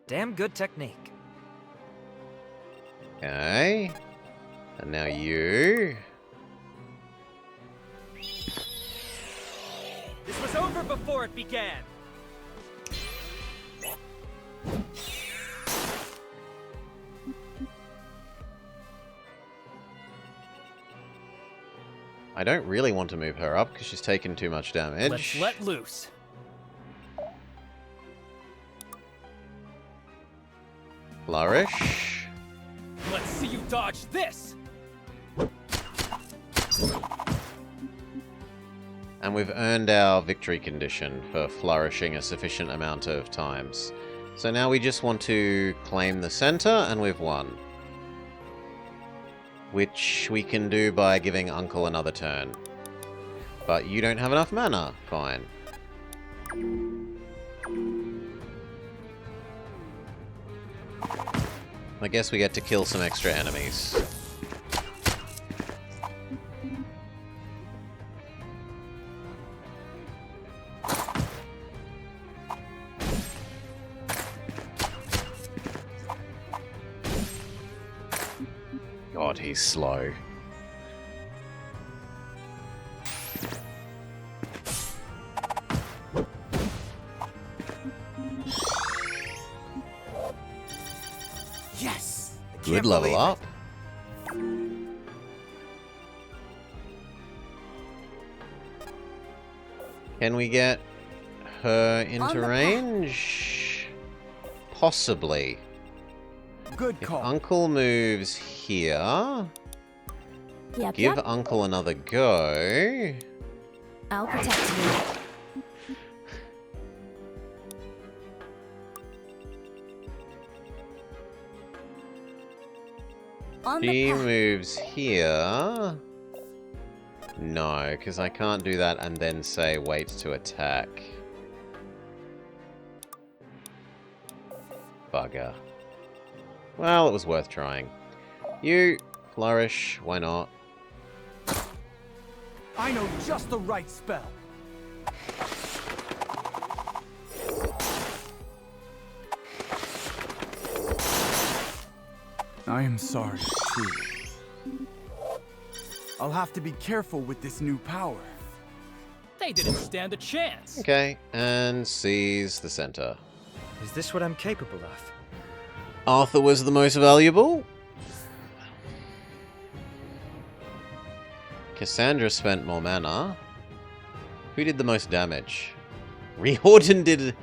Damn good technique. Okay. And now you. This was over before it began. I don't really want to move her up because she's taken too much damage. Let's let loose. Flourish. Let's see you dodge this. And we've earned our victory condition for flourishing a sufficient amount of times. So now we just want to claim the center, and we've won. Which we can do by giving Uncle another turn. But you don't have enough mana. Fine. I guess we get to kill some extra enemies. God, he's slow. Yes! Good level up. Can we get her into range? Possibly. Good call. If Uncle moves here, give Uncle another go. I'll protect you. She moves here. No, because I can't do that and then say wait to attack. Bugger. Well, it was worth trying. You flourish, why not? I know just the right spell. I am sorry, truly. I'll have to be careful with this new power. They didn't stand a chance. Okay, and seize the center. Is this what I'm capable of? Arthur was the most valuable. Cassandra spent more mana. Who did the most damage? Riordan did...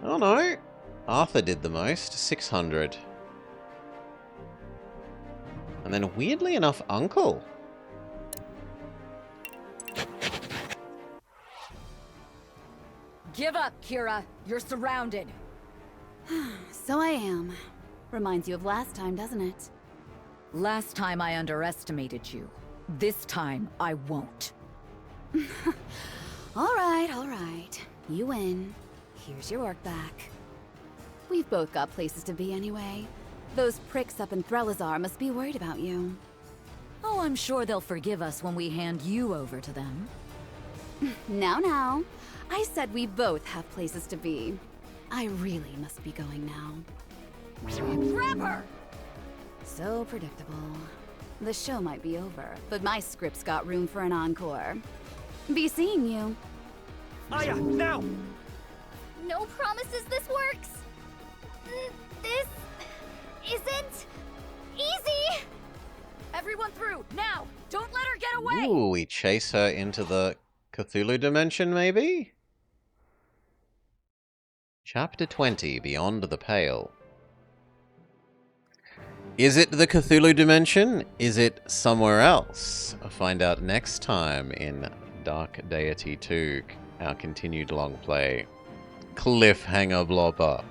Oh no. Arthur did the most. 600. And then weirdly enough, Uncle. Give up, Kira. You're surrounded. So I am. Reminds you of last time, doesn't it? Last time I underestimated you. This time I won't. All right. You win. Here's your work back. We've both got places to be anyway. Those pricks up in Threlazar must be worried about you. Oh, I'm sure they'll forgive us when we hand you over to them. Now. I said we both have places to be. I really must be going now. Grab her! So predictable. The show might be over, but my script's got room for an encore. Be seeing you. Aya, now! No promises this works. This isn't easy. Everyone through, now! Don't let her get away! Ooh, we chase her into the Cthulhu dimension, maybe? Chapter 20, Beyond the Pale. Is it the Cthulhu dimension? Is it somewhere else? Find out next time in Dark Deity 2, our continued long play. Cliffhanger Blobber.